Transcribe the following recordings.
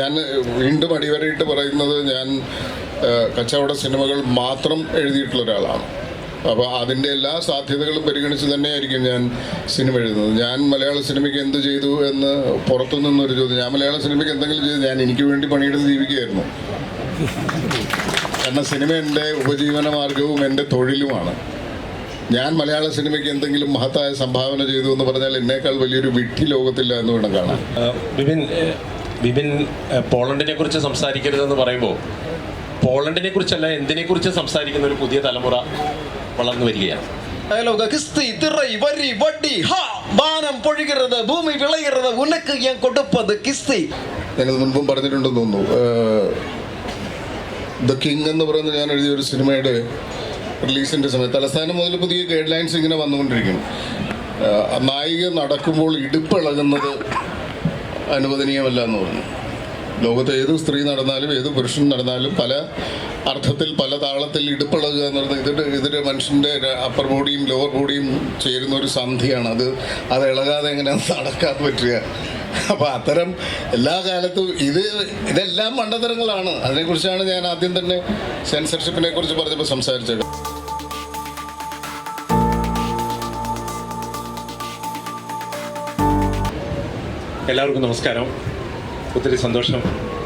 ഞാൻ വീണ്ടും അടിവരയിട്ട് പറയുന്നത്, ഞാൻ കച്ചവട സിനിമകൾ മാത്രം എഴുതിയിട്ടുള്ള ഒരാളാണ്. അപ്പോൾ അതിൻ്റെ എല്ലാ സാധ്യതകളും പരിഗണിച്ച് തന്നെയായിരിക്കും ഞാൻ സിനിമ എഴുതുന്നത്. ഞാൻ മലയാള സിനിമയ്ക്ക് എന്ത് ചെയ്തു എന്ന് പുറത്തു നിന്നൊരു ചോദ്യം. ഞാൻ മലയാള സിനിമയ്ക്ക് എന്തെങ്കിലും ചെയ്തു, ഞാൻ എനിക്ക് വേണ്ടി പണിയെടുത്ത് ജീവിക്കുകയായിരുന്നു. കാരണം സിനിമ എൻ്റെ ഉപജീവന മാർഗവും എൻ്റെ തൊഴിലുമാണ്. ഞാൻ മലയാള സിനിമയ്ക്ക് എന്തെങ്കിലും മഹത്തായ സംഭാവന ചെയ്തു എന്ന് പറഞ്ഞാൽ എന്നേക്കാൾ വലിയൊരു വിഡ്ഢി ലോകത്തില്ല എന്ന് വേണം കാണാൻ. വിപിൻ പോളണ്ടിനെ കുറിച്ച് സംസാരിക്കരുതെന്ന് പറയുമ്പോൾ പോളണ്ടിനെ കുറിച്ചല്ല എന്തിനെ കുറിച്ച് സംസാരിക്കുന്ന ഒരു പുതിയ തലമുറ വളർന്നു വരികയാണ്. ഭൂമി വിളയുന്നത് ഉനക്ക് ഞാൻ കൊടുപ്പത് കിസ്തി. ഞാനത് മുൻപും പറഞ്ഞിട്ടുണ്ടെന്ന് തോന്നുന്നു. ദ കിങ് എന്ന് പറയുന്ന ഞാൻ എഴുതിയ ഒരു സിനിമയുടെ റിലീസിൻ്റെ സമയത്ത് തലസ്ഥാനം മുതൽ പുതിയ ഗൈഡ് ലൈൻസ് ഇങ്ങനെ വന്നുകൊണ്ടിരിക്കും. നായിക നടക്കുമ്പോൾ ഇടുപ്പിളകുന്നത് അനുവദനീയമല്ല എന്ന് പറഞ്ഞു. ലോകത്ത് ഏത് സ്ത്രീ നടന്നാലും ഏത് പുരുഷൻ നടന്നാലും പല അർത്ഥത്തിൽ പല താളത്തിൽ ഇടുപ്പിളകുക എന്ന് പറയുന്നത് ഇതിൻ്റെ മനുഷ്യൻ്റെ അപ്പർ ബോഡിയും ലോവർ ബോഡിയും ചേരുന്ന ഒരു സന്ധിയാണ്. അത് ഇളകാതെ എങ്ങനെ നടക്കാൻ പറ്റുക? അപ്പോൾ അത്തരം എല്ലാ കാലത്തും ഇതെല്ലാം മണ്ടത്തരങ്ങളാണ്. അതിനെക്കുറിച്ചാണ് ഞാൻ ആദ്യം തന്നെ സെൻസർഷിപ്പിനെ കുറിച്ച് പറഞ്ഞപ്പോൾ സംസാരിച്ചത്. എല്ലാവർക്കും നമസ്കാരം. ഒത്തിരി സന്തോഷം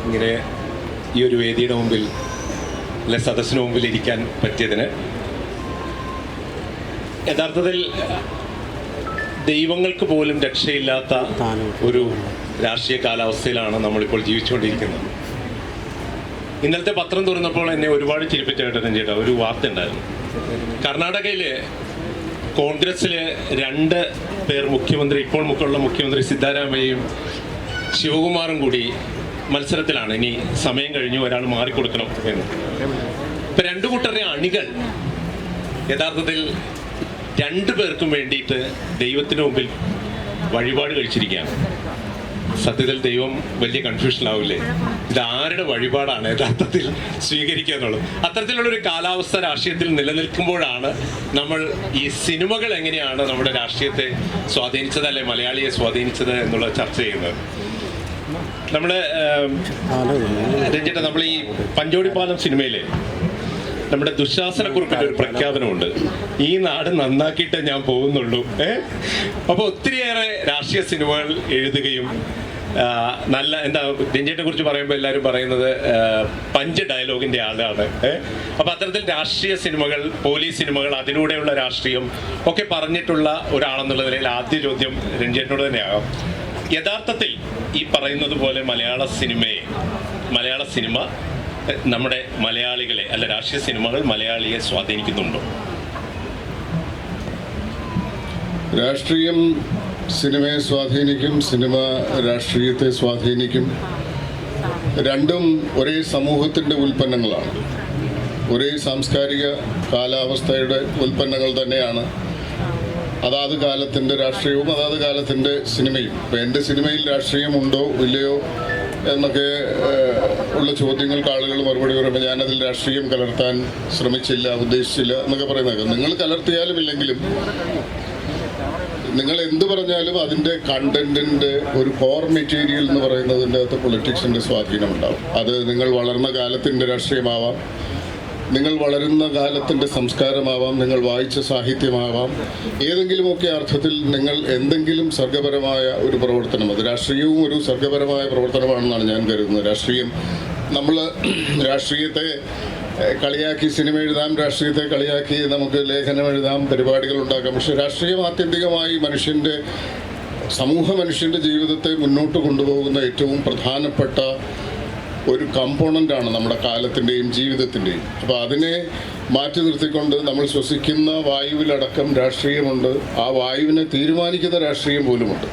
ഇങ്ങനെ ഈ ഒരു വേദിയുടെ മുമ്പിൽ അല്ലെ സദസ്സിന് മുമ്പിൽ ഇരിക്കാൻ പറ്റിയതിന്. യഥാർത്ഥത്തിൽ ദൈവങ്ങൾക്ക് പോലും രക്ഷയില്ലാത്ത ഒരു രാഷ്ട്രീയ കാലാവസ്ഥയിലാണ് നമ്മളിപ്പോൾ ജീവിച്ചുകൊണ്ടിരിക്കുന്നത്. ഇന്നലത്തെ പത്രം തുറന്നപ്പോൾ എന്നെ ഒരുപാട് ചിരിപ്പിച്ചായിട്ട് ചേട്ടാ ഒരു വാർത്ത ഉണ്ടായിരുന്നു. കർണാടകയിൽ കോൺഗ്രസ്സിലെ 2 പേർ മുഖ്യമന്ത്രി, ഇപ്പോൾ ഉള്ള മുഖ്യമന്ത്രി സിദ്ധാരാമയ്യയും ശിവകുമാറും കൂടി മത്സരത്തിലാണ്. ഇനി സമയം കഴിഞ്ഞു, ഒരാൾ മാറിക്കൊടുക്കണം എന്ന്. ഇപ്പം 2 കൂട്ടരുടെ അണികൾ യഥാർത്ഥത്തിൽ 2 പേർക്കും വേണ്ടിയിട്ട് ദൈവത്തിന് മുമ്പിൽ വഴിപാട് കഴിച്ചിരിക്കുകയാണ്. സത്യത്തിൽ ദൈവം വലിയ കൺഫ്യൂഷനാവില്ലേ, ഇത് ആരുടെ വഴിപാടാണ് യഥാർത്ഥത്തിൽ സ്വീകരിക്കുക എന്നുള്ളത്. അത്തരത്തിലുള്ളൊരു കാലാവസ്ഥ രാഷ്ട്രീയത്തിൽ നിലനിൽക്കുമ്പോഴാണ് നമ്മൾ ഈ സിനിമകൾ എങ്ങനെയാണ് നമ്മുടെ രാഷ്ട്രീയത്തെ സ്വാധീനിച്ചത്, അല്ലെ മലയാളിയെ സ്വാധീനിച്ചത് എന്നുള്ള ചർച്ച ചെയ്യുന്നത്. രഞ്ജിട്ട്, നമ്മൾ ഈ പഞ്ചോടിപ്പാലം സിനിമയിലെ നമ്മുടെ ദുശാസനക്കുറിപ്പിന്റെ ഒരു പ്രഖ്യാപനമുണ്ട്, ഈ നാട് നന്നാക്കിയിട്ട് ഞാൻ പോകുന്നുള്ളൂ. അപ്പോൾ ഒത്തിരിയേറെ രാഷ്ട്രീയ സിനിമകൾ എഴുതുകയും നല്ല രഞ്ജിയെ കുറിച്ച് പറയുമ്പോൾ എല്ലാവരും പറയുന്നത് പഞ്ച് ഡയലോഗിന്റെ ആളാണ്. അപ്പോൾ അത്തരത്തിൽ രാഷ്ട്രീയ സിനിമകൾ, പോലീസ് സിനിമകൾ, അതിലൂടെയുള്ള രാഷ്ട്രീയം ഒക്കെ പറഞ്ഞിട്ടുള്ള ഒരാളെന്നുള്ള നിലയിൽ ആദ്യ ചോദ്യം രഞ്ജിനോട് തന്നെയാകാം. യഥാർത്ഥത്തിൽ ഈ പറയുന്നത് പോലെ മലയാള സിനിമ നമ്മുടെ മലയാളികളെ, അല്ല രാഷ്ട്രീയ സിനിമകൾ മലയാളിയെ സ്വാധീനിക്കുന്നുണ്ടോ? രാഷ്ട്രീയം സിനിമയെ സ്വാധീനിക്കും, സിനിമ രാഷ്ട്രീയത്തെ സ്വാധീനിക്കും. രണ്ടും ഒരേ സമൂഹത്തിൻ്റെ ഉൽപ്പന്നങ്ങളാണ്, ഒരേ സാംസ്കാരിക കാലാവസ്ഥയുടെ ഉൽപ്പന്നങ്ങൾ തന്നെയാണ്. അതാത് കാലത്തിൻ്റെ രാഷ്ട്രീയവും അതാത് കാലത്തിൻ്റെ സിനിമയും. ഇപ്പോൾ എൻ്റെ സിനിമയിൽ രാഷ്ട്രീയമുണ്ടോ ഇല്ലയോ എന്നൊക്കെ ഉള്ള ചോദ്യങ്ങൾക്ക് ആളുകൾ മറുപടി പറയുമ്പോൾ ഞാനതിൽ രാഷ്ട്രീയം കലർത്താൻ ശ്രമിച്ചില്ല, ഉദ്ദേശിച്ചില്ല എന്നൊക്കെ പറയുന്നത്. നിങ്ങൾ കലർത്തിയാലും ഇല്ലെങ്കിലും നിങ്ങൾ എന്ത് പറഞ്ഞാലും അതിൻ്റെ കണ്ടന്റിൻ്റെ ഒരു കോർ മെറ്റീരിയൽ എന്ന് പറയുന്നതിൻ്റെ അകത്ത് പൊളിറ്റിക്സിൻ്റെ സ്വാധീനമുണ്ടാവും. അത് നിങ്ങൾ വളർന്ന കാലത്തിൻ്റെ രാഷ്ട്രീയമാവാം, നിങ്ങൾ വളരുന്ന കാലത്തിൻ്റെ സംസ്കാരമാവാം, നിങ്ങൾ വായിച്ച സാഹിത്യമാവാം. ഏതെങ്കിലുമൊക്കെ അർത്ഥത്തിൽ നിങ്ങൾ എന്തെങ്കിലും സർഗപരമായ ഒരു പ്രവർത്തനം, അത് രാഷ്ട്രീയവും ഒരു സർഗപരമായ പ്രവർത്തനമാണെന്നാണ് ഞാൻ കരുതുന്നത്. നമ്മൾ രാഷ്ട്രീയത്തെ കളിയാക്കി സിനിമ എഴുതാം, രാഷ്ട്രീയത്തെ കളിയാക്കി നമുക്ക് ലേഖനം എഴുതാം, പരിപാടികൾ ഉണ്ടാക്കാം. പക്ഷേ രാഷ്ട്രീയം ആത്യന്തികമായി മനുഷ്യൻ്റെ ജീവിതത്തെ മുന്നോട്ട് കൊണ്ടുപോകുന്ന ഏറ്റവും പ്രധാനപ്പെട്ട ഒരു കമ്പോണൻ്റാണ് നമ്മുടെ കാലത്തിൻ്റെയും ജീവിതത്തിൻ്റെയും. അപ്പോൾ അതിനെ മാറ്റി നിർത്തിക്കൊണ്ട് നമ്മൾ ശ്വസിക്കുന്ന വായുവിലടക്കം രാഷ്ട്രീയമുണ്ട്, ആ വായുവിനെ തീരുമാനിക്കുന്ന രാഷ്ട്രീയം പോലുമുണ്ട്.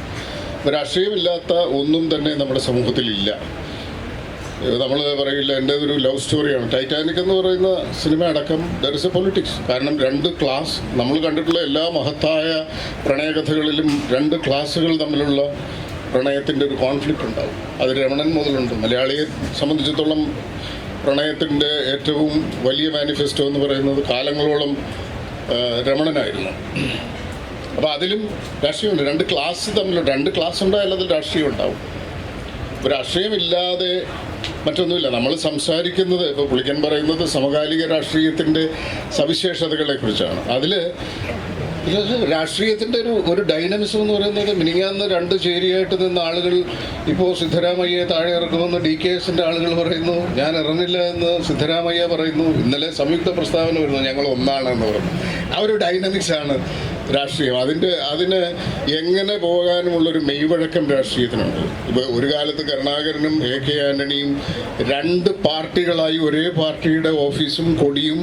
അപ്പോൾ രാഷ്ട്രീയമില്ലാത്ത ഒന്നും തന്നെ നമ്മുടെ സമൂഹത്തിലില്ല. നമ്മൾ പറയില്ല, എൻ്റെ ഒരു ലവ് സ്റ്റോറിയാണ് ടൈറ്റാനിക് എന്ന് പറയുന്ന സിനിമ അടക്കം. There is A politics. കാരണം 2 ക്ലാസ്, നമ്മൾ കണ്ടിട്ടുള്ള എല്ലാ മഹത്തായ പ്രണയകഥകളിലും 2 ക്ലാസ്സുകൾ തമ്മിലുള്ള പ്രണയത്തിൻ്റെ ഒരു കോൺഫ്ലിക്റ്റ് ഉണ്ടാവും. അത് രമണൻ മുതലുണ്ട്. മലയാളിയെ സംബന്ധിച്ചിടത്തോളം പ്രണയത്തിൻ്റെ ഏറ്റവും വലിയ മാനിഫെസ്റ്റോ എന്ന് പറയുന്നത് കാലങ്ങളോളം രമണനായിരുന്നു. അപ്പോൾ അതിലും രാഷ്ട്രീയമുണ്ട്. 2 ക്ലാസ് തമ്മിൽ 2 ക്ലാസ് ഉണ്ടായാൽ അതിൽ രാഷ്ട്രീയം ഉണ്ടാവും. രാഷ്ട്രീയമില്ലാതെ മറ്റൊന്നുമില്ല. നമ്മൾ സംസാരിക്കുന്നത്, ഇപ്പോൾ പുള്ളിക്കൻ പറയുന്നത് സമകാലിക രാഷ്ട്രീയത്തിൻ്റെ സവിശേഷതകളെക്കുറിച്ചാണ്. അതിൽ രാഷ്ട്രീയത്തിൻ്റെ ഒരു ഡൈനമിസം എന്ന് പറയുന്നത്, മിനിങ്ങാന്ന് രണ്ട് ചേരിയായിട്ട് നിന്ന ആളുകൾ ഇപ്പോൾ സിദ്ധരാമയ്യയെ താഴെ ഇറക്കുമെന്ന് DKSൻ്റെ ആളുകൾ പറയുന്നു, ഞാൻ ഇറങ്ങില്ല എന്ന് സിദ്ധരാമയ്യ പറയുന്നു, ഇന്നലെ സംയുക്ത പ്രസ്താവന വരുന്നു ഞങ്ങൾ ഒന്നാണ് എന്ന് പറഞ്ഞു. ആ ഒരു ഡൈനമിക്സാണ് രാഷ്ട്രീയം. അതിന് എങ്ങനെ പോകാനുമുള്ളൊരു മെയ്വഴക്കം രാഷ്ട്രീയത്തിനുണ്ട്. ഇപ്പോൾ ഒരു കാലത്ത് കരുണാകരനും AK ആൻ്റണിയും രണ്ട് പാർട്ടികളായി ഒരേ പാർട്ടിയുടെ ഓഫീസും കൊടിയും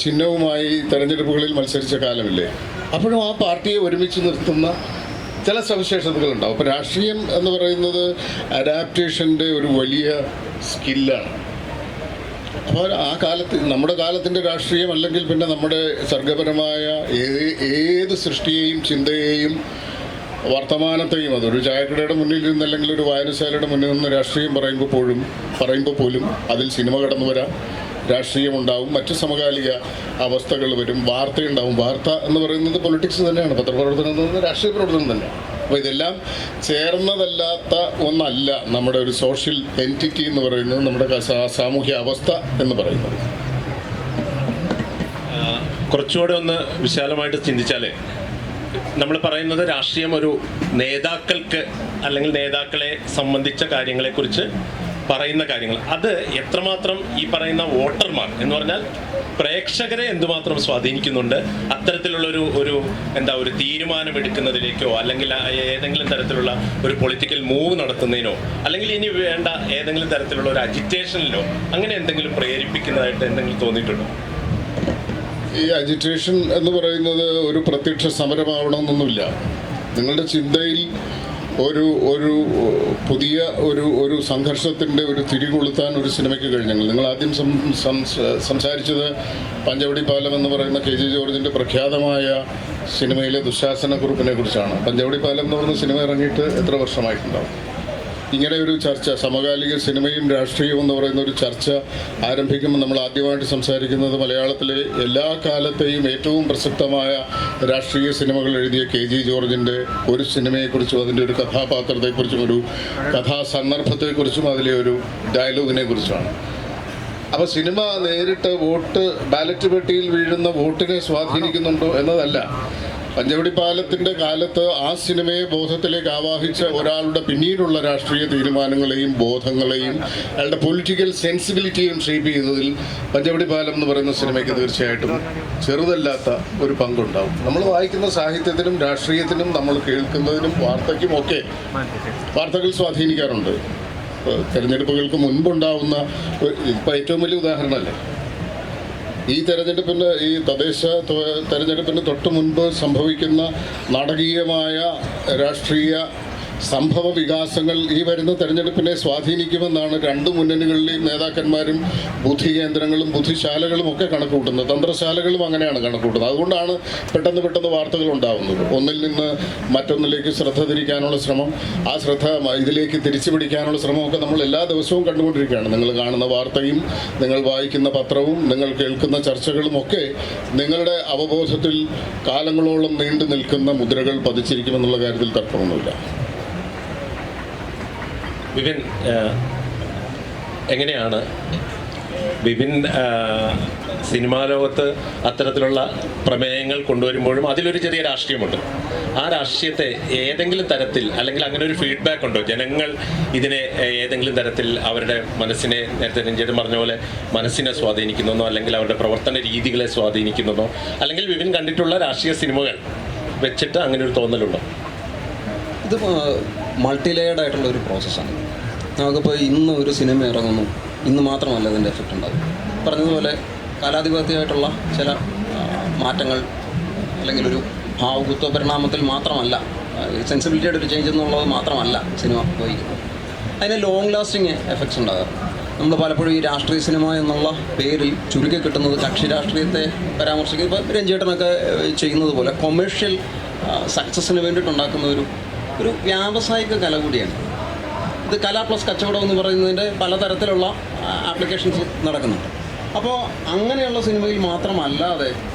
ചിഹ്നവുമായി തെരഞ്ഞെടുപ്പുകളിൽ മത്സരിച്ച കാലമില്ലേ? അപ്പോഴും ആ പാർട്ടിയെ ഒരുമിച്ച് നിർത്തുന്ന ചില സവിശേഷതകളുണ്ടാവും. അപ്പോൾ രാഷ്ട്രീയം എന്ന് പറയുന്നത് അഡാപ്റ്റേഷൻ്റെ ഒരു വലിയ സ്കില്ലാണ്. അപ്പോൾ ആ കാലത്ത്, നമ്മുടെ കാലത്തിൻ്റെ രാഷ്ട്രീയം അല്ലെങ്കിൽ പിന്നെ നമ്മുടെ സർഗപരമായ ഏത് സൃഷ്ടിയെയും ചിന്തയെയും വർത്തമാനത്തെയും, അതൊരു ചായക്കടയുടെ മുന്നിൽ നിന്ന് അല്ലെങ്കിൽ ഒരു വായനശാലയുടെ മുന്നിൽ നിന്ന് രാഷ്ട്രീയം പറയുമ്പോൾ പോലും അതിൽ സിനിമ കടന്നു വരാം, രാഷ്ട്രീയമുണ്ടാവും, മറ്റ് സമകാലിക അവസ്ഥകൾ വരും, വാർത്തയുണ്ടാവും. വാർത്ത എന്ന് പറയുന്നത് പൊളിറ്റിക്സ് തന്നെയാണ്, പത്രപ്രവർത്തനം എന്ന് പറയുന്നത് രാഷ്ട്രീയ പ്രവർത്തനം തന്നെയാണ്. അപ്പോൾ ഇതെല്ലാം ചേർന്നതല്ലാത്ത ഒന്നല്ല നമ്മുടെ ഒരു സോഷ്യൽ എൻറ്റിറ്റി എന്ന് പറയുന്നത്, നമ്മുടെ സാമൂഹ്യ അവസ്ഥ എന്ന് പറയുന്നത്. കുറച്ചുകൂടെ ഒന്ന് വിശാലമായിട്ട് ചിന്തിച്ചാലേ, നമ്മൾ പറയുന്നത് രാഷ്ട്രീയം ഒരു നേതാക്കൾക്ക് അല്ലെങ്കിൽ നേതാക്കളെ സംബന്ധിച്ച കാര്യങ്ങളെക്കുറിച്ച് പറയുന്ന കാര്യങ്ങൾ, അത് എത്രമാത്രം ഈ പറയുന്ന വോട്ടർമാർ എന്ന് പറഞ്ഞാൽ പ്രേക്ഷകരെ എന്തുമാത്രം സ്വാധീനിക്കുന്നുണ്ട്, അത്തരത്തിലുള്ള ഒരു തീരുമാനമെടുക്കുന്നതിലേക്കോ അല്ലെങ്കിൽ ഏതെങ്കിലും തരത്തിലുള്ള ഒരു പൊളിറ്റിക്കൽ മൂവ് നടത്തുന്നതിനോ അല്ലെങ്കിൽ ഇനി വേണ്ട ഏതെങ്കിലും തരത്തിലുള്ള ഒരു അജിറ്റേഷനിലോ അങ്ങനെ എന്തെങ്കിലും പ്രേരിപ്പിക്കുന്നതായിട്ട് എന്തെങ്കിലും തോന്നിയിട്ടുണ്ടോ? ഈ അജിറ്റേഷൻ എന്ന് പറയുന്നത് ഒരു പ്രത്യക്ഷ സമരമാവണമെന്നൊന്നുമില്ല. നിങ്ങളുടെ ചിന്തയിൽ ഒരു പുതിയ ഒരു സംഘർഷത്തിൻ്റെ ഒരു തിരികൊളുത്താൻ ഒരു സിനിമയ്ക്ക് കഴിഞ്ഞെങ്കിൽ, നിങ്ങൾ ആദ്യം സംസാരിച്ചത് പഞ്ചവടി പാലം എന്ന് പറയുന്ന KG ജോർജിൻ്റെ പ്രഖ്യാതമായ സിനിമയിലെ ദുശാസനക്കുറിപ്പിനെ കുറിച്ചാണ്. പഞ്ചവടി പാലം എന്ന് പറയുന്ന സിനിമ ഇറങ്ങിയിട്ട് എത്ര വർഷമായിട്ടുണ്ടാവും? ഇങ്ങനെ ഒരു ചർച്ച, സമകാലിക സിനിമയും രാഷ്ട്രീയവും എന്ന് പറയുന്ന ഒരു ചർച്ച ആരംഭിക്കുമ്പോൾ നമ്മൾ ആദ്യമായിട്ട് സംസാരിക്കുന്നത് മലയാളത്തിലെ എല്ലാ കാലത്തെയും ഏറ്റവും പ്രസക്തമായ രാഷ്ട്രീയ സിനിമകൾ എഴുതിയ KG ജോർജിൻ്റെ ഒരു സിനിമയെക്കുറിച്ചും അതിൻ്റെ ഒരു കഥാപാത്രത്തെക്കുറിച്ചും ഒരു കഥാസന്ദർഭത്തെക്കുറിച്ചും അതിലെ ഒരു ഡയലോഗിനെ കുറിച്ചുമാണ്. അപ്പോൾ സിനിമ നേരിട്ട് ബാലറ്റ് പെട്ടിയിൽ വീഴുന്ന വോട്ടിനെ സ്വാധീനിക്കുന്നുണ്ടോ എന്നതല്ല. പഞ്ചവടി പാലത്തിൻ്റെ കാലത്ത് ആ സിനിമയെ ബോധത്തിലേക്ക് ആവാഹിച്ച ഒരാളുടെ പിന്നീടുള്ള രാഷ്ട്രീയ തീരുമാനങ്ങളെയും ബോധങ്ങളെയും അയാളുടെ പൊളിറ്റിക്കൽ സെൻസിബിലിറ്റിയും ഷേപ്പ് ചെയ്യുന്നതിൽ പഞ്ചവടി പാലം എന്ന് പറയുന്ന സിനിമയ്ക്ക് തീർച്ചയായിട്ടും ചെറുതല്ലാത്ത ഒരു പങ്കുണ്ടാവും. നമ്മൾ വായിക്കുന്ന സാഹിത്യത്തിനും രാഷ്ട്രീയത്തിനും നമ്മൾ കേൾക്കുന്നതിനും വാർത്തയ്ക്കുമൊക്കെ വാർത്തകൾ സ്വാധീനിക്കാറുണ്ട്. തെരഞ്ഞെടുപ്പുകൾക്ക് മുൻപുണ്ടാവുന്ന ഇപ്പോൾ ഏറ്റവും വലിയ ഉദാഹരണമല്ലേ ഈ തദ്ദേശ തെരഞ്ഞെടുപ്പിന് തൊട്ട് മുൻപ് സംഭവിക്കുന്ന നാടകീയമായ രാഷ്ട്രീയ സംഭവ വികാസങ്ങൾ ഈ വരുന്ന തെരഞ്ഞെടുപ്പിനെ സ്വാധീനിക്കുമെന്നാണ് രണ്ട് മുന്നണികളിലെയും നേതാക്കന്മാരും ബുദ്ധി കേന്ദ്രങ്ങളും ബുദ്ധിശാലകളും ഒക്കെ കണക്കുകൂട്ടുന്നത്. തന്ത്രശാലകളും അങ്ങനെയാണ് കണക്കുകൂട്ടുന്നത്. അതുകൊണ്ടാണ് പെട്ടെന്ന് വാർത്തകൾ ഉണ്ടാകുന്നത്. ഒന്നിൽ നിന്ന് മറ്റൊന്നിലേക്ക് ശ്രദ്ധ തിരിക്കാനുള്ള ശ്രമം, ആ ശ്രദ്ധ ഇതിലേക്ക് തിരിച്ചു പിടിക്കാനുള്ള ശ്രമമൊക്കെ നമ്മൾ എല്ലാ ദിവസവും കണ്ടുകൊണ്ടിരിക്കുകയാണ്. നിങ്ങൾ കാണുന്ന വാർത്തയും നിങ്ങൾ വായിക്കുന്ന പത്രവും നിങ്ങൾ കേൾക്കുന്ന ചർച്ചകളും ഒക്കെ നിങ്ങളുടെ അവബോധത്തിൽ കാലങ്ങളോളം നീണ്ടു നിൽക്കുന്ന മുദ്രകൾ പതിച്ചിരിക്കുമെന്നുള്ള കാര്യത്തിൽ തർക്കമൊന്നുമില്ല. വിപിൻ, എങ്ങനെയാണ് വിപിൻ സിനിമാ ലോകത്ത് അത്തരത്തിലുള്ള പ്രമേയങ്ങൾ കൊണ്ടുവരുമ്പോഴും അതിലൊരു ചെറിയ രാഷ്ട്രീയമുണ്ട്. ആ രാഷ്ട്രീയത്തെ ഏതെങ്കിലും തരത്തിൽ അല്ലെങ്കിൽ അങ്ങനെ ഒരു ഫീഡ്ബാക്ക് ഉണ്ടോ? ജനങ്ങൾ ഇതിനെ ഏതെങ്കിലും തരത്തിൽ അവരുടെ മനസ്സിനെ, നേരത്തെ രഞ്ജിത്ത് പറഞ്ഞ പോലെ മനസ്സിനെ സ്വാധീനിക്കുന്നതോ അല്ലെങ്കിൽ അവരുടെ പ്രവർത്തന രീതികളെ സ്വാധീനിക്കുന്നതോ അല്ലെങ്കിൽ വിപിൻ കണ്ടിട്ടുള്ള രാഷ്ട്രീയ സിനിമകൾ വെച്ചിട്ട് അങ്ങനെ ഒരു തോന്നലുണ്ടോ? ഇത് മൾട്ടി ലെയർഡ് ആയിട്ടുള്ള ഒരു പ്രോസസ്സാണ്. നമുക്കിപ്പോൾ ഇന്ന് ഒരു സിനിമ ഇറങ്ങുന്നു, ഇന്ന് മാത്രമല്ല ഇതിൻ്റെ എഫക്റ്റ് ഉണ്ടാകും. പറഞ്ഞതുപോലെ കാലാധിപത്യമായിട്ടുള്ള ചില മാറ്റങ്ങൾ അല്ലെങ്കിൽ ഒരു ഭാവുകത്വ പരിണാമത്തിൽ മാത്രമല്ല, സെൻസിബിലിറ്റിയുടെ ഒരു ചേഞ്ച് എന്നുള്ളത് മാത്രമല്ല സിനിമ വഹിക്കുന്നത്. അതിന് ലോങ് ലാസ്റ്റിങ് എഫക്ട്സ് ഉണ്ടാകാം. നമ്മൾ പലപ്പോഴും ഈ രാഷ്ട്രീയ സിനിമ എന്നുള്ള പേരിൽ ചുരുക്കി കിട്ടുന്നത് കക്ഷി രാഷ്ട്രീയത്തെ പരാമർശിക്കുക, ഇപ്പോൾ രഞ്ജേട്ടനൊക്കെ ചെയ്യുന്നത് പോലെ കൊമേഴ്ഷ്യൽ സക്സസ്സിന് വേണ്ടിയിട്ടുണ്ടാക്കുന്ന ഒരു വ്യാവസായിക കല കൂടിയാണ് ഇത്. കല പ്ലസ് കച്ചവടം എന്ന് പറയുന്നതിൻ്റെ പലതരത്തിലുള്ള ആപ്ലിക്കേഷൻസ് നടക്കുന്നുണ്ട്. അപ്പോൾ അങ്ങനെയുള്ള സിനിമയിൽ മാത്രമല്ലാതെ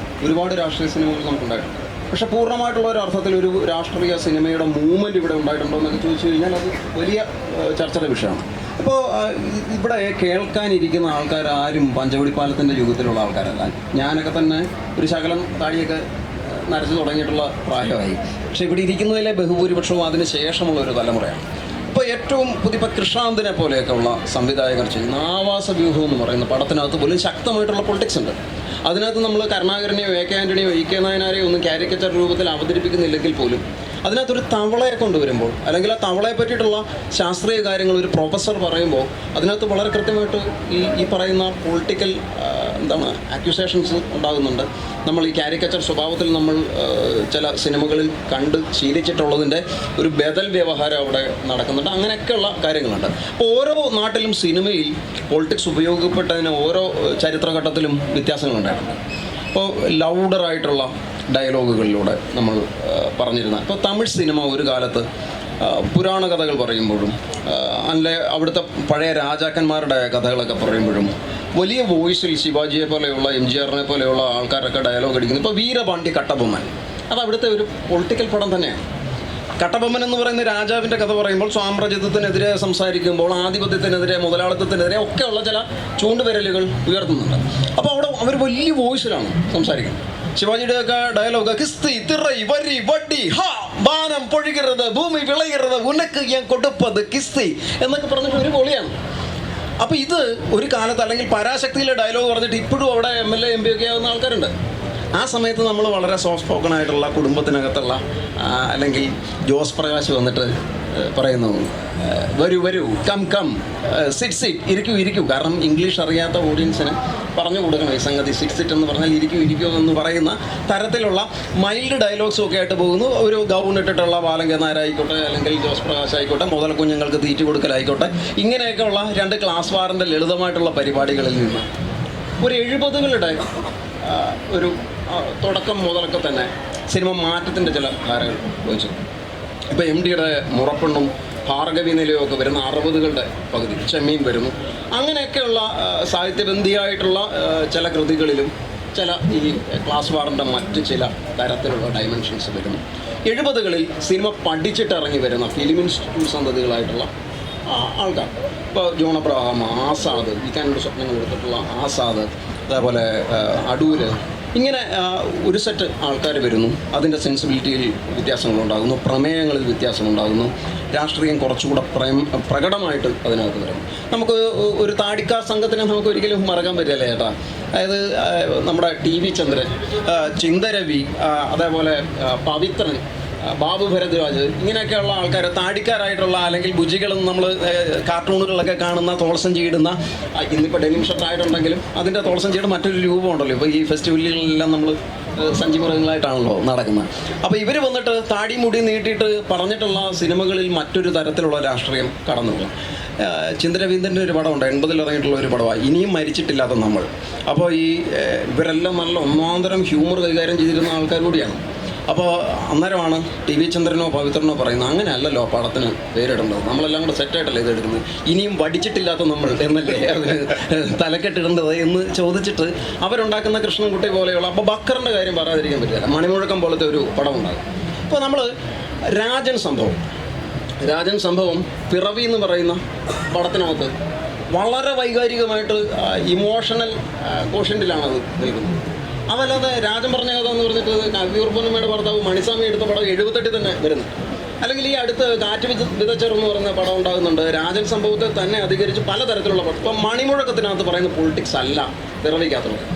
ഒരുപാട് രാഷ്ട്രീയ സിനിമകൾ നമുക്കുണ്ടായിട്ടുണ്ട്. പക്ഷെ പൂർണ്ണമായിട്ടുള്ള ഒരു അർത്ഥത്തിൽ ഒരു രാഷ്ട്രീയ സിനിമയുടെ മൂവ്മെൻറ്റ് ഇവിടെ ഉണ്ടായിട്ടുണ്ടോ എന്നൊക്കെ ചോദിച്ചു കഴിഞ്ഞാൽ അത് വലിയ ചർച്ചയുടെ വിഷയമാണ്. അപ്പോൾ ഇവിടെ കേൾക്കാനിരിക്കുന്ന ആൾക്കാരും പഞ്ചവടിപ്പാലത്തിൻ്റെ യുഗത്തിലുള്ള ആൾക്കാരല്ല. ഞാനൊക്കെ തന്നെ ഒരു ശകലം താടിയൊക്കെ നരച്ചു തുടങ്ങിയിട്ടുള്ള പ്രായമായി. പക്ഷേ ഇവിടെ ഇരിക്കുന്നതിലെ ബഹുഭൂരിപക്ഷവും അതിന് ശേഷമുള്ള ഒരു തലമുറയാണ്. ഇപ്പോൾ ഏറ്റവും പുതിയ കൃഷ്ണാന്തിനെ പോലെയൊക്കെ ഉള്ള സംവിധായകർ ചെയ്യുന്ന ആവാസ വ്യൂഹം എന്ന് പറയുന്ന പടത്തിനകത്ത് പോലും ശക്തമായിട്ടുള്ള പൊളിറ്റിക്സ് ഉണ്ട്. അതിനകത്ത് നമ്മൾ കരുണാകരനെയോ എ കെ ആൻ്റണിയോ ഇ കെ നായനാരെയോ ഒന്നും കാരിക്കച്ചർ രൂപത്തിൽ അവതരിപ്പിക്കുന്നില്ലെങ്കിൽ പോലും അതിനകത്തൊരു തവളയെ കൊണ്ടുവരുമ്പോൾ, അല്ലെങ്കിൽ ആ തവളയെ പറ്റിയിട്ടുള്ള ശാസ്ത്രീയ കാര്യങ്ങൾ ഒരു പ്രൊഫസർ പറയുമ്പോൾ അതിനകത്ത് വളരെ കൃത്യമായിട്ട് ഈ പറയുന്ന പൊളിറ്റിക്കൽ അക്യൂസേഷൻസ് ഉണ്ടാകുന്നുണ്ട്. നമ്മൾ ഈ കാരിക്കച്ചർ സ്വഭാവത്തിൽ നമ്മൾ ചില സിനിമകളിൽ കണ്ട് ശീലിച്ചിട്ടുള്ളതിൻ്റെ ഒരു ബദൽ വ്യവഹാരം അവിടെ നടക്കുന്നുണ്ട്. അങ്ങനെയൊക്കെയുള്ള കാര്യങ്ങളുണ്ട്. അപ്പോൾ ഓരോ നാട്ടിലും സിനിമയിൽ പൊളിറ്റിക്സ് ഉപയോഗപ്പെട്ടതിന് ഓരോ ചരിത്രഘട്ടത്തിലും വ്യത്യാസങ്ങളുണ്ടായിട്ടുണ്ട്. ഇപ്പോൾ ലൗഡറായിട്ടുള്ള ഡയലോഗുകളിലൂടെ നമ്മൾ പറഞ്ഞിരുന്ന ഇപ്പോൾ തമിഴ് സിനിമ ഒരു കാലത്ത് പുരാണ കഥകൾ പറയുമ്പോഴും അല്ലെ അവിടുത്തെ പഴയ രാജാക്കന്മാരുടെ കഥകളൊക്കെ പറയുമ്പോഴും വലിയ വോയിസിൽ ശിവാജിയെ പോലെയുള്ള MGRനെ പോലെയുള്ള ആൾക്കാരൊക്കെ ഡയലോഗ് അടിക്കുന്നു. ഇപ്പോൾ വീരപാണ്ഡ്യ കട്ടബൊമ്മൻ അത് അവിടുത്തെ ഒരു പൊളിറ്റിക്കൽ പടം തന്നെയാണ്. കട്ടബൊമ്മൻ എന്ന് പറയുന്ന രാജാവിൻ്റെ കഥ പറയുമ്പോൾ സാമ്രാജ്യത്വത്തിനെതിരെ സംസാരിക്കുമ്പോൾ ആധിപത്യത്തിനെതിരെ മുതലാളിത്തത്തിനെതിരെ ഒക്കെയുള്ള ചില ചൂണ്ടുവിരലുകൾ ഉയർത്തുന്നുണ്ട്. അപ്പോൾ അവിടെ അവർ വലിയ വോയിസിലാണ് സംസാരിക്കുന്നത്. ശിവാജിയുടെയൊക്കെ ഡയലോഗ് കിസ്തി തിറൈ വരി വട്ടി ഹാ ബാനം പൊഴിகிறது ഭൂമി വിളയുന്നത് ഉനക്ക് ഞാൻ കൊടുപ്പത് കിസ്തി എന്നൊക്കെ പറഞ്ഞിട്ട് ഒരു പൊളിയാണ്. അപ്പോൾ ഇത് ഒരു കാലത്ത് അല്ലെങ്കിൽ പരാശക്തിയിലെ ഡയലോഗ് പറഞ്ഞിട്ട് ഇപ്പോഴും അവിടെ MLA MP ഒക്കെ ആവുന്ന ആൾക്കാരുണ്ട്. ആ സമയത്ത് നമ്മൾ വളരെ സോഫ്റ്റ് സ്പോക്കൺ ആയിട്ടുള്ള കുടുംബത്തിനകത്തുള്ള അല്ലെങ്കിൽ ജോസ് പ്രകാശ് വന്നിട്ട് പറയുന്നു വരൂ വരൂ കം കം സിറ്റ് ഇരിക്കൂ. കാരണം ഇംഗ്ലീഷ് അറിയാത്ത ഓഡിയൻസിന് പറഞ്ഞു കൊടുക്കണം ഈ സംഗതി. സിറ്റ് എന്ന് പറഞ്ഞാൽ ഇരിക്കൂ എന്ന് പറയുന്ന തരത്തിലുള്ള മൈൽഡ് ഡയലോഗ്സും ഒക്കെ ആയിട്ട് പോകുന്നു. ഒരു ഗൗൺ ഇട്ടിട്ടുള്ള ബാലങ്കൻ നായരായിക്കോട്ടെ അല്ലെങ്കിൽ ജോസ് പ്രകാശ് ആയിക്കോട്ടെ, മുതൽ കുഞ്ഞുങ്ങൾക്ക് തീറ്റി കൊടുക്കലായിക്കോട്ടെ, ഇങ്ങനെയൊക്കെയുള്ള 2 ക്ലാസ് വാറിൻ്റെ ലളിതമായിട്ടുള്ള പരിപാടികളിൽ നിന്ന് ഒരു 70കളുടെ ഒരു തുടക്കം മുതലൊക്കെ തന്നെ സിനിമ മാറ്റത്തിൻ്റെ ചില ധാരകൾ വഹിച്ചു. ഇപ്പോൾ MDയുടെ മുറപ്പെണ്ണും ഭാർഗവി നിലയും ഒക്കെ വരുന്ന 60കളുടെ പകുതി, ചെമ്മീൻ വരുന്നു. അങ്ങനെയൊക്കെയുള്ള സാഹിത്യബന്ധിയായിട്ടുള്ള ചില കൃതികളിലും ചില ഈ ക്ലാസ് വാറിൻ്റെ മറ്റ് ചില തരത്തിലുള്ള ഡയമെൻഷൻസ് വരുന്നു. 70കളിൽ സിനിമ പഠിച്ചിട്ട് ഇറങ്ങി വരുന്ന ഫിലിം ഇൻസ്റ്റിറ്റ്യൂട്ട് സന്തതികളായിട്ടുള്ള ആൾക്കാർ, ഇപ്പോൾ ജോൺ അബ്രഹാം, ആസാദ്, ഇക്കാനോട് സ്വപ്നങ്ങൾ കൊടുത്തിട്ടുള്ള ആസാദ്, അതേപോലെ അടൂര്, ഇങ്ങനെ ഒരു സെറ്റ് ആൾക്കാർ വരുന്നു. അതിൻ്റെ സെൻസിബിലിറ്റിയിൽ വ്യത്യാസങ്ങളുണ്ടാകുന്നു, പ്രമേയങ്ങളിൽ വ്യത്യാസമുണ്ടാകുന്നു, രാഷ്ട്രീയം കുറച്ചുകൂടെ പ്രകടമായിട്ട് അതിനകത്ത് വരുന്നു. നമുക്ക് ഒരു താടിക്കാർ സംഘത്തിനെ നമുക്ക് ഒരിക്കലും മറക്കാൻ പറ്റില്ല ചേട്ടാ. അതായത് നമ്മുടെ TV ചന്ദ്രൻ, ചിന്തരവി, അതേപോലെ പവിത്രൻ, ബാബു ഭരദ്വാജ്, ഇങ്ങനെയൊക്കെയുള്ള ആൾക്കാർ താടിക്കാരായിട്ടുള്ള അല്ലെങ്കിൽ ബുജികളും നമ്മൾ കാർട്ടൂണുകളിലൊക്കെ കാണുന്ന തോൾസഞ്ചി ഇടുന്ന, ഇന്നിപ്പോൾ ഡെനിം ഷർട്ടായിട്ടുണ്ടെങ്കിലും അതിൻ്റെ തോൾസഞ്ചിയുടെ മറ്റൊരു രൂപമുണ്ടല്ലോ. ഇപ്പോൾ ഈ ഫെസ്റ്റിവലുകളിലെല്ലാം നമ്മൾ സഞ്ചിമൃഗങ്ങളായിട്ടാണല്ലോ നടക്കുന്നത്. അപ്പോൾ ഇവർ വന്നിട്ട് താടി മുടി നീട്ടിയിട്ട് പറഞ്ഞിട്ടുള്ള സിനിമകളിൽ മറ്റൊരു തരത്തിലുള്ള രാഷ്ട്രീയം കടന്നു പോകും. ചിന്തരവീന്ദ്രൻ്റെ ഒരു പടമുണ്ട്, 80ൽ ഇറങ്ങിയിട്ടുള്ള ഒരു പടമാണ് ഇനിയും മരിച്ചിട്ടില്ലാത്ത നമ്മൾ. അപ്പോൾ ഇവരെല്ലാം നല്ല ഒന്നാന്തരം ഹ്യൂമർ കൈകാര്യം ചെയ്തിരുന്ന ആൾക്കാർ കൂടിയാണ്. അപ്പോൾ അന്നേരമാണ് TV ചന്ദ്രനോ പവിത്രനോ പറയുന്നത് അങ്ങനെയല്ലല്ലോ പടത്തിന് പേരിടേണ്ടത്, നമ്മളെല്ലാം കൂടെ സെറ്റായിട്ടല്ലേ ഇതെടുക്കുന്നത്, ഇനിയും വടിച്ചിട്ടില്ലാത്ത നമ്മൾ എന്നല്ലേ അതിന് തലക്കെട്ടിടേണ്ടത് എന്ന് ചോദിച്ചിട്ട് അവരുണ്ടാക്കുന്ന കൃഷ്ണൻകുട്ടി പോലെയുള്ള, അപ്പോൾ ബക്കറിൻ്റെ കാര്യം പറയാതിരിക്കാൻ പറ്റില്ല, മണിമുഴക്കം പോലത്തെ ഒരു പടം ഉണ്ടാകും. അപ്പോൾ നമ്മൾ രാജൻ സംഭവം പിറവി എന്ന് പറയുന്ന പടത്തിനകത്ത് വളരെ വൈകാരികമായിട്ട് ഇമോഷണൽ കോഷ്യൻറ്റിലാണത് നിൽക്കുന്നത്. അതല്ലാതെ രാജൻ പറഞ്ഞ കഥ എന്ന് പറഞ്ഞിട്ട് കവിയൂർ പൂർണിമയുടെ ഭർത്താവ് മണിസ്വാമി എടുത്ത പടം 78 തന്നെ വരുന്നു. അല്ലെങ്കിൽ ഈ അടുത്ത് കാറ്റ് വിതച്ചർ എന്ന് പറയുന്ന പടം ഉണ്ടാകുന്നുണ്ട്. രാജൻ സംഭവത്തെ തന്നെ അധികരിച്ച് പലതരത്തിലുള്ള പടം. ഇപ്പം മണിമുഴക്കത്തിനകത്ത് പറയുന്ന പൊളിറ്റിക്സ് അല്ല പിറവിക്കകത്തുള്ളത്.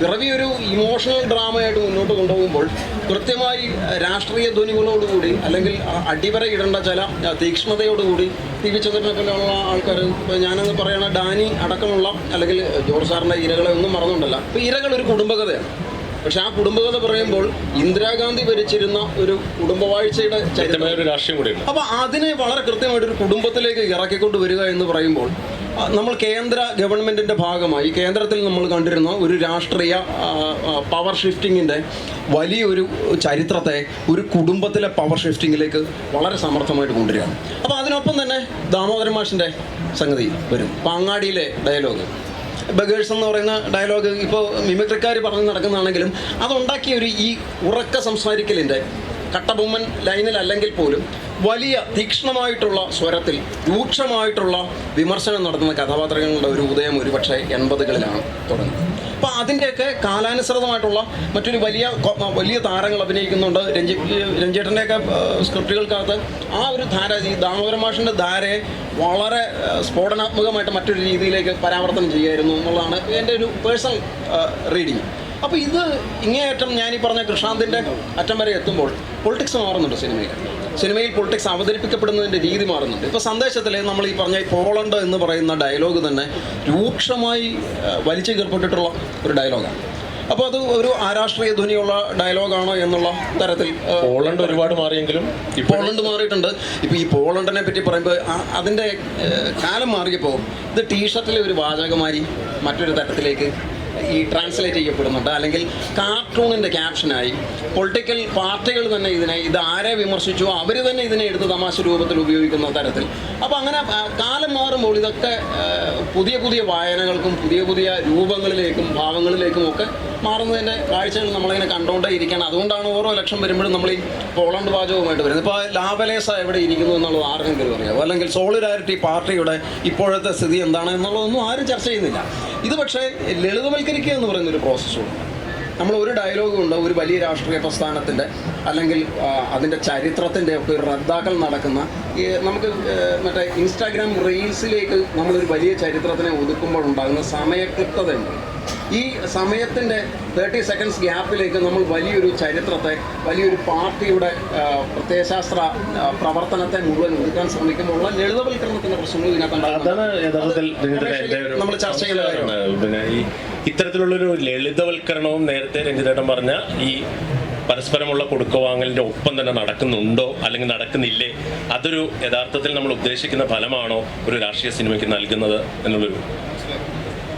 പിറവി ഒരു ഇമോഷണൽ ഡ്രാമയായിട്ട് മുന്നോട്ട് കൊണ്ടുപോകുമ്പോൾ കൃത്യമായി രാഷ്ട്രീയ ധ്വനികളോടുകൂടി അല്ലെങ്കിൽ അടിവര ഇടേണ്ട ചില തീക്ഷ്ണതയോടുകൂടി TV ചന്ദ്രനെ പോലെയുള്ള ആൾക്കാർ, ഇപ്പോൾ ഞാനന്ന് പറയുന്ന ഡാനി അടക്കമുള്ള, അല്ലെങ്കിൽ ജോർജ് സാറിൻ്റെ ഇരകളെ ഒന്നും മറന്നുകൊണ്ടല്ല, ഇപ്പോൾ ഇരകൾ ഒരു കുടുംബകഥയാണ്. പക്ഷെ ആ കുടുംബകഥ പറയുമ്പോൾ ഇന്ദിരാഗാന്ധി ഭരിച്ചിരുന്ന ഒരു കുടുംബവാഴ്ചയുടെ ഒരു രാഷ്ട്രീയം കൂടിയുണ്ട്. അപ്പോൾ അതിനെ വളരെ കൃത്യമായിട്ടൊരു കുടുംബത്തിലേക്ക് ഇറക്കിക്കൊണ്ട് വരിക എന്ന് പറയുമ്പോൾ നമ്മൾ കേന്ദ്ര ഗവൺമെൻറ്റിൻ്റെ ഭാഗമായി കേന്ദ്രത്തിൽ നമ്മൾ കണ്ടിരുന്ന ഒരു രാഷ്ട്രീയ പവർ ഷിഫ്റ്റിങ്ങിൻ്റെ വലിയൊരു ചരിത്രത്തെ ഒരു കുടുംബത്തിലെ പവർ ഷിഫ്റ്റിങ്ങിലേക്ക് വളരെ സമർത്ഥമായിട്ട് കൊണ്ടുവരികയാണ്. അപ്പോൾ അതിനൊപ്പം തന്നെ ദാമോദരൻ മാഷിൻ്റെ സംഗതി വരും. പാങ്ങാടിയിലെ ഡയലോഗ് ബഗേഴ്സ് എന്ന് പറയുന്ന ഡയലോഗ് ഇപ്പോൾ മിമിക്രിക്കാർ പറഞ്ഞ് നടക്കുന്നതാണെങ്കിലും അതുണ്ടാക്കിയ ഒരു ഈ ഉറക്ക സംസാരിക്കലിൻ്റെ കട്ടബൊമ്മൻ ലൈനിലല്ലെങ്കിൽ പോലും വലിയ തീക്ഷ്ണമായിട്ടുള്ള സ്വരത്തിൽ രൂക്ഷമായിട്ടുള്ള വിമർശനം നടത്തുന്ന കഥാപാത്രങ്ങളുടെ ഒരു ഉദയം ഒരു പക്ഷേ 80കളിലാണ് തുടങ്ങുന്നത്. അപ്പോൾ അതിൻ്റെയൊക്കെ കാലാനുസൃതമായിട്ടുള്ള മറ്റൊരു വലിയ താരങ്ങൾ അഭിനയിക്കുന്നുണ്ട്. രഞ്ജേട്ടൻ്റെയൊക്കെ സ്ക്രിപ്റ്റുകൾക്കകത്ത് ആ ഒരു ധാര, ഈ ദാമോദര മാഷിൻ്റെ ധാരയെ വളരെ സ്ഫോടനാത്മകമായിട്ട് മറ്റൊരു രീതിയിലേക്ക് പരാവർത്തനം ചെയ്യായിരുന്നു എന്നുള്ളതാണ് എൻ്റെ ഒരു പേഴ്സണൽ റീഡിങ്. അപ്പോൾ ഇത് ഇങ്ങേയറ്റം ഞാനീ പറഞ്ഞ കൃഷ്ണാന്തിൻ്റെ അറ്റം വരെ എത്തുമ്പോൾ പൊളിറ്റിക്സ് മാറുന്നുണ്ട് സിനിമയിൽ പൊളിറ്റിക്സ് അവതരിപ്പിക്കപ്പെടുന്നതിൻ്റെ രീതി മാറുന്നുണ്ട്. ഇപ്പോൾ സന്ദേശത്തിൽ നമ്മൾ ഈ പറഞ്ഞ പോളണ്ട് എന്ന് പറയുന്ന ഡയലോഗ് തന്നെ രൂക്ഷമായി വലിച്ചു കീർപ്പെട്ടിട്ടുള്ള ഒരു ഡയലോഗാണ്. അപ്പോൾ അത് ഒരു അരാഷ്ട്രീയ ധ്വനിയുള്ള ഡയലോഗാണോ എന്നുള്ള തരത്തിൽ പോളണ്ട് ഒരുപാട് മാറിയെങ്കിലും പോളണ്ട് മാറിയിട്ടുണ്ട്. ഇപ്പോൾ ഈ പോളണ്ടിനെ പറ്റി പറയുമ്പോൾ അതിൻ്റെ കാലം മാറിയപ്പോൾ ഇത് ടീഷർട്ടിലെ ഒരു വാചകമായി മറ്റൊരു തരത്തിലേക്ക് ഈ ട്രാൻസ്ലേറ്റ് ചെയ്യപ്പെടുന്നുണ്ട്. അല്ലെങ്കിൽ കാർട്ടൂണിൻ്റെ ക്യാപ്ഷനായി പൊളിറ്റിക്കൽ പാർട്ടികൾ തന്നെ ഇത് ആരെ വിമർശിച്ചു അവർ തന്നെ ഇതിനെ എടുത്ത് തമാശ രൂപത്തിൽ ഉപയോഗിക്കുന്ന തരത്തിൽ. അപ്പോൾ അങ്ങനെ കാലം മാറുമ്പോൾ ഇതൊക്കെ പുതിയ വായനകൾക്കും പുതിയ രൂപങ്ങളിലേക്കും ഭാവങ്ങളിലേക്കും ഒക്കെ മാറുന്നതിൻ്റെ കാഴ്ചകൾ നമ്മളിങ്ങനെ കണ്ടുകൊണ്ടേ ഇരിക്കണം. അതുകൊണ്ടാണ് ഓരോ ലക്ഷം വരുമ്പോഴും നമ്മൾ ഈ പോളണ്ട് വാചകവുമായിട്ട് വരുന്നത്. ഇപ്പോൾ ലാവലേസ എവിടെ ഇരിക്കുന്നു എന്നുള്ളത് ആർക്കെങ്കിലും അറിയാമോ? അല്ലെങ്കിൽ സോളിഡാരിറ്റി പാർട്ടിയുടെ ഇപ്പോഴത്തെ സ്ഥിതി എന്താണ് എന്നുള്ളതൊന്നും ആരും ചർച്ച ചെയ്യുന്നില്ല. ഇത് പക്ഷേ ലളിതവൽക്കരിക്കുക എന്ന് പറയുന്നൊരു പ്രോസസ്സുണ്ട്. നമ്മൾ ഒരു ഡയലോഗ് കൊണ്ട് ഒരു വലിയ രാഷ്ട്രീയ പ്രസ്ഥാനത്തിൻ്റെ അല്ലെങ്കിൽ അതിൻ്റെ ചരിത്രത്തിൻ്റെ ഒക്കെ ഒരു റദ്ദാക്കൽ നടക്കുന്ന നമുക്ക് മറ്റേ ഇൻസ്റ്റാഗ്രാം റീൽസിലേക്ക് നമ്മളൊരു വലിയ ചരിത്രത്തിനെ ഒതുക്കുമ്പോൾ ഉണ്ടാകുന്ന സമയക്ലിപ്തതയുണ്ട്. ഈ സമയത്തിൻ്റെ 30 സെക്കൻഡ്സ് ഗ്യാപ്പിലേക്ക് നമ്മൾ വലിയൊരു ചരിത്രത്തെ, വലിയൊരു പാർട്ടിയുടെ പ്രത്യയശാസ്ത്ര പ്രവർത്തനത്തെ മുഴുവൻ ഒതുക്കാൻ ശ്രമിക്കുമ്പോഴുള്ള ലളിതവൽക്കരണത്തിൻ്റെ പ്രശ്നങ്ങൾ ഇതിനകത്തുണ്ടാകും. നമ്മൾ ചർച്ച ചെയ്യുന്ന കാര്യമാണ്. പിന്നെ ഈ ഇത്തരത്തിലുള്ളൊരു ലളിതവൽക്കരണവും നേരത്തെ രഞ്ജിതേട്ടൻ പറഞ്ഞ ഈ പരസ്പരമുള്ള കൊടുക്കവാങ്ങലിൻ്റെ ഒപ്പം തന്നെ നടക്കുന്നുണ്ടോ അല്ലെങ്കിൽ നടക്കുന്നില്ലേ, അതൊരു യഥാർത്ഥത്തിൽ നമ്മൾ ഉദ്ദേശിക്കുന്ന ഫലമാണോ ഒരു രാഷ്ട്രീയ സിനിമയ്ക്ക് നൽകുന്നത് എന്നുള്ളൊരു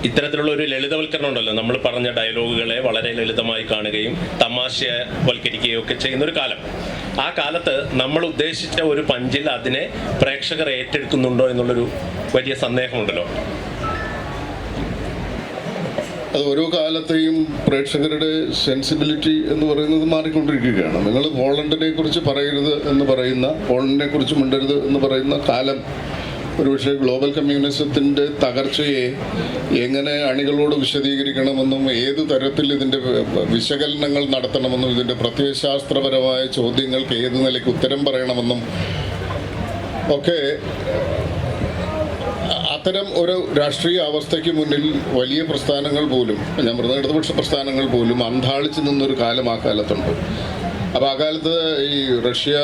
ഇത്തരത്തിലുള്ള ഒരു ലളിതവൽക്കരണം ഉണ്ടല്ലോ. നമ്മൾ പറഞ്ഞ ഡയലോഗുകളെ വളരെ ലളിതമായി കാണുകയും തമാശവൽക്കരിക്കുകയും ഒക്കെ ചെയ്യുന്ന ഒരു കാലം. ആ കാലത്ത് നമ്മൾ ഉദ്ദേശിച്ച ഒരു പഞ്ചിൽ അതിനെ പ്രേക്ഷകർ ഏറ്റെടുക്കുന്നുണ്ടോ എന്നുള്ളൊരു വലിയ സന്ദേഹമുണ്ടല്ലോ. അത് ഓരോ കാലത്തെയും പ്രേക്ഷകരുടെ സെൻസിബിലിറ്റി എന്ന് പറയുന്നത് മാറിക്കൊണ്ടിരിക്കുകയാണ്. നിങ്ങൾ പോളണ്ടിനെ കുറിച്ച് പറയരുത് എന്ന് പറയുന്ന, പോളണ്ടിനെ കുറിച്ച് മിണ്ടരുത് എന്ന് പറയുന്ന കാലം ഒരുപക്ഷെ ഗ്ലോബൽ കമ്മ്യൂണിസത്തിൻ്റെ തകർച്ചയെ എങ്ങനെ അണികളോട് വിശദീകരിക്കണമെന്നും ഏത് തരത്തിൽ ഇതിൻ്റെ വിശകലനങ്ങൾ നടത്തണമെന്നും ഇതിൻ്റെ പ്രത്യയശാസ്ത്രപരമായ ചോദ്യങ്ങൾക്ക് ഏത് നിലയ്ക്ക് ഉത്തരം പറയണമെന്നും ഒക്കെ അത്തരം ഒരു രാഷ്ട്രീയ അവസ്ഥയ്ക്ക് മുന്നിൽ വലിയ പ്രസ്ഥാനങ്ങൾ പോലും, ഞാൻ പറഞ്ഞ ഇടതുപക്ഷ പ്രസ്ഥാനങ്ങൾ പോലും അന്താളിച്ച് നിന്നൊരു കാലം ആ കാലത്തുണ്ട്. അപ്പോൾ ആ കാലത്ത് ഈ റഷ്യ,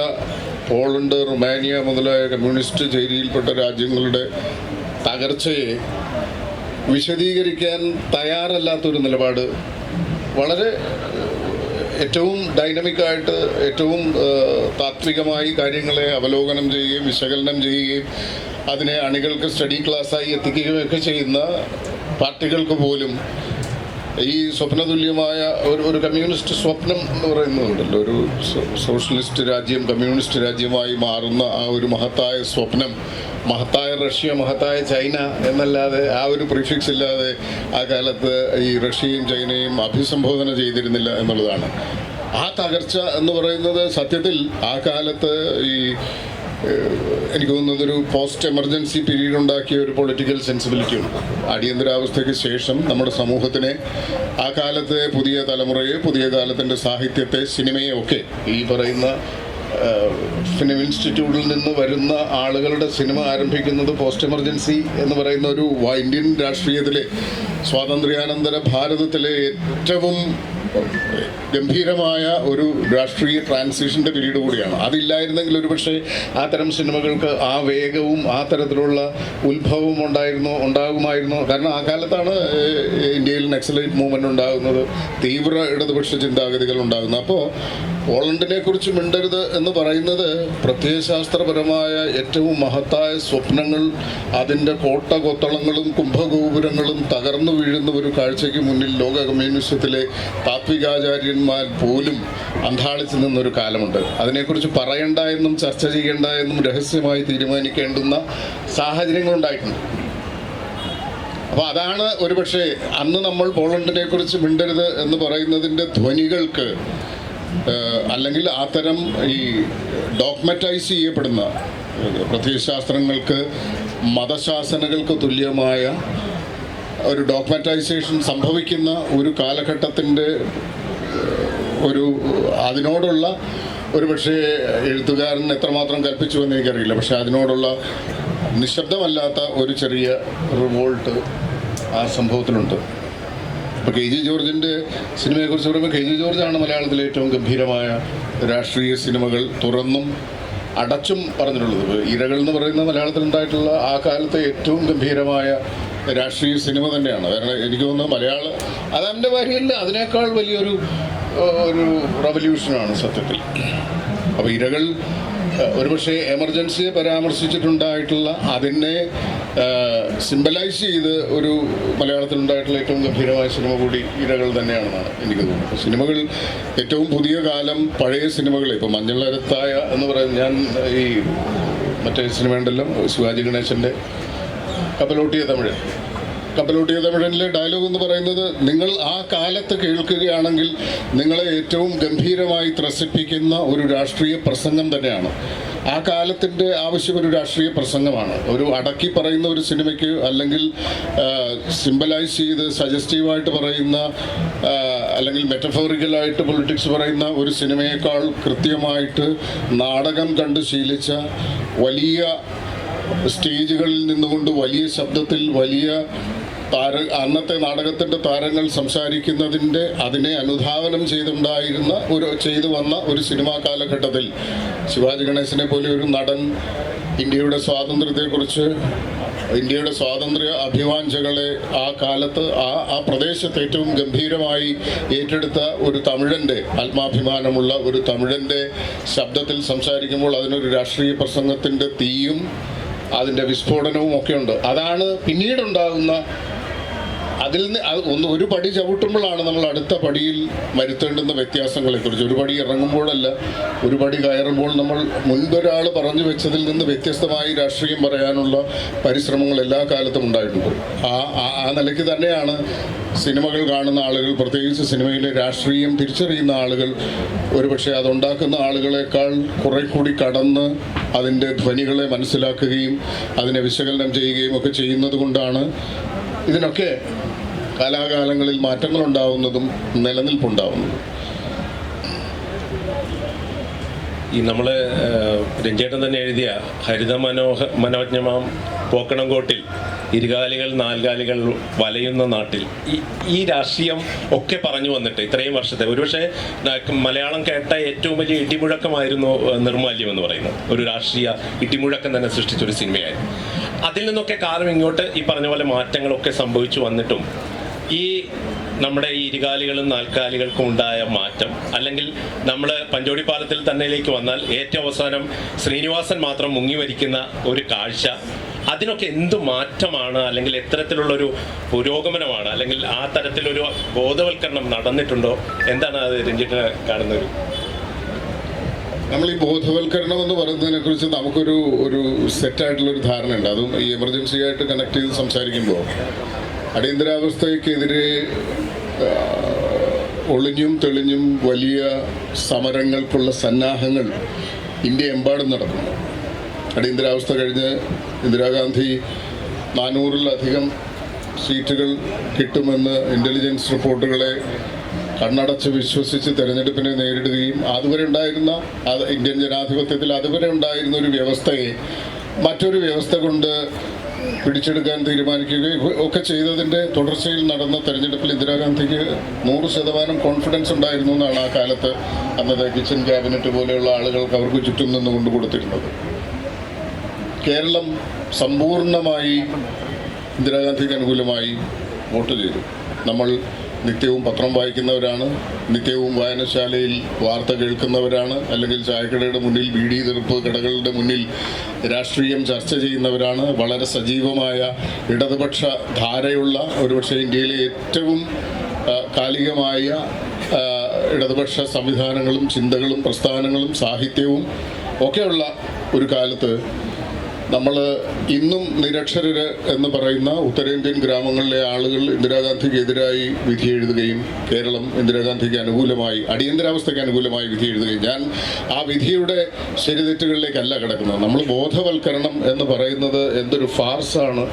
പോളണ്ട്, റുമാനിയ മുതലായ കമ്മ്യൂണിസ്റ്റ് ചേരിയിൽപ്പെട്ട രാജ്യങ്ങളുടെ തകർച്ചയെ വിശദീകരിക്കാൻ തയ്യാറല്ലാത്തൊരു നിലപാട്, വളരെ ഏറ്റവും ഡൈനമിക്കായിട്ട് ഏറ്റവും താത്വികമായി കാര്യങ്ങളെ അവലോകനം ചെയ്യുകയും വിശകലനം ചെയ്യുകയും അതിനെ അണികൾക്ക് സ്റ്റഡി ക്ലാസ്സായി എത്തിക്കുകയൊക്കെ ചെയ്യുന്ന പാർട്ടികൾക്ക് പോലും ഈ സ്വപ്നതുല്യമായ ഒരു കമ്മ്യൂണിസ്റ്റ് സ്വപ്നം എന്ന് പറയുന്നതുണ്ടല്ലോ, ഒരു സോഷ്യലിസ്റ്റ് രാജ്യം കമ്മ്യൂണിസ്റ്റ് രാജ്യമായി മാറുന്ന ആ ഒരു മഹത്തായ സ്വപ്നം, മഹത്തായ റഷ്യ, മഹത്തായ ചൈന എന്നല്ലാതെ ആ ഒരു പ്രിഫിക്സ് ഇല്ലാതെ ആ കാലത്ത് ഈ റഷ്യയും ചൈനയും അഭിസംബോധന ചെയ്തിരുന്നില്ല എന്നുള്ളതാണ്. ആ തകർച്ച എന്ന് പറയുന്നത് സത്യത്തിൽ ആ കാലത്ത് ഈ എനിക്ക് തോന്നുന്നത് ഒരു പോസ്റ്റ് എമർജൻസി പീരീഡ് ഉണ്ടാക്കിയ ഒരു പൊളിറ്റിക്കൽ സെൻസിബിലിറ്റി ഉണ്ട്. അടിയന്തരാവസ്ഥയ്ക്ക് ശേഷം നമ്മുടെ സമൂഹത്തിനെ, ആ കാലത്തെ പുതിയ തലമുറയെ, പുതിയ കാലത്തിൻ്റെ സാഹിത്യത്തെ, സിനിമയെ ഒക്കെ ഈ പറയുന്ന ഫിലിം ഇൻസ്റ്റിറ്റ്യൂട്ടിൽ നിന്ന് വരുന്ന ആളുകളുടെ സിനിമ ആരംഭിക്കുന്നത് പോസ്റ്റ് എമർജൻസി എന്ന് പറയുന്ന ഒരു ഇന്ത്യൻ രാഷ്ട്രീയത്തിലെ സ്വാതന്ത്ര്യാനന്തര ഭാരതത്തിലെ ഏറ്റവും ഗംഭീരമായ ഒരു രാഷ്ട്രീയ ട്രാൻസിഷൻ്റെ പീരീഡ് കൂടിയാണ്. അതില്ലായിരുന്നെങ്കിൽ ഒരുപക്ഷെ ആ തരം സിനിമകൾക്ക് ആ വേഗവും ആ തരത്തിലുള്ള ഉത്ഭവവും ഉണ്ടാകുമായിരുന്നു. കാരണം ആ കാലത്താണ് ഇന്ത്യയിൽ നക്സലൈറ്റ് മൂവ്മെൻറ്റ് ഉണ്ടാകുന്നത്, തീവ്ര ഇടതുപക്ഷ ചിന്താഗതികൾ ഉണ്ടാകുന്നത്. അപ്പോൾ പോളണ്ടിനെ കുറിച്ച് മിണ്ടരുത് എന്ന് പറയുന്നത് പ്രത്യയശാസ്ത്രപരമായ ഏറ്റവും മഹത്തായ സ്വപ്നങ്ങൾ, അതിൻ്റെ കോട്ടകൊത്തളങ്ങളും കുംഭഗോപുരങ്ങളും തകർന്നു വീഴുന്ന ഒരു കാഴ്ചയ്ക്ക് മുന്നിൽ ലോക കമ്മ്യൂണിസത്തിലെ താത്വികാചാര്യന്മാർ പോലും അന്താളിച്ചു നിന്നൊരു കാലമുണ്ട്. അതിനെക്കുറിച്ച് പറയണ്ട എന്നും ചർച്ച ചെയ്യേണ്ട എന്നും രഹസ്യമായി തീരുമാനിക്കേണ്ടുന്ന സാഹചര്യങ്ങളുണ്ടായിട്ടുണ്ട്. അപ്പോൾ അതാണ് ഒരുപക്ഷെ അന്ന് നമ്മൾ പോളണ്ടിനെ കുറിച്ച് മിണ്ടരുത് എന്ന് പറയുന്നതിൻ്റെ ധ്വനികൾക്ക് അല്ലെങ്കിൽ അത്തരം ഈ ഡോക്മറ്റൈസ് ചെയ്യപ്പെടുന്ന പ്രത്യയശാസ്ത്രങ്ങൾക്ക് മതശാസനകൾക്ക് തുല്യമായ ഒരു ഡോക്മറ്റൈസേഷൻ സംഭവിക്കുന്ന ഒരു കാലഘട്ടത്തിൻ്റെ അതിനോടുള്ള ഒരു പക്ഷേ എഴുത്തുകാരൻ എത്രമാത്രം കൽപ്പിച്ചു എന്ന് എനിക്കറിയില്ല, പക്ഷെ അതിനോടുള്ള നിശബ്ദമല്ലാത്ത ഒരു ചെറിയ റിവോൾട്ട് ആ സംഭവത്തിലുണ്ട്. ഇപ്പോൾ കെ ജി ജോർജിൻ്റെ സിനിമയെക്കുറിച്ച് പറയുമ്പോൾ കെ ജി ജോർജാണ് മലയാളത്തിലെ ഏറ്റവും ഗംഭീരമായ രാഷ്ട്രീയ സിനിമകൾ തുറന്നും അടച്ചും പറഞ്ഞിട്ടുള്ളത്. ഇരകൾ എന്ന് പറയുന്ന മലയാളത്തിലുണ്ടായിട്ടുള്ള ആ കാലത്തെ ഏറ്റവും ഗംഭീരമായ രാഷ്ട്രീയ സിനിമ തന്നെയാണ്. കാരണം എനിക്ക് തോന്നുന്നു അതെൻ്റെ വരിയിൽ അതിനേക്കാൾ വലിയൊരു റവല്യൂഷനാണ് സത്യത്തിൽ. അപ്പോൾ ഇരകൾ ഒരുപക്ഷെ എമർജൻസിയെ പരാമർശിച്ചിട്ടുണ്ടായിട്ടുള്ള അതിനെ സിംബലൈസ് ചെയ്ത് ഒരു മലയാളത്തിലുണ്ടായിട്ടുള്ള ഏറ്റവും ഗംഭീരമായ സിനിമ കൂടി ഇരകൾ തന്നെയാണെന്നാണ് എനിക്ക് തോന്നുന്നത്. സിനിമകൾ ഏറ്റവും പുതിയ കാലം പഴയ സിനിമകൾ ഇപ്പോൾ മഞ്ഞളരത്തായ എന്ന് പറയുന്നത്, ഞാൻ ഈ മറ്റേ സിനിമ ഉണ്ടല്ലോ ശിവാജി ഗണേശൻ്റെ കപ്പലോട്ടിയ തമിഴനിലെ ഡയലോഗ് എന്ന് പറയുന്നത്, നിങ്ങൾ ആ കാലത്ത് കേൾക്കുകയാണെങ്കിൽ നിങ്ങളെ ഏറ്റവും ഗംഭീരമായി ത്രസിപ്പിക്കുന്ന ഒരു രാഷ്ട്രീയ പ്രസംഗം തന്നെയാണ്. ആ കാലത്തിൻ്റെ ആവശ്യം ഒരു രാഷ്ട്രീയ പ്രസംഗമാണ്. ഒരു അടക്കി പറയുന്ന ഒരു സിനിമയ്ക്ക് അല്ലെങ്കിൽ സിംബലൈസ് ചെയ്ത് സജസ്റ്റീവായിട്ട് പറയുന്ന അല്ലെങ്കിൽ മെറ്റഫോറിക്കലായിട്ട് പൊളിറ്റിക്സ് പറയുന്ന ഒരു സിനിമയേക്കാൾ കൃത്യമായിട്ട് നാടകം കണ്ട് ശീലിച്ച വലിയ സ്റ്റേജുകളിൽ നിന്നുകൊണ്ട് വലിയ ശബ്ദത്തിൽ അന്നത്തെ നാടകത്തിൻ്റെ താരങ്ങൾ സംസാരിക്കുന്നതിൻ്റെ അതിനെ അനുധാവനം ചെയ്തു വന്ന ഒരു സിനിമാ കാലഘട്ടത്തിൽ ശിവാജി ഗണേശനെ പോലെ ഒരു നടൻ ഇന്ത്യയുടെ സ്വാതന്ത്ര്യത്തെക്കുറിച്ച്, ഇന്ത്യയുടെ സ്വാതന്ത്ര്യ അഭിവാഞ്ചകളെ ആ കാലത്ത് ആ പ്രദേശത്ത് ഏറ്റവും ഗംഭീരമായി ഏറ്റെടുത്ത ഒരു തമിഴൻ്റെ, ആത്മാഭിമാനമുള്ള ഒരു തമിഴൻ്റെ ശബ്ദത്തിൽ സംസാരിക്കുമ്പോൾ അതിനൊരു രാഷ്ട്രീയ പ്രസംഗത്തിൻ്റെ തീയും അതിൻ്റെ വിസ്ഫോടനവും ഒക്കെ ഉണ്ട്. അതാണ് പിന്നീടുണ്ടാകുന്ന അതിൽ നിന്ന് ഒരു പടി ചവിട്ടുമ്പോഴാണ് നമ്മൾ അടുത്ത പടിയിൽ വരുത്തേണ്ടുന്ന വ്യത്യാസങ്ങളെക്കുറിച്ച്, ഒരു പടി ഇറങ്ങുമ്പോഴല്ല, ഒരു പടി കയറുമ്പോൾ നമ്മൾ മുൻപൊരാൾ പറഞ്ഞു വെച്ചതിൽ നിന്ന് വ്യത്യസ്തമായി രാഷ്ട്രീയം പറയാനുള്ള പരിശ്രമങ്ങൾ എല്ലാ കാലത്തും ഉണ്ടായിട്ടുണ്ട്. ആ നിലയ്ക്ക് തന്നെയാണ് സിനിമകൾ കാണുന്ന ആളുകൾ, പ്രത്യേകിച്ച് സിനിമയിലെ രാഷ്ട്രീയം തിരിച്ചറിയുന്ന ആളുകൾ, ഒരുപക്ഷെ അതുണ്ടാക്കുന്ന ആളുകളെക്കാൾ കുറെ കൂടി കടന്ന് അതിൻ്റെ ധ്വനികളെ മനസ്സിലാക്കുകയും അതിനെ വിശകലനം ചെയ്യുകയും ഒക്കെ ചെയ്യുന്നത് കൊണ്ടാണ് ഇതിനൊക്കെ കാലാകാലങ്ങളിൽ മാറ്റങ്ങളുണ്ടാവുന്നതും നിലനിൽപ്പുണ്ടാവുന്നതും. നമ്മൾ രഞ്ജേട്ടൻ തന്നെ എഴുതിയ ഹരിത മനോജ്ഞമാം പോക്കണംകോട്ടിൽ ഇരുകാലികൾ നാൽകാലികൾ വലയുന്ന നാട്ടിൽ ഈ രാഷ്ട്രീയം ഒക്കെ പറഞ്ഞു വന്നിട്ട് ഇത്രയും വർഷത്തെ ഒരുപക്ഷെ മലയാളം കേട്ട ഏറ്റവും വലിയ ഇടിമുഴക്കമായിരുന്നു നിർമ്മാല്യം എന്ന് പറയുന്നത്. ഒരു രാഷ്ട്രീയ ഇടിമുഴക്കം തന്നെ സൃഷ്ടിച്ചൊരു സിനിമയായിരുന്നു. അതിൽ നിന്നൊക്കെ കാലം ഇങ്ങോട്ട് ഈ പറഞ്ഞ പോലെ മാറ്റങ്ങളൊക്കെ സംഭവിച്ചു വന്നിട്ടും ഈ നമ്മുടെ ഈ ഇരുകാലികളും നാൽക്കാലികൾക്കും ഉണ്ടായ മാറ്റം, അല്ലെങ്കിൽ നമ്മൾ പഞ്ചോടിപ്പാലത്തിൽ തന്നെയിലേക്ക് വന്നാൽ ഏറ്റവും അവസാനം ശ്രീനിവാസൻ മാത്രം മുങ്ങി മരിക്കുന്ന ഒരു കാഴ്ച, അതിനൊക്കെ എന്ത് മാറ്റമാണ്, അല്ലെങ്കിൽ എത്തരത്തിലുള്ളൊരു പുരോഗമനമാണ്, അല്ലെങ്കിൽ ആ തരത്തിലൊരു ബോധവൽക്കരണം നടന്നിട്ടുണ്ടോ? എന്താണ് അത് രഞ്ജിത്ത് കാണുന്നത്? നമ്മൾ ഈ ബോധവൽക്കരണം എന്ന് പറയുന്നതിനെ കുറിച്ച് നമുക്കൊരു സെറ്റായിട്ടുള്ളൊരു ധാരണയുണ്ട്. അതും ഈ എമർജൻസി ആയിട്ട് കണക്ട് ചെയ്ത് സംസാരിക്കുമ്പോൾ അടിയന്തരാവസ്ഥയ്ക്കെതിരെ ഒളിഞ്ഞും തെളിഞ്ഞും വലിയ സമരങ്ങൾക്കുള്ള സന്നാഹങ്ങൾ ഇന്ത്യ എമ്പാടും നടക്കുന്നു. അടിയന്തരാവസ്ഥ കഴിഞ്ഞ് ഇന്ദിരാഗാന്ധി 400-ലധികം സീറ്റുകൾ കിട്ടുമെന്ന് ഇൻ്റലിജൻസ് റിപ്പോർട്ടുകളെ കണ്ണടച്ച് വിശ്വസിച്ച് തെരഞ്ഞെടുപ്പിനെ നേരിടുകയും അതുവരെ ഉണ്ടായിരുന്ന ഇന്ത്യൻ ജനാധിപത്യത്തിൽ അതുവരെ ഉണ്ടായിരുന്ന ഒരു വ്യവസ്ഥയെ മറ്റൊരു വ്യവസ്ഥ കൊണ്ട് പിടിച്ചെടുക്കാൻ തീരുമാനിക്കുകയും ഒക്കെ ചെയ്തതിൻ്റെ തുടർച്ചയിൽ നടന്ന തെരഞ്ഞെടുപ്പിൽ ഇന്ദിരാഗാന്ധിക്ക് 100% കോൺഫിഡൻസ് ഉണ്ടായിരുന്നു എന്നാണ് ആ കാലത്ത് അന്നത്തെ കിച്ചൺ ക്യാബിനറ്റ് പോലെയുള്ള ആളുകൾക്ക് അവർക്ക് ചുറ്റും നിന്നുകൊണ്ട് കൊടുത്തിരുന്നത്. കേരളം സമ്പൂർണ്ണമായി ഇന്ദിരാഗാന്ധിക്ക് അനുകൂലമായി വോട്ട് ചെയ്തു. നമ്മൾ നിത്യവും പത്രം വായിക്കുന്നവരാണ്, നിത്യവും വായനശാലയിൽ വാർത്ത കേൾക്കുന്നവരാണ്, അല്ലെങ്കിൽ ചായക്കടയുടെ മുന്നിൽ ബീഡി തെറുപ്പ് കടകളുടെ മുന്നിൽ രാഷ്ട്രീയം ചർച്ച ചെയ്യുന്നവരാണ്. വളരെ സജീവമായ ഇടതുപക്ഷ ധാരയുള്ള, ഒരുപക്ഷെ ഇന്ത്യയിലെ ഏറ്റവും കാലികമായ ഇടതുപക്ഷ സംവിധാനങ്ങളും ചിന്തകളും പ്രസ്ഥാനങ്ങളും സാഹിത്യവും ഒക്കെയുള്ള ഒരു കാലത്ത് നമ്മൾ ഇന്നും നിരക്ഷരര് എന്ന് പറയുന്ന ഉത്തരേന്ത്യൻ ഗ്രാമങ്ങളിലെ ആളുകൾ ഇന്ദിരാഗാന്ധിക്കെതിരായി വിധി എഴുതുകയും കേരളം ഇന്ദിരാഗാന്ധിക്ക് അനുകൂലമായി അടിയന്തരാവസ്ഥയ്ക്ക് അനുകൂലമായി വിധി എഴുതുകയും ഞാൻ ആ വിധിയുടെ ശരിതെറ്റുകളിലേക്കല്ല കിടക്കുന്നത്. നമ്മൾ ബോധവൽക്കരണം എന്ന് പറയുന്നത് എന്തൊരു ഫാർസാണ്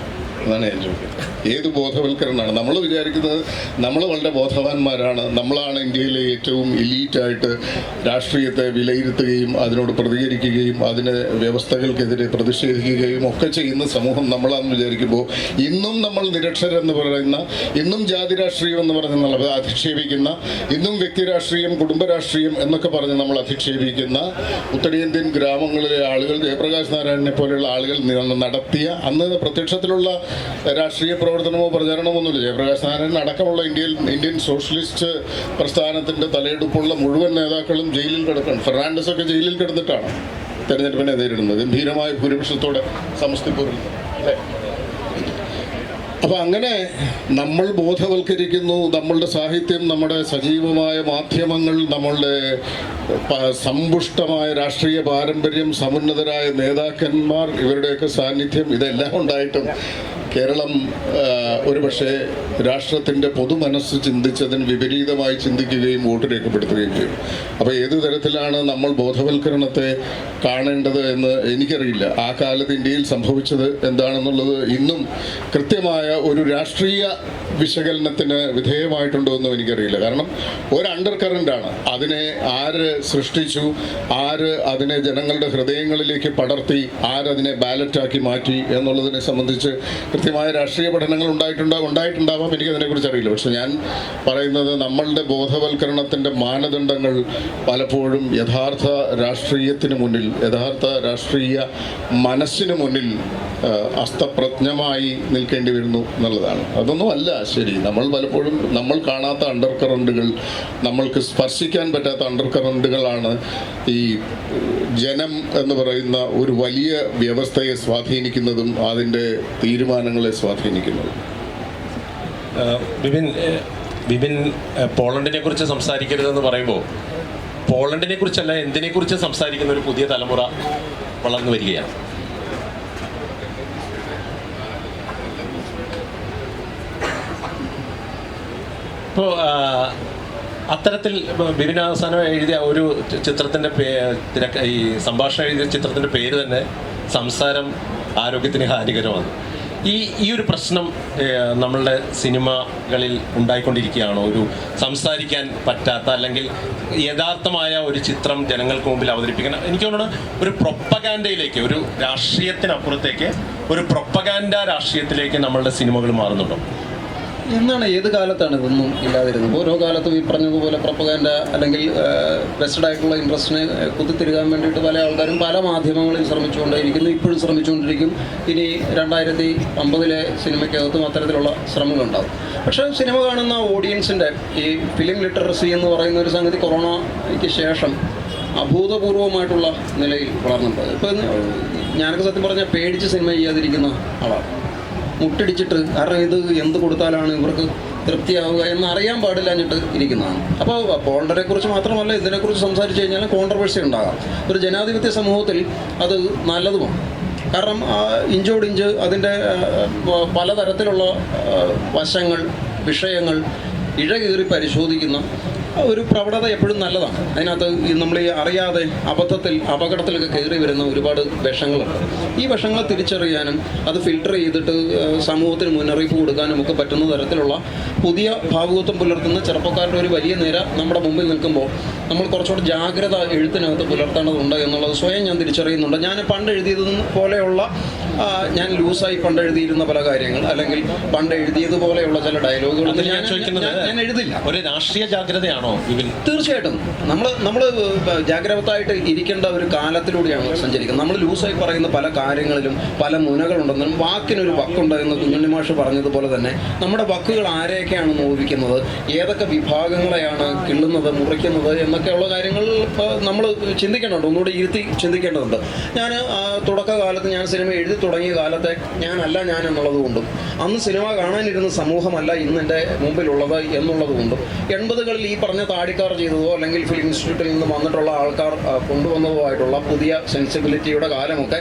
എന്നാണ് ഞാൻ ചോദിക്കുന്നത്. ഏത് ബോധവൽക്കരണമാണ്? നമ്മൾ വിചാരിക്കുന്നത് നമ്മൾ വളരെ ബോധവാന്മാരാണ്, നമ്മളാണ് ഇന്ത്യയിലെ ഏറ്റവും എലീറ്റായിട്ട് രാഷ്ട്രീയത്തെ വിലയിരുത്തുകയും അതിനോട് പ്രതികരിക്കുകയും അതിന് വ്യവസ്ഥകൾക്കെതിരെ പ്രതിഷേധിക്കുകയും ഒക്കെ ചെയ്യുന്ന സമൂഹം നമ്മളാണെന്ന് വിചാരിക്കുമ്പോൾ ഇന്നും നമ്മൾ നിരക്ഷരെന്ന് പറയുന്ന, ഇന്നും ജാതി രാഷ്ട്രീയം എന്ന് പറഞ്ഞ് അധിക്ഷേപിക്കുന്ന, ഇന്നും വ്യക്തി രാഷ്ട്രീയം കുടുംബ രാഷ്ട്രീയം എന്നൊക്കെ പറഞ്ഞ് നമ്മൾ അധിക്ഷേപിക്കുന്ന ഉത്തരേന്ത്യൻ ഗ്രാമങ്ങളിലെ ആളുകൾ, ജയപ്രകാശ് നാരായണനെ പോലെയുള്ള ആളുകൾ നടത്തിയ അന്ന് പ്രത്യക്ഷത്തിലുള്ള രാഷ്ട്രീയ പ്രവർത്തനമോ പ്രചാരണമോ ഒന്നുമില്ല. ജയപ്രകാശ് നാരായണൻ അടക്കമുള്ള ഇന്ത്യൻ സോഷ്യലിസ്റ്റ് പ്രസ്ഥാനത്തിൻ്റെ തലയെടുപ്പുള്ള മുഴുവൻ നേതാക്കളും ജയിലിൽ കിടക്കണം. ഫെർണാണ്ടസ് ഒക്കെ ജയിലിൽ കിടന്നിട്ടാണ് തെരഞ്ഞെടുപ്പിനെ നേരിടുന്നത്, ഗംഭീരമായ ഭൂരിപക്ഷത്തോടെ സമസ്തിപൂരിൽ. അപ്പോൾ അങ്ങനെ നമ്മൾ ബോധവൽക്കരിക്കുന്നു. നമ്മളുടെ സാഹിത്യം, നമ്മുടെ സജീവമായ മാധ്യമങ്ങൾ, നമ്മളുടെ സമ്പുഷ്ടമായ രാഷ്ട്രീയ പാരമ്പര്യം, സമുന്നതരായ നേതാക്കന്മാർ, ഇവരുടെയൊക്കെ സാന്നിധ്യം, ഇതെല്ലാം ഉണ്ടായിട്ടും കേരളം ഒരുപക്ഷെ രാഷ്ട്രത്തിൻ്റെ പൊതുമനസ്സ് ചിന്തിച്ചതിന് വിപരീതമായി ചിന്തിക്കുകയും വോട്ട് രേഖപ്പെടുത്തുകയും ചെയ്യും. അപ്പോൾ ഏത് തരത്തിലാണ് നമ്മൾ ബോധവൽക്കരണത്തെ കാണേണ്ടത് എന്ന് എനിക്കറിയില്ല. ആ കാലത്ത് ഇന്ത്യയിൽ സംഭവിച്ചത് എന്താണെന്നുള്ളത് ഇന്നും കൃത്യമായ ഒരു രാഷ്ട്രീയ വിശകലനത്തിന് വിധേയമായിട്ടുണ്ടോ എന്നും എനിക്കറിയില്ല. കാരണം ഒരു അണ്ടർ കറൻ്റാണ്. അതിനെ ആര് സൃഷ്ടിച്ചു, ആര് അതിനെ ജനങ്ങളുടെ ഹൃദയങ്ങളിലേക്ക് പടർത്തി, ആരതിനെ ബാലറ്റാക്കി മാറ്റി എന്നുള്ളതിനെ സംബന്ധിച്ച് കൃത്യമായ രാഷ്ട്രീയ പഠനങ്ങൾ ഉണ്ടായിട്ടുണ്ടാവാം. എനിക്കതിനെക്കുറിച്ച് അറിയില്ല. പക്ഷെ ഞാൻ പറയുന്നത് നമ്മളുടെ ബോധവൽക്കരണത്തിൻ്റെ മാനദണ്ഡങ്ങൾ പലപ്പോഴും യഥാർത്ഥ രാഷ്ട്രീയത്തിന് മുന്നിൽ, യഥാർത്ഥ രാഷ്ട്രീയ മനസ്സിന് മുന്നിൽ അസ്തപ്രജ്ഞമായി നിൽക്കേണ്ടി വരുന്നു എന്നുള്ളതാണ്. അതൊന്നും അല്ല ശരി. നമ്മൾ പലപ്പോഴും നമ്മൾ കാണാത്ത അണ്ടർ കറണ്ടുകൾ, നമ്മൾക്ക് സ്പർശിക്കാൻ പറ്റാത്ത അണ്ടർ കറണ്ടുകളാണ് ഈ ജനം എന്ന് പറയുന്ന ഒരു വലിയ വ്യവസ്ഥയെ സ്വാധീനിക്കുന്നതും അതിൻ്റെ തീരുമാനങ്ങളെ സ്വാധീനിക്കുന്നതും. വിപിൻ പോളണ്ടിനെ കുറിച്ച് സംസാരിക്കരുതെന്ന് പറയുമ്പോൾ പോളണ്ടിനെ കുറിച്ചല്ല എന്തിനെക്കുറിച്ച് സംസാരിക്കുന്ന ഒരു പുതിയ തലമുറ വളർന്നു വരികയാണ്. ഇപ്പോൾ അത്തരത്തിൽ വിപിൻ അവസാനം എഴുതിയ ഒരു ചിത്രത്തിൻ്റെ ഈ സംഭാഷണം എഴുതിയ ചിത്രത്തിൻ്റെ പേര് തന്നെ സംസാരം ആരോഗ്യത്തിന് ഹാനികരമാണ്. ഈ ഒരു പ്രശ്നം നമ്മളുടെ സിനിമകളിൽ ഉണ്ടായിക്കൊണ്ടിരിക്കുകയാണോ? ഒരു സംസാരിക്കാൻ പറ്റാത്ത അല്ലെങ്കിൽ യഥാർത്ഥമായ ഒരു ചിത്രം ജനങ്ങൾക്ക് മുമ്പിൽ അവതരിപ്പിക്കണം. എനിക്ക് തോന്നുന്നു ഒരു പ്രൊപ്പഗാൻഡയിലേക്ക്, ഒരു രാഷ്ട്രീയത്തിനപ്പുറത്തേക്ക് ഒരു പ്രൊപ്പഗാൻഡ രാഷ്ട്രീയത്തിലേക്ക് നമ്മളുടെ സിനിമകൾ മാറുന്നുണ്ടോ? എന്നാണ്, ഏത് കാലത്താണ് ഇതൊന്നും ഇല്ലാതിരുന്നത്? ഓരോ കാലത്തും ഈ പറഞ്ഞതുപോലെ പ്രൊപ്പഗാൻഡ അല്ലെങ്കിൽ വെസ്റ്റഡ് ആയിട്ടുള്ള ഇൻട്രസ്റ്റിനെ കുത്തിത്തിരുകാൻ വേണ്ടിയിട്ട് പല ആൾക്കാരും പല മാധ്യമങ്ങളിൽ ശ്രമിച്ചുകൊണ്ടേയിരിക്കുന്നു, ഇപ്പോഴും ശ്രമിച്ചുകൊണ്ടിരിക്കും. ഇനി 2050 സിനിമയ്ക്കകത്തും അത്തരത്തിലുള്ള ശ്രമങ്ങളുണ്ടാകും. പക്ഷേ സിനിമ കാണുന്ന ഓഡിയൻസിൻ്റെ ഈ ഫിലിം ലിറ്ററസി എന്ന് പറയുന്ന ഒരു സംഗതി കൊറോണയ്ക്ക് ശേഷം അഭൂതപൂർവമായിട്ടുള്ള നിലയിൽ വളർന്നിട്ടുണ്ട്. ഇപ്പം ഞാനൊക്കെ സത്യം പറഞ്ഞാൽ പേടിച്ച് സിനിമ ചെയ്യാതിരിക്കുന്ന ആളാണ്. മുട്ടിടിച്ചിട്ട്, കാരണം ഇത് എന്ത് കൊടുത്താലാണ് ഇവർക്ക് തൃപ്തിയാവുക എന്നറിയാൻ പാടില്ലാഞ്ഞിട്ട് ഇരിക്കുന്നതാണ്. അപ്പോൾ പോളണ്ടിനെ കുറിച്ച് മാത്രമല്ല, ഇതിനെക്കുറിച്ച് സംസാരിച്ച് കഴിഞ്ഞാൽ കോൺട്രവേഴ്സി ഉണ്ടാകാം. ഒരു ജനാധിപത്യ സമൂഹത്തിൽ അത് നല്ലതുമാണ്. കാരണം ഇഞ്ചോടിഞ്ച് അതിൻ്റെ പലതരത്തിലുള്ള വശങ്ങൾ, വിഷയങ്ങൾ ഇഴകീറി പരിശോധിക്കുന്ന ഒരു പ്രവണത എപ്പോഴും നല്ലതാണ്. അതിനകത്ത് നമ്മൾ ഈ അറിയാതെ അബദ്ധത്തിൽ അപകടത്തിലൊക്കെ കയറി വരുന്ന ഒരുപാട് വിഷങ്ങളുണ്ട്. ഈ വിഷങ്ങളെ തിരിച്ചറിയാനും അത് ഫിൽട്ടർ ചെയ്തിട്ട് സമൂഹത്തിന് മുന്നറിയിപ്പ് കൊടുക്കാനും ഒക്കെ പറ്റുന്ന തരത്തിലുള്ള പുതിയ ഭാവുകത്വം പുലർത്തുന്ന ചെറുപ്പക്കാരുടെ ഒരു വലിയ നിര നമ്മുടെ മുമ്പിൽ നിൽക്കുമ്പോൾ നമ്മൾ കുറച്ചുകൂടി ജാഗ്രത എഴുത്തിനകത്ത് പുലർത്തേണ്ടതുണ്ട് എന്നുള്ളത് സ്വയം ഞാൻ തിരിച്ചറിയുന്നുണ്ട്. ഞാൻ പണ്ട് എഴുതിയതും പോലെയുള്ള ഞാൻ ലൂസായി പണ്ട് എഴുതിയിരുന്ന പല കാര്യങ്ങൾ, അല്ലെങ്കിൽ പണ്ട് എഴുതിയതുപോലെയുള്ള ചില ഡയലോഗുകൾ ഞാൻ എഴുതില്ല. ഒരു രാഷ്ട്രീയ ജാഗ്രതയാണോ? തീർച്ചയായിട്ടും നമ്മൾ ജാഗ്രതായിട്ട് ഇരിക്കേണ്ട ഒരു കാലത്തിലൂടെയാണ് സഞ്ചരിക്കുന്നത്. നമ്മൾ ലൂസായി പറയുന്ന പല കാര്യങ്ങളിലും പല മുനകളുണ്ടെന്നും വാക്കിനൊരു വക്കുണ്ട് എന്ന് കുഞ്ഞുണ്ണി മാഷ് പറഞ്ഞതുപോലെ തന്നെ നമ്മുടെ വക്കുകൾ ആരെയൊക്കെയാണ് നോവിക്കുന്നത്, ഏതൊക്കെ വിഭാഗങ്ങളെയാണ് കിള്ളുന്നത്, മുറിക്കുന്നത് എന്നൊക്കെയുള്ള കാര്യങ്ങൾ നമ്മൾ ചിന്തിക്കേണ്ടതുണ്ട്, ഒന്നുകൂടി ഇരുത്തി ചിന്തിക്കേണ്ടതുണ്ട്. ഞാൻ തുടക്കകാലത്ത് ഞാൻ സിനിമ എഴുതി തുടങ്ങിയ കാലത്തെ ഞാനല്ല ഞാൻ എന്നുള്ളതുകൊണ്ടും അന്ന് സിനിമ കാണാനിരുന്ന സമൂഹമല്ല ഇന്ന് എൻ്റെ മുമ്പിലുള്ളത് എന്നുള്ളതുകൊണ്ടും 80കളിൽ ഈ പറഞ്ഞ താടിക്കാർ ചെയ്തതോ അല്ലെങ്കിൽ ഫിലിം ഇൻസ്റ്റിറ്റ്യൂട്ടിൽ നിന്ന് വന്നിട്ടുള്ള ആൾക്കാർ കൊണ്ടുവന്നതോ ആയിട്ടുള്ള പുതിയ സെൻസിബിലിറ്റിയുടെ കാലമൊക്കെ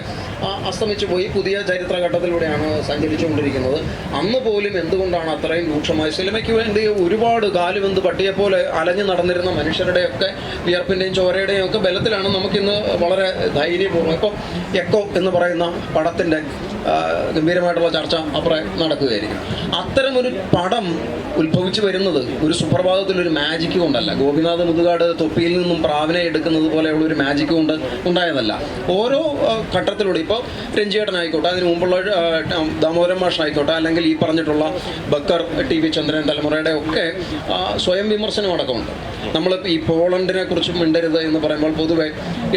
അസ്തമിച്ചു പോയി. പുതിയ ചരിത്രഘട്ടത്തിലൂടെയാണ് സഞ്ചരിച്ചുകൊണ്ടിരിക്കുന്നത്. അന്ന് പോലും എന്തുകൊണ്ടാണ് അത്രയും രൂക്ഷമായി സിനിമയ്ക്ക് വേണ്ടി ഒരുപാട് കാലുവെന്ത് പട്ടിയെപ്പോലെ അലഞ്ഞു നടന്നിരുന്ന മനുഷ്യരുടെയൊക്കെ വിയർപ്പിൻ്റെയും ചോരയുടെയും ഒക്കെ ബലത്തിലാണ് നമുക്കിന്ന് വളരെ ധൈര്യപൂർവ്വം ഇപ്പോൾ എക്കോ എന്ന് പറയുന്ന പടത്തിൻ്റെ ഗംഭീരമായിട്ടുള്ള ചർച്ച അപ്പുറം നടക്കുകയായിരിക്കും. അത്തരമൊരു പടം ഉത്ഭവിച്ചു വരുന്നത് ഒരു സുപ്രഭാതത്തിലൊരു മാജിക് കൊണ്ടല്ല. ഗോപിനാഥ് മുതുകാട് തൊപ്പിയിൽ നിന്നും പ്രാവിനെ എടുക്കുന്നത് പോലെയുള്ള ഒരു മാജിക് കൊണ്ട് ഉണ്ടായതല്ല. ഓരോ ഘട്ടത്തിലൂടെ ഇപ്പോൾ രഞ്ജിയേട്ടനായിക്കോട്ടെ, അതിന് മുമ്പുള്ള ദാമോദരൻ മാഷായിക്കോട്ടെ, അല്ലെങ്കിൽ ഈ പറഞ്ഞിട്ടുള്ള ബക്കർ, ടി വി ചന്ദ്രൻ തലമുറയുടെ ഒക്കെ സ്വയം വിമർശനം അടക്കമുണ്ട്. നമ്മൾ ഈ പോളണ്ടിനെ കുറിച്ച് മിണ്ടരുത് എന്ന് പറയുമ്പോൾ പൊതുവെ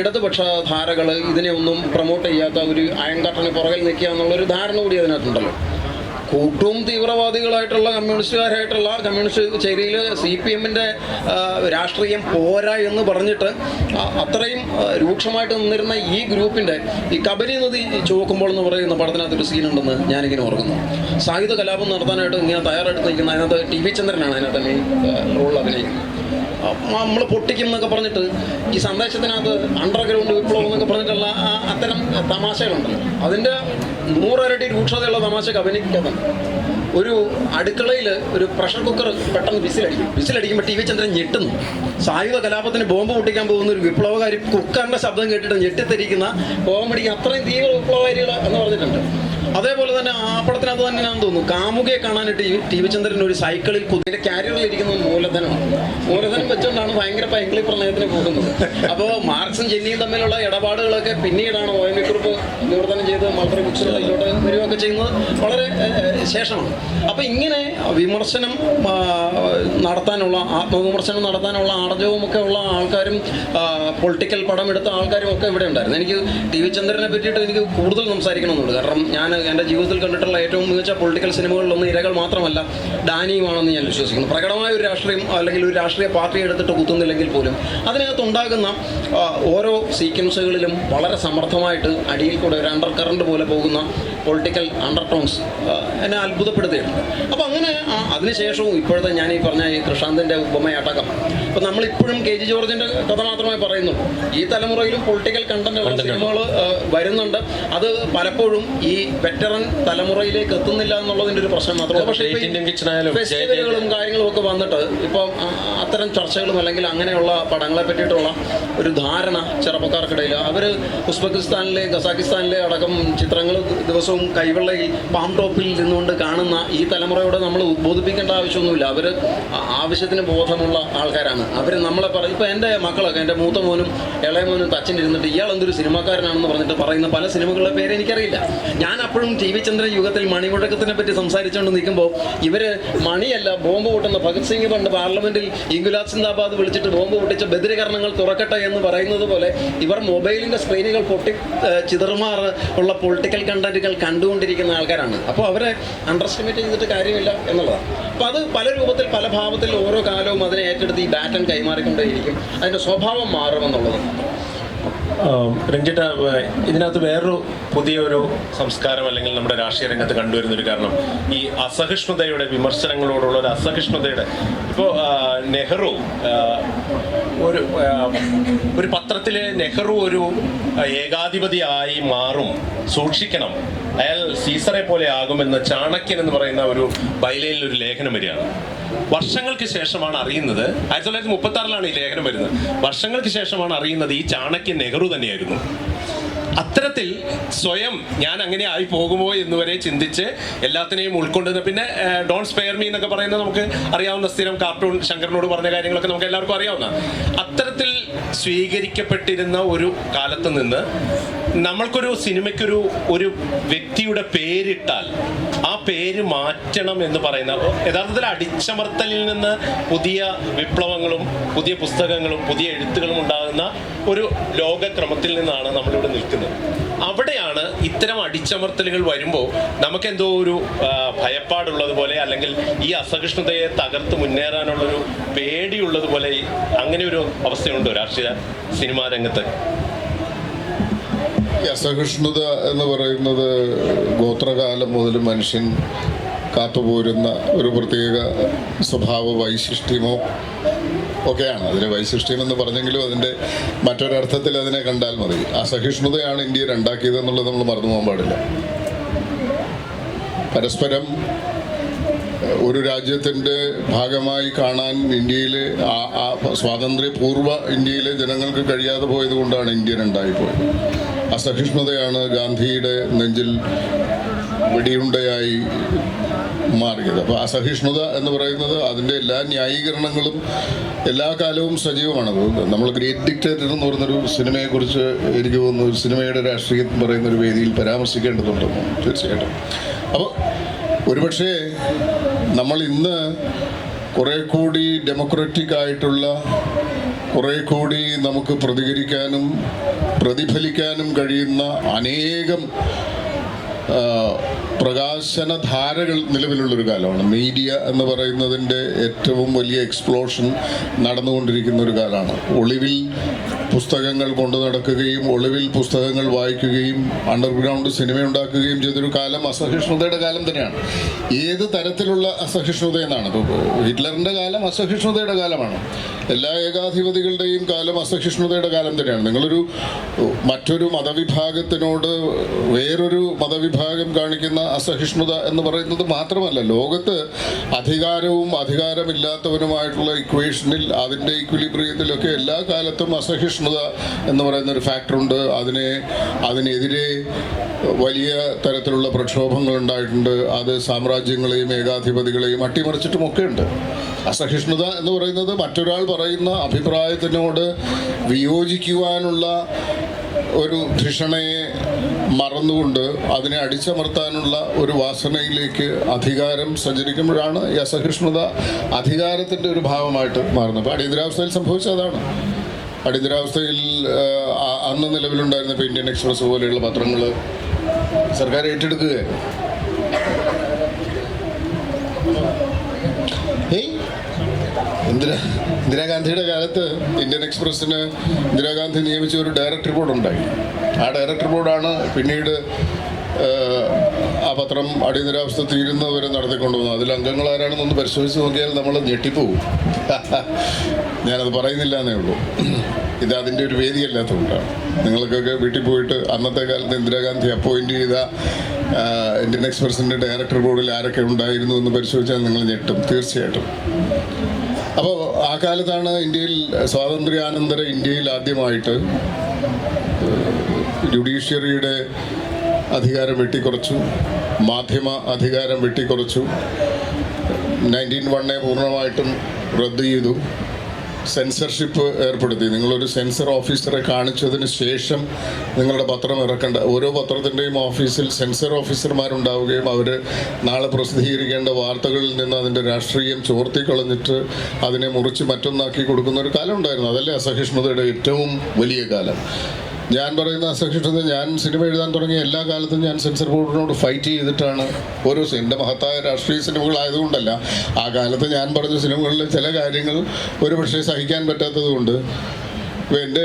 ഇടതുപക്ഷ ധാരകൾ ഇതിനെ ഒന്നും പ്രൊമോട്ട് ചെയ്യാത്ത ഒരു അയങ്കട്ടന് പുറകിൽ നിൽക്കുക എന്നുള്ളൊരു ധാരണ കൂടി അതിനകത്തുണ്ടല്ലോ. കൂട്ടും തീവ്രവാദികളായിട്ടുള്ള കമ്മ്യൂണിസ്റ്റുകാരായിട്ടുള്ള കമ്മ്യൂണിസ്റ്റ് ചേരിയിൽ CPM-ൻ്റെ രാഷ്ട്രീയം പോരാ എന്ന് പറഞ്ഞിട്ട് അത്രയും രൂക്ഷമായിട്ട് നിന്നിരുന്ന ഈ ഗ്രൂപ്പിൻ്റെ ഈ കബനി നദി ചുവക്കുമ്പോൾ എന്ന് പറയുന്ന പടത്തിനകത്തൊരു സീനുണ്ടെന്ന് ഞാനിങ്ങനെ ഓർക്കുന്നു. സായുധ കലാപം നടത്താനായിട്ട് ഇങ്ങനെ തയ്യാറെടുത്ത് നിൽക്കുന്ന അതിനകത്ത് ടി വി ചന്ദ്രനാണ് അതിനകത്ത് തന്നെ റോളിൽ അഭിനയിക്കുന്നത്. നമ്മൾ പൊട്ടിക്കും എന്നൊക്കെ പറഞ്ഞിട്ട് ഈ സന്ദേശത്തിനകത്ത് അണ്ടർഗ്രൗണ്ട് വിപ്ലവം എന്നൊക്കെ പറഞ്ഞിട്ടുള്ള അത്തരം തമാശകളുണ്ടല്ലോ, അതിൻ്റെ 100 ഇരട്ടി രൂക്ഷതയുള്ള തമാശക്ക് അഭിനയിക്കാതെ ഒരു അടുക്കളയിൽ ഒരു പ്രഷർ കുക്കർ പെട്ടെന്ന് വിസിലടിക്കുമ്പോൾ ടി വി ചന്ദ്രൻ ഞെട്ടുന്നു. സായുധ കലാപത്തിന് ബോംബ് പൊട്ടിക്കാൻ പോകുന്ന ഒരു വിപ്ലവകാരി കുക്കറിൻ്റെ ശബ്ദം കേട്ടിട്ട് ഞെട്ടിത്തിരിക്കുന്ന കോമഡിക്ക് അത്രയും തീവ്ര വിപ്ലവകാരികൾ എന്ന് പറഞ്ഞിട്ടുണ്ട്. അതേപോലെ തന്നെ ആ പടത്തിനകത്ത് തന്നെ ഞാൻ തോന്നുന്നു കാമുകയെ കാണാനായിട്ട് ടി വി ചന്ദ്രൻ ഒരു സൈക്കിളിൽ കുതിരെ ക്യാരിയറിൽ ഇരിക്കുന്ന മൂലധനമാണ്. മൂലധനം വെച്ചുകൊണ്ടാണ് ഭയങ്കര പൈങ്കിളി പ്രണയത്തിന് പോകുന്നത്. അപ്പോൾ മാർക്സും ജെന്നിയും തമ്മിലുള്ള ഇടപാടുകളൊക്കെ പിന്നീടാണ് ONV കുറുപ്പ് നിവർത്തനം ചെയ്ത് മൾബറി ബുക്സിൽ അതിലോട്ട് വരികയൊക്കെ ചെയ്യുന്നത് വളരെ ശേഷമാണ്. അപ്പോൾ ഇങ്ങനെ വിമർശനം നടത്താനുള്ള ആത്മവിമർശനം നടത്താനുള്ള ആർജവുമൊക്കെ ഉള്ള ആൾക്കാരും പൊളിറ്റിക്കൽ പടം എടുത്ത ആൾക്കാരും ഒക്കെ ഇവിടെ ഉണ്ടായിരുന്നു. എനിക്ക് ടി വി ചന്ദ്രനെ പറ്റിയിട്ട് എനിക്ക് കൂടുതൽ സംസാരിക്കണമെന്നുണ്ട്. കാരണം ഞാൻ എൻ്റെ ജീവിതത്തിൽ കണ്ടിട്ടുള്ള ഏറ്റവും മികച്ച പൊളിറ്റിക്കൽ സിനിമകളിലൊന്നും ഇരകൾ മാത്രമല്ല ഡാനിയുമാണെന്ന് ഞാൻ വിശ്വസിക്കുന്നു. പ്രകടമായ ഒരു രാഷ്ട്രീയം അല്ലെങ്കിൽ ഒരു രാഷ്ട്രീയ പാർട്ടി എടുത്തിട്ട് കുത്തുന്നില്ലെങ്കിൽ പോലും അതിനകത്തുണ്ടാകുന്ന ഓരോ സീക്വൻസുകളിലും വളരെ സമർത്ഥമായിട്ട് അടിയിൽ കൂടെ ഒരു അണ്ടർ കറണ്ട് പോലെ പോകുന്ന പൊളിറ്റിക്കൽ അണ്ടർടോൺസ് എന്നെ അത്ഭുതപ്പെടുത്തിയിട്ടുണ്ട്. അപ്പോൾ അങ്ങനെ അതിനുശേഷവും ഇപ്പോഴത്തെ ഞാൻ ഈ പറഞ്ഞ ഈ കൃഷാന്തിൻ്റെ ഉപമയടക്കം അപ്പോൾ നമ്മളിപ്പോഴും KG ജോർജിൻ്റെ കഥ മാത്രമേ പറയുന്നുള്ളൂ. ഈ തലമുറയിലും പൊളിറ്റിക്കൽ കണ്ടന്റുള്ള സിനിമകൾ വരുന്നുണ്ട്. അത് പലപ്പോഴും ഈ വെറ്ററൻ തലമുറയിലേക്ക് എത്തുന്നില്ല എന്നുള്ളതിൻ്റെ ഒരു പ്രശ്നം മാത്രമേ. പക്ഷേ ഫെസ്റ്റിവലുകളും കാര്യങ്ങളും ഒക്കെ വന്നിട്ട് ഇപ്പം അത്തരം ചർച്ചകളും അല്ലെങ്കിൽ അങ്ങനെയുള്ള പടങ്ങളെ പറ്റിയിട്ടുള്ള ഒരു ധാരണ ചെറുപ്പക്കാർക്കിടയിൽ അവർ ഉസ്ബെക്കിസ്ഥാനിലെ കസാക്കിസ്ഥാനിലെ അടക്കം ചിത്രങ്ങൾ ദിവസവും കൈവെള്ള ഈ പാം ടോപ്പിൽ നിന്നുകൊണ്ട് കാണുന്ന ഈ തലമുറയോട് നമ്മൾ ഉദ്ബോധിപ്പിക്കേണ്ട ആവശ്യമൊന്നുമില്ല. അവർ ആവശ്യത്തിന് ബോധമുള്ള ആൾക്കാരാണ്. അവർ നമ്മളെ പറയും. ഇപ്പോൾ എൻ്റെ മക്കളൊക്കെ എൻ്റെ മൂത്ത മോനും ഇളയ മോനും തച്ചനിരുന്നിട്ട് ഇയാൾ എന്തൊരു സിനിമാക്കാരനാണെന്ന് പറഞ്ഞിട്ട് പറയുന്ന പല സിനിമകളുടെ പേര് എനിക്കറിയില്ല. ഞാൻ അപ്പോഴും ടി വി ചന്ദ്രൻ യുഗത്തിൽ മണിമുഴക്കത്തിനെ പറ്റി സംസാരിച്ചുകൊണ്ട് നിൽക്കുമ്പോൾ ഇവർ മണിയല്ല ബോംബ് പൊട്ടുന്ന ഭഗത് സിംഗ് പണ്ട് പാർലമെന്റിൽ ഇൻഗുലാബ് സിന്ദാബാദ് വിളിച്ചിട്ട് ബോംബ് പൊട്ടിച്ച ബദിരീകരണങ്ങൾ തുറക്കട്ടെ എന്ന് പറയുന്നത് പോലെ ഇവർ മൊബൈലിൻ്റെ സ്ക്രീനുകൾ പൊട്ടി ചിതറുമാറ് ഉള്ള പൊളിറ്റിക്കൽ കണ്ടന്റുകൾ കണ്ടുകൊണ്ടിരിക്കുന്ന ആൾക്കാരാണ്. അപ്പോൾ അവരെ അണ്ടർഎസ്റ്റിമേറ്റ് ചെയ്തിട്ട് കാര്യമില്ല എന്നുള്ളതാണ്. അപ്പോൾ അത് പല രൂപത്തിൽ പല ഭാവത്തിൽ ഓരോ കാലവും അതിനെ ഏറ്റെടുത്ത് ഈ ബാറ്റൺ കൈമാറിക്കൊണ്ടേയിരിക്കും. അതിൻ്റെ സ്വഭാവം മാറുമെന്നുള്ളത്. രഞ്ജിത്ത്, ഇതിനകത്ത് വേറൊരു പുതിയൊരു സംസ്കാരം അല്ലെങ്കിൽ നമ്മുടെ രാഷ്ട്രീയ രംഗത്ത് കണ്ടുവരുന്നൊരു കാരണം ഈ അസഹിഷ്ണുതയുടെ വിമർശനങ്ങളോടുള്ള ഒരു അസഹിഷ്ണുതയുടെ ഇപ്പോൾ നെഹ്റു ഒരു പത്രത്തിലെ നെഹ്റു ഒരു ഏകാധിപതിയായി മാറും, സൂക്ഷിക്കണം, അയാൾ സീസറെ പോലെ ആകുമെന്ന് ചാണക്യൻ എന്ന് പറയുന്ന ഒരു ബൈലയിൽ ഒരു ലേഖനം വരികയാണ്. വർഷങ്ങൾക്ക് ശേഷമാണ് അറിയുന്നത്, 1936 ഈ ലേഖനം വരുന്നത്. വർഷങ്ങൾക്ക് ശേഷമാണ് അറിയുന്നത് ഈ ചാണക്യൻ നെഹ്റു തന്നെയായിരുന്നു. അത്തരത്തിൽ സ്വയം ഞാൻ അങ്ങനെ ആയി പോകുമോ എന്നുവരെ ചിന്തിച്ച് എല്ലാത്തിനെയും ഉൾക്കൊണ്ടുവന്ന് പിന്നെ ഡോൺ സ്പെയർ മീ എന്നൊക്കെ പറയുന്നത് നമുക്ക് അറിയാവുന്ന സ്ഥിരം കാർട്ടൂൺ ശങ്കരനോട് പറഞ്ഞ കാര്യങ്ങളൊക്കെ നമുക്ക് എല്ലാവർക്കും അറിയാവുന്ന അത്തരത്തിൽ സ്വീകരിക്കപ്പെട്ടിരുന്ന ഒരു കാലത്ത് നിന്ന് നമ്മൾക്കൊരു സിനിമയ്ക്കൊരു ഒരു വ്യക്തിയുടെ പേരിട്ടാൽ ആ പേര് മാറ്റണം എന്ന് പറയുന്ന യഥാർത്ഥത്തിൽ അടിച്ചമർത്തലിൽ നിന്ന് പുതിയ വിപ്ലവങ്ങളും പുതിയ പുസ്തകങ്ങളും പുതിയ എഴുത്തുകളും ഉണ്ടാകുന്ന ഒരു ലോകക്രമത്തിൽ നിന്നാണ് നമ്മളിവിടെ നിൽക്കുന്നത്. അവിടെയാണ് ഇത്തരം അടിച്ചമർത്തലുകൾ വരുമ്പോൾ നമുക്കെന്തോ ഒരു ഭയപ്പാടുള്ളതുപോലെ അല്ലെങ്കിൽ ഈ അസഹിഷ്ണുതയെ തകർത്ത് മുന്നേറാനുള്ളൊരു പേടിയുള്ളതുപോലെ അങ്ങനെ ഒരു അവസ്ഥയുണ്ടോ രാഷ്ട്രീയ സിനിമാ രംഗത്ത്? ഈ അസഹിഷ്ണുത എന്ന് പറയുന്നത് ഗോത്രകാലം മുതൽ മനുഷ്യൻ കാത്തുപോരുന്ന ഒരു പ്രത്യേക സ്വഭാവ വൈശിഷ്ട്യമോ ഒക്കെയാണ്. അതിന് വൈശിഷ്ട്യം എന്ന് പറഞ്ഞെങ്കിലും അതിൻ്റെ മറ്റൊരർത്ഥത്തിൽ അതിനെ കണ്ടാൽ മതി. അസഹിഷ്ണുതയാണ് ഇന്ത്യയെ രണ്ടാക്കിയത് എന്നുള്ളത് നമ്മൾ മറന്നു പോകാൻ പാടില്ല. പരസ്പരം ഒരു രാജ്യത്തിൻ്റെ ഭാഗമായി കാണാൻ ഇന്ത്യയിലെ സ്വാതന്ത്ര്യപൂർവ്വ ഇന്ത്യയിലെ ജനങ്ങൾക്ക് കഴിയാതെ പോയത് കൊണ്ടാണ് ഇന്ത്യ രണ്ടായിപ്പോയത്. അസഹിഷ്ണുതയാണ് ഗാന്ധിയുടെ നെഞ്ചിൽ വെടിയുണ്ടയായി മാറിയത്. അപ്പോൾ അസഹിഷ്ണുത എന്ന് പറയുന്നത് അതിൻ്റെ എല്ലാ ന്യായീകരണങ്ങളും എല്ലാ കാലവും സജീവമാണ്. നമ്മൾ ഗ്രേറ്റ് ഡിക്റ്റേറ്റർ എന്ന് പറയുന്നൊരു സിനിമയെക്കുറിച്ച് എനിക്ക് തോന്നുന്നു ഒരു സിനിമയുടെ രാഷ്ട്രീയം പറയുന്ന ഒരു വേദിയിൽ പരാമർശിക്കേണ്ടതുണ്ടെന്ന് തീർച്ചയായിട്ടും. അപ്പോൾ ഒരുപക്ഷെ നമ്മൾ ഇന്ന് കുറേ കൂടി ഡെമോക്രാറ്റിക് ആയിട്ടുള്ള, കുറേ കൂടി നമുക്ക് പ്രതികരിക്കാനും പ്രതിഫലിക്കാനും കഴിയുന്ന അനേകം പ്രകാശനധാരകൾ നിലവിലുള്ളൊരു കാലമാണ്. മീഡിയ എന്ന് പറയുന്നതിൻ്റെ ഏറ്റവും വലിയ എക്സ്പ്ലോഷൻ നടന്നുകൊണ്ടിരിക്കുന്ന ഒരു കാലമാണ്. ഒളിവിൽ പുസ്തകങ്ങൾ കൊണ്ടു നടക്കുകയും ഒളിവിൽ പുസ്തകങ്ങൾ വായിക്കുകയും അണ്ടർഗ്രൗണ്ട് സിനിമ ഉണ്ടാക്കുകയും ചെയ്തൊരു കാലം അസഹിഷ്ണുതയുടെ കാലം തന്നെയാണ്. ഏത് തരത്തിലുള്ള അസഹിഷ്ണുതയെന്നാണ്. ഇപ്പോൾ ഹിറ്റ്ലറിൻ്റെ കാലം അസഹിഷ്ണുതയുടെ കാലമാണ്. എല്ലാ ഏകാധിപതികളുടെയും കാലം അസഹിഷ്ണുതയുടെ കാലം തന്നെയാണ്. നിങ്ങളൊരു മറ്റൊരു മതവിഭാഗത്തിനോട് വേറൊരു മതവിഭാഗം കാണിക്കുന്ന അസഹിഷ്ണുത എന്ന് പറയുന്നത് മാത്രമല്ല, ലോകത്ത് അധികാരവും അധികാരമില്ലാത്തവനുമായിട്ടുള്ള ഇക്വേഷനിൽ അതിൻ്റെ ഇക്വിലിബ്രിയത്തിലൊക്കെ എല്ലാ കാലത്തും അസഹിഷ്ണുത എന്ന് പറയുന്ന ഒരു ഫാക്ടറുണ്ട്. അതിനെതിരെ വലിയ തരത്തിലുള്ള പ്രക്ഷോഭങ്ങൾ ഉണ്ടായിട്ടുണ്ട്. അത് സാമ്രാജ്യങ്ങളെയും ഏകാധിപതികളെയും അട്ടിമറിച്ചിട്ടുമൊക്കെ ഉണ്ട്. അസഹിഷ്ണുത എന്ന് പറയുന്നത് മറ്റൊരാൾ പറയുന്ന അഭിപ്രായത്തിനോട് വിയോജിക്കുവാനുള്ള ഒരു ധിഷണയെ മറന്നുകൊണ്ട് അതിനെ അടിച്ചമർത്താനുള്ള ഒരു വാസനയിലേക്ക് അധികാരം സഞ്ചരിക്കുമ്പോഴാണ് ഈ അസഹിഷ്ണുത അധികാരത്തിൻ്റെ ഒരു ഭാവമായിട്ട് മാറുന്നത്. അപ്പോൾ അടിയന്തരാവസ്ഥയിൽ സംഭവിച്ചതാണ്. അടിയന്തരാവസ്ഥയിൽ അന്ന് നിലവിലുണ്ടായിരുന്ന ഇപ്പോൾ ഇന്ത്യൻ എക്സ്പ്രസ് പോലെയുള്ള പത്രങ്ങൾ സർക്കാർ ഏറ്റെടുക്കുകയായിരുന്നു. ഇന്ദിരാഗാന്ധിയുടെ കാലത്ത് ഇന്ത്യൻ എക്സ്പ്രസ്സിന് ഇന്ദിരാഗാന്ധി നിയമിച്ച ഒരു ഡയറക്ടർ ബോർഡ് ഉണ്ടായി. ആ ഡയറക്ടർ ബോർഡാണ് പിന്നീട് ആ പത്രം അടിയന്തരാവസ്ഥ തീരുന്നവരെ നടത്തിക്കൊണ്ടുപോകുന്നത്. അതിൽ അംഗങ്ങൾ ആരാണെന്നൊന്ന് പരിശോധിച്ച് നോക്കിയാൽ നമ്മൾ ഞെട്ടിപ്പോവും. ഞാനത് പറയുന്നില്ല എന്നേ ഉള്ളൂ. ഇത് അതിൻ്റെ ഒരു വേദിയല്ലാത്തതുകൊണ്ടാണ്. നിങ്ങൾക്കൊക്കെ വീട്ടിൽ പോയിട്ട് അന്നത്തെ കാലത്ത് ഇന്ദിരാഗാന്ധി അപ്പോയിൻറ്റ് ചെയ്ത ഇന്ത്യൻ എക്സ്പ്രസിൻ്റെ ഡയറക്ടർ ബോർഡിൽ ആരൊക്കെ ഉണ്ടായിരുന്നു എന്ന് പരിശോധിച്ചാൽ നിങ്ങൾ ഞെട്ടും തീർച്ചയായിട്ടും. അപ്പോൾ ആ കാലത്താണ് ഇന്ത്യയിൽ സ്വാതന്ത്ര്യാനന്തര ഇന്ത്യയിൽ ആദ്യമായിട്ട് ജുഡീഷ്യറിയുടെ അധികാരം വെട്ടിക്കുറച്ചു, മാധ്യമ അധികാരം വെട്ടിക്കുറച്ചു, 1901 പൂർണ്ണമായിട്ടും റദ്ദ് ചെയ്തു, സെൻസർഷിപ്പ് ഏർപ്പെടുത്തി. നിങ്ങളൊരു സെൻസർ ഓഫീസറെ കാണിച്ചതിന് ശേഷം നിങ്ങളുടെ പത്രം ഇറക്കേണ്ട, ഓരോ പത്രത്തിൻ്റെയും ഓഫീസിൽ സെൻസർ ഓഫീസർമാരുണ്ടാവുകയും അവർ നാളെ പ്രസിദ്ധീകരിക്കേണ്ട വാർത്തകളിൽ നിന്ന് അതിൻ്റെ രാഷ്ട്രീയം ചോർത്തിക്കളഞ്ഞിട്ട് അതിനെ മുറിച്ച് മറ്റൊന്നാക്കി കൊടുക്കുന്ന ഒരു കാലം ഉണ്ടായിരുന്നു. അതല്ലേ അസഹിഷ്ണുതയുടെ ഏറ്റവും വലിയ കാലം. ഞാൻ പറയുന്ന അസഹിഷ്ണുത, ഞാൻ സിനിമ എഴുതാൻ തുടങ്ങിയ എല്ലാ കാലത്തും ഞാൻ സെൻസർ ബോർഡിനോട് ഫൈറ്റ് ചെയ്തിട്ടാണ് ഓരോ എൻ്റെ മഹത്തായ രാഷ്ട്രീയ സിനിമകളായതുകൊണ്ടല്ല, ആ കാലത്ത് ഞാൻ പറഞ്ഞ സിനിമകളിലെ ചില കാര്യങ്ങൾ ഒരുപക്ഷെ സഹിക്കാൻ പറ്റാത്തതുകൊണ്ട്. ഇപ്പോൾ എൻ്റെ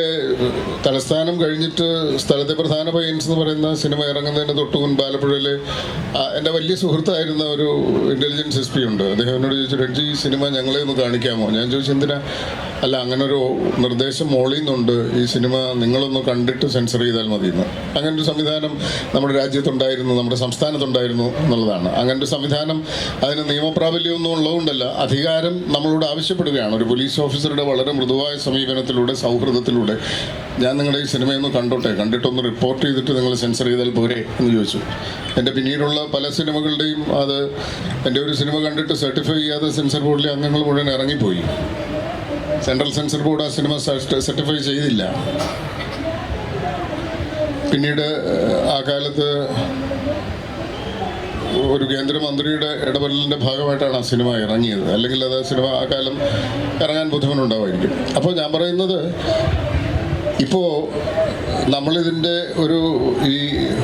തലസ്ഥാനം കഴിഞ്ഞിട്ട് സ്ഥലത്തെ പ്രധാന പയ്യൻസ് എന്ന് പറയുന്ന സിനിമ ഇറങ്ങുന്നതിന് തൊട്ട് മുൻപ് ആലപ്പുഴയിൽ എൻ്റെ വലിയ സുഹൃത്തായിരുന്ന ഒരു ഇൻ്റലിജൻസ് എസ് പി ഉണ്ട്. അദ്ദേഹം എന്നോട് ചോദിച്ചു, രഞ്ജി ഈ സിനിമ ഞങ്ങളെ ഒന്ന് കാണിക്കാമോ? ഞാൻ ചോദിച്ചു എന്തിനാ? അല്ല, അങ്ങനൊരു നിർദ്ദേശം മോളിൽ നിന്നുണ്ട്, ഈ സിനിമ നിങ്ങളൊന്ന് കണ്ടിട്ട് സെൻസർ ചെയ്താൽ മതിയെന്ന്. അങ്ങനൊരു സംവിധാനം നമ്മുടെ രാജ്യത്തുണ്ടായിരുന്നു, നമ്മുടെ സംസ്ഥാനത്തുണ്ടായിരുന്നു എന്നുള്ളതാണ്. അങ്ങനൊരു സംവിധാനം അതിന് നിയമപ്രാബല്യമൊന്നും ഉള്ളതുകൊണ്ടല്ല, അധികാരം നമ്മളോട് ആവശ്യപ്പെടുകയാണ്. ഒരു പോലീസ് ഓഫീസറുടെ വളരെ മൃദുവായ സമീപനത്തിലൂടെ, സൗഹൃദത്തിലൂടെ, ഞാൻ നിങ്ങളുടെ ഈ സിനിമയൊന്ന് കണ്ടോട്ടെ, കണ്ടിട്ടൊന്ന് റിപ്പോർട്ട് ചെയ്തിട്ട് നിങ്ങൾ സെൻസർ ചെയ്താൽ പോരെ എന്ന് ചോദിച്ചു. എൻ്റെ പിന്നീടുള്ള പല സിനിമകളുടെയും അത് എൻ്റെ ഒരു സിനിമ കണ്ടിട്ട് സർട്ടിഫൈ ചെയ്യാതെ സെൻസർ ബോർഡിലെ അംഗങ്ങൾ മുഴുവൻ ഇറങ്ങിപ്പോയി. സെൻട്രൽ സെൻസർ ബോർഡ് ആ സിനിമ സർട്ടിഫൈ ചെയ്തില്ല. പിന്നീട് ആ കാലത്ത് ഒരു കേന്ദ്രമന്ത്രിയുടെ ഇടപെടലിൻ്റെ ഭാഗമായിട്ടാണ് ആ സിനിമ ഇറങ്ങിയത്. അല്ലെങ്കിൽ അത് സിനിമ ആ കാലം ഇറങ്ങാൻ ബുദ്ധിമുട്ടുണ്ടാവുമായിരിക്കും. അപ്പോൾ ഞാൻ പറയുന്നത്, ഇപ്പോൾ നമ്മളിതിൻ്റെ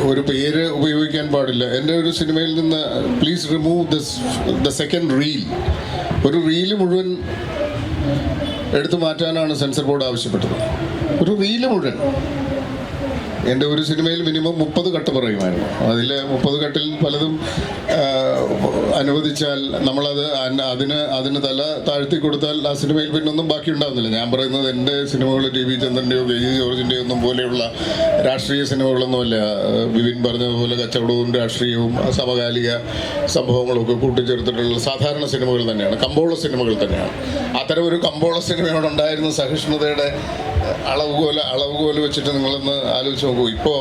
ഒരു പേര് ഉപയോഗിക്കാൻ പാടില്ല. എൻ്റെ ഒരു സിനിമയിൽ നിന്ന് please remove the second reel, ഒരു റീല് മുഴുവൻ എടുത്തു മാറ്റാനാണ് സെൻസർ ബോർഡ് ആവശ്യപ്പെട്ടത്. ഒരു റീല് മുഴുവൻ എൻ്റെ ഒരു സിനിമയിൽ മിനിമം 30 കട്ട് പറയുമായിരുന്നു. അതിൽ 30 കട്ടിൽ പലതും അനുവദിച്ചാൽ നമ്മളത് അതിന് തല താഴ്ത്തി കൊടുത്താൽ ആ സിനിമയിൽ പിന്നെ ഒന്നും ബാക്കി ഉണ്ടാകുന്നില്ല. ഞാൻ പറയുന്നത് എൻ്റെ സിനിമകൾ TV ചന്ദ്രൻ്റെയോ KG ജോർജിൻ്റെയോ ഒന്നും പോലെയുള്ള രാഷ്ട്രീയ സിനിമകളൊന്നുമല്ല. വിപിൻ പറഞ്ഞതുപോലെ കച്ചവടവും രാഷ്ട്രീയവും സമകാലിക സംഭവങ്ങളൊക്കെ കൂട്ടിച്ചേർത്തിട്ടുള്ള സാധാരണ സിനിമകൾ തന്നെയാണ്, കമ്പോള സിനിമകൾ തന്നെയാണ്. അത്തരം ഒരു കമ്പോള സിനിമയോടുണ്ടായിരുന്ന സഹിഷ്ണുതയുടെ അളവുകോല് വെച്ചിട്ട് നിങ്ങളൊന്ന് ആലോചിച്ച് നോക്കൂ. ഇപ്പോൾ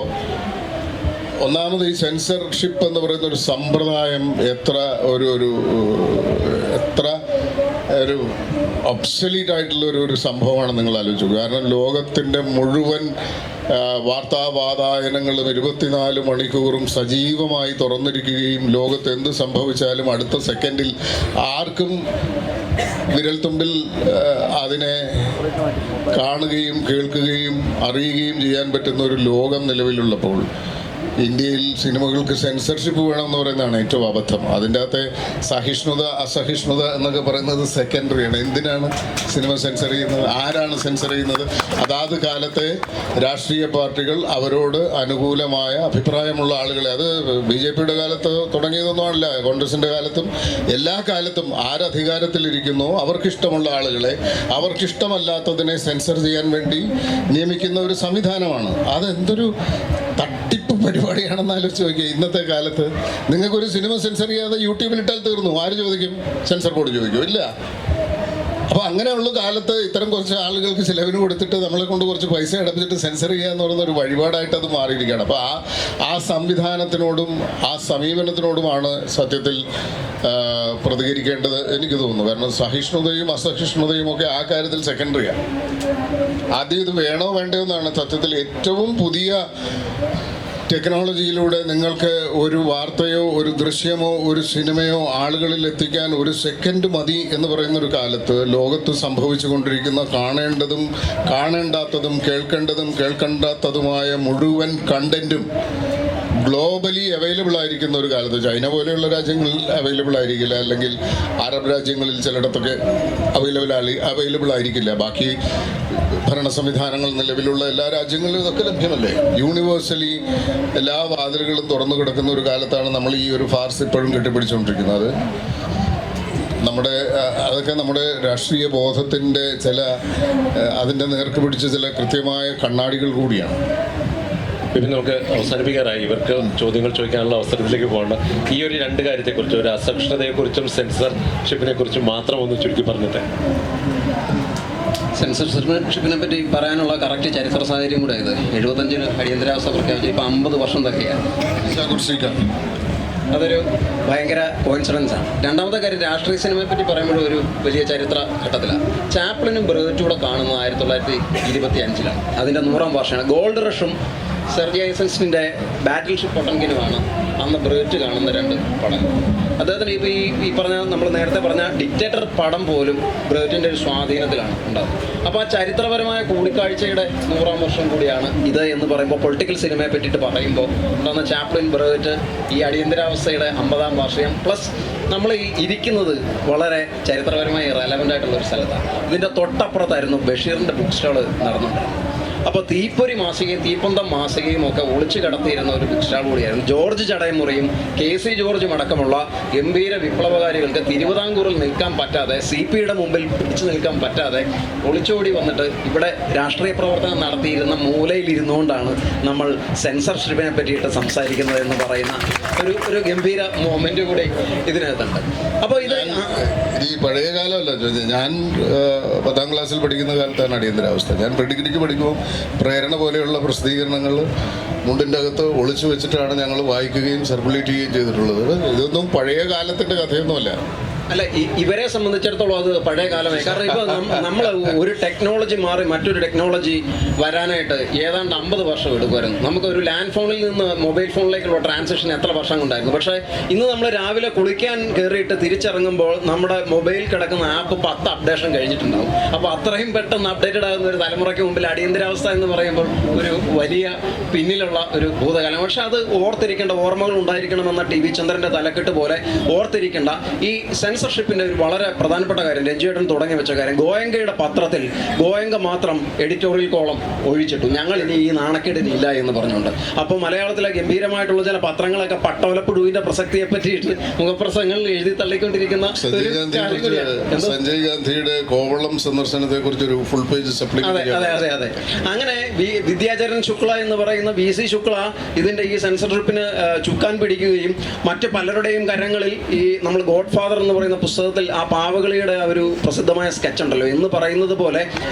ഒന്നാമത് ഈ സെൻസർഷിപ്പ് എന്ന് പറയുന്ന ഒരു സമ്പ്രദായം എത്ര ഒബ്സലീറ്റ് ആയിട്ടുള്ള ഒരു സംഭവമാണ് നിങ്ങൾ ആലോചിച്ചു. കാരണം ലോകത്തിൻ്റെ മുഴുവൻ വാർത്താവാതായനങ്ങളും 24 മണിക്കൂറും സജീവമായി തുറന്നിരിക്കുകയും ലോകത്ത് എന്ത് സംഭവിച്ചാലും അടുത്ത സെക്കൻഡിൽ ആർക്കും വിരൽത്തുമ്പിൽ അതിനെ കാണുകയും കേൾക്കുകയും അറിയുകയും ചെയ്യാൻ പറ്റുന്ന ഒരു ലോകം നിലവിലുള്ളപ്പോൾ ഇന്ത്യയിൽ സിനിമകൾക്ക് സെൻസർഷിപ്പ് വേണമെന്ന് പറയുന്നതാണ് ഏറ്റവും അബദ്ധം. അതിൻ്റെ അകത്തെ സഹിഷ്ണുത അസഹിഷ്ണുത എന്നൊക്കെ പറയുന്നത് സെക്കൻഡറിയാണ്. എന്തിനാണ് സിനിമ സെൻസർ ചെയ്യുന്നത്? ആരാണ് സെൻസർ ചെയ്യുന്നത്? അതാത് കാലത്തെ രാഷ്ട്രീയ പാർട്ടികൾ അവരോട് അനുകൂലമായ അഭിപ്രായമുള്ള ആളുകളെ, അത് BJPയുടെ കാലത്ത് തുടങ്ങിയതൊന്നുമല്ല, കോൺഗ്രസിൻ്റെ കാലത്തും എല്ലാ കാലത്തും ആരധികാരത്തിലിരിക്കുന്നോ അവർക്കിഷ്ടമുള്ള ആളുകളെ അവർക്കിഷ്ടമല്ലാത്തതിനെ സെൻസർ ചെയ്യാൻ വേണ്ടി നിയമിക്കുന്ന ഒരു സംവിധാനമാണ്. അതെന്തൊരു തട്ടിപ്പ് പരിപാടിയാണെന്ന് ആലോചിച്ച് നോക്കിയാൽ. ഇന്നത്തെ കാലത്ത് നിങ്ങൾക്കൊരു സിനിമ സെൻസർ ചെയ്യാതെ യൂട്യൂബിലിട്ടാൽ തീർന്നു. ആര് ചോദിക്കും? സെൻസർ ബോർഡ് ചോദിക്കും? ഇല്ല. അപ്പോൾ അങ്ങനെയുള്ള കാലത്ത് ഇത്തരം കുറച്ച് ആളുകൾക്ക് ചിലവിന് കൊടുത്തിട്ട് നമ്മളെ കൊണ്ട് കുറച്ച് പൈസ അടപ്പിച്ചിട്ട് സെൻസർ ചെയ്യുക എന്ന് പറയുന്ന ഒരു വഴിപാടായിട്ട് അത് മാറിയിരിക്കുകയാണ്. അപ്പോൾ ആ സംവിധാനത്തിനോടും ആ സമീപനത്തിനോടുമാണ് സത്യത്തിൽ പ്രതികരിക്കേണ്ടത് എനിക്ക് തോന്നുന്നു. കാരണം സഹിഷ്ണുതയും അസഹിഷ്ണുതയും ഒക്കെ ആ കാര്യത്തിൽ സെക്കൻഡറിയാണ്. ആദ്യം ഇത് വേണോ വേണ്ടയോ എന്നാണ് സത്യത്തിൽ. ഏറ്റവും പുതിയ ടെക്നോളജിയിലൂടെ നിങ്ങൾക്ക് ഒരു വാർത്തയോ ഒരു ദൃശ്യമോ ഒരു സിനിമയോ ആളുകളിൽ എത്തിക്കാൻ 1 സെക്കൻഡ് മതി എന്ന് പറയുന്നൊരു കാലത്ത് ലോകത്ത് സംഭവിച്ചു കൊണ്ടിരിക്കുന്ന കാണേണ്ടതും കാണേണ്ടാത്തതും കേൾക്കേണ്ടതും കേൾക്കേണ്ടാത്തതുമായ മുഴുവൻ കണ്ടന്റും ഗ്ലോബലി അവൈലബിൾ ആയിരിക്കുന്ന ഒരു കാലത്ത്, ചൈന പോലെയുള്ള രാജ്യങ്ങളിൽ അവൈലബിൾ ആയിരിക്കില്ല, അല്ലെങ്കിൽ അറബ് രാജ്യങ്ങളിൽ ചിലയിടത്തൊക്കെ അവൈലബിൾ ആയിരിക്കില്ല. ബാക്കി ഭരണ സംവിധാനങ്ങൾ നിലവിലുള്ള എല്ലാ രാജ്യങ്ങളിലും ഇതൊക്കെ ലഭ്യമല്ലേ? യൂണിവേഴ്സലി എല്ലാ വാതിലുകളും തുറന്നു കിടക്കുന്ന ഒരു കാലത്താണ് നമ്മൾ ഈ ഒരു ഫാർസ് ഇപ്പോഴും കെട്ടിപ്പിടിച്ചുകൊണ്ടിരിക്കുന്നത്. അതൊക്കെ നമ്മുടെ രാഷ്ട്രീയ ബോധത്തിൻ്റെ അതിൻ്റെ നേർക്ക് പിടിച്ച ചില കൃത്യമായ കണ്ണാടികൾ കൂടിയാണ്. പിന്നെ നമുക്ക് അവസാനിപ്പിക്കാറായി. ഇവർക്ക് ചോദ്യങ്ങൾ ചോദിക്കാനുള്ള അവസരത്തിലേക്ക് പോകേണ്ട. ഈ ഒരു 2 കാര്യത്തെക്കുറിച്ചും, ഒരു അസഹിഷ്ണുതയെക്കുറിച്ചും സെൻസർഷിപ്പിനെ കുറിച്ചും മാത്രം ഒന്ന് ചുരുക്കി പറഞ്ഞിട്ട്. സെൻസർഷിപ്പിനെ പറ്റി പറയാനുള്ള കറക്റ്റ് ചരിത്ര സാഹചര്യം കൂടെ ഇത് 75-ന് അടിയന്തരാവസ്ഥ പ്രഖ്യാപിച്ചു. ഇപ്പോൾ 50 വർഷം തികയാണ്. അതൊരു ഭയങ്കര കോയിൻസിഡൻസ് ആണ്. രണ്ടാമത്തെ കാര്യം, രാഷ്ട്രീയ സിനിമയെ പറ്റി പറയുമ്പോൾ ഒരു വലിയ ചരിത്ര ഘട്ടത്തിലാണ്. ചാപ്ലിനും ബ്രേറ്റും കൂടെ കാണുന്നത് 1925-ലാണ്. അതിൻ്റെ 100ാം വർഷമാണ്. ഗോൾഡ് റഷും സെർജി ഐസൻസ്റ്റിൻ്റെ ബാറ്റിൽ ഷിപ്പ് പൊട്ടൻകിനുമാണ് അന്ന് ബ്രേറ്റ് കാണുന്ന 2 പടങ്ങൾ. അദ്ദേഹത്തിന് ഇപ്പോൾ ഈ പറഞ്ഞ നമ്മൾ നേരത്തെ പറഞ്ഞ ഡിക്റ്റേറ്റർ പടം പോലും ബ്രേറ്റിൻ്റെ ഒരു സ്വാധീനത്തിലാണ് ഉണ്ടാകുന്നത്. അപ്പോൾ ആ ചരിത്രപരമായ കൂടിക്കാഴ്ചയുടെ 100ാം വർഷം കൂടിയാണ് ഇത് എന്ന് പറയുമ്പോൾ, പൊളിറ്റിക്കൽ സിനിമയെ പറ്റിയിട്ട് പറയുമ്പോൾ ഉണ്ടാകുന്ന ചാപ്ലിൻ, ബ്രേറ്റ്, ഈ അടിയന്തരാവസ്ഥയുടെ 50ാം വാർഷികം, പ്ലസ് നമ്മൾ ഇരിക്കുന്നത് വളരെ ചരിത്രപരമായി റെലവൻ്റ് ആയിട്ടുള്ള ഒരു സ്ഥലത്താണ്. ഇതിൻ്റെ തൊട്ടപ്പുറത്തായിരുന്നു ബഷീറിൻ്റെ ബുക്ക് സ്റ്റാൾ നടന്നുകൊണ്ടിരുന്നത്. അപ്പോൾ തീപ്പൊരി മാസികയും തീപ്പന്തം മാസികയും ഒക്കെ ഒളിച്ചു കടത്തിയിരുന്ന ഒരു ബുക്ക് സ്റ്റാൾ കൂടിയായിരുന്നു. ജോർജ് ചടയമുറിയും KC ജോർജും അടക്കമുള്ള ഗംഭീര വിപ്ലവകാരികൾക്ക് തിരുവിതാംകൂറിൽ നിൽക്കാൻ പറ്റാതെ, CPയുടെ മുമ്പിൽ പിടിച്ചു നിൽക്കാൻ പറ്റാതെ ഒളിച്ചോടി വന്നിട്ട് ഇവിടെ രാഷ്ട്രീയ പ്രവർത്തനം നടത്തിയിരുന്ന മൂലയിൽ ഇരുന്നുകൊണ്ടാണ് നമ്മൾ സെൻസർഷിപ്പിനെ പറ്റിയിട്ട് സംസാരിക്കുന്നത് എന്ന് പറയുന്ന ഒരു ഗംഭീര മൊമെൻ്റ് കൂടി ഇതിനകത്തുണ്ട്. അപ്പോൾ ഇത് ഈ പഴയ കാലമല്ല ചോദിച്ചത്. ഞാൻ 10ാം ക്ലാസ്സിൽ പഠിക്കുന്ന കാലത്താണ് അടിയന്തരാവസ്ഥ. ഞാൻ ഡിഗ്രിക്ക് പഠിക്കുമ്പോൾ പ്രേരണ പോലെയുള്ള പ്രസിദ്ധീകരണങ്ങൾ മുണ്ടിൻ്റെ അകത്ത് ഒളിച്ചു വെച്ചിട്ടാണ് ഞങ്ങൾ വായിക്കുകയും സർക്കുലേറ്റ് ചെയ്യുകയും ചെയ്തിട്ടുള്ളത്. ഇതൊന്നും പഴയ കാലത്തിൻ്റെ കഥയൊന്നുമല്ല. അല്ല, ഇവരെ സംബന്ധിച്ചിടത്തോളം അത് പഴയ കാലമായി. കാരണം ഇപ്പോൾ നമ്മൾ ഒരു ടെക്നോളജി മാറി മറ്റൊരു ടെക്നോളജി വരാനായിട്ട് ഏതാണ്ട് 50 വർഷം എടുക്കുമായിരുന്നു. നമുക്കൊരു ലാൻഡ് ഫോണിൽ നിന്ന് മൊബൈൽ ഫോണിലേക്കുള്ള ട്രാൻസിഷൻ എത്ര വർഷം കൊണ്ടായിരുന്നു. പക്ഷേ ഇന്ന് നമ്മൾ രാവിലെ കുളിക്കാൻ കയറിയിട്ട് തിരിച്ചിറങ്ങുമ്പോൾ നമ്മുടെ മൊബൈൽ കിടക്കുന്ന ആപ്പ് 10 അപ്ഡേഷൻ കഴിഞ്ഞിട്ടുണ്ടാവും. അപ്പോൾ അത്രയും പെട്ടെന്ന് അപ്ഡേറ്റഡ് ആകുന്ന ഒരു തലമുറയ്ക്ക് മുമ്പിൽ അടിയന്തരാവസ്ഥ എന്ന് പറയുമ്പോൾ ഒരു വലിയ പിന്നിലുള്ള ഒരു ഭൂതകാലം. പക്ഷെ അത് ഓർത്തിരിക്കേണ്ട, ഓർമ്മകൾ ഉണ്ടായിരിക്കണമെന്ന TV ചന്ദ്രൻ്റെ തലക്കെട്ട് പോലെ ഓർത്തിരിക്കേണ്ട ഈ സെൻസർഷിപ്പിൻ്റെ ഒരു വളരെ പ്രധാനപ്പെട്ട കാര്യം രഞ്ജിയേട്ടൻ തുടങ്ങി വെച്ച കാര്യം, ഗോയങ്കയുടെ പത്രത്തിൽ ഗോയങ്ക മാത്രം എഡിറ്റോറിയൽ കോളം ഒഴിച്ചിട്ടു, ഞങ്ങൾ ഇനി ഈ നാണക്കേടിനില്ല എന്ന് പറഞ്ഞുകൊണ്ട്. അപ്പോൾ മലയാളത്തിലെ ഗംഭീരമായിട്ടുള്ള ചില പത്രങ്ങളൊക്കെ പട്ടോലപ്പുഴുവിൻ്റെ പ്രസക്തിയെ പറ്റിയിട്ട് മുഖപ്രസംഗങ്ങളിൽ എഴുതി തള്ളിക്കൊണ്ടിരിക്കുന്ന സഞ്ജയ് ഗാന്ധിയുടെ കോവളം സന്ദർശനത്തെ കുറിച്ച് ഒരു ഫുൾ പേജ് അതെ. അങ്ങനെ വിദ്യാചരൺ ശുക്ല എന്ന് പറയുന്ന VC ശുക്ല ഇതിന്റെ ഈ സെൻസർഷിപ്പിന് ചുക്കാൻ പിടിക്കുകയും മറ്റ് പലരുടെയും കരങ്ങളിൽ ഈ നമ്മൾ ഗോഡ് ഫാദർ എന്ന് പറയുന്ന പുസ്തകത്തിൽ ആ പാവകളിയുടെ ഒരു പ്രസിദ്ധമായ സ്കെച്ച് ഉണ്ടല്ലോ എന്ന് പറയുന്നത് പോലെ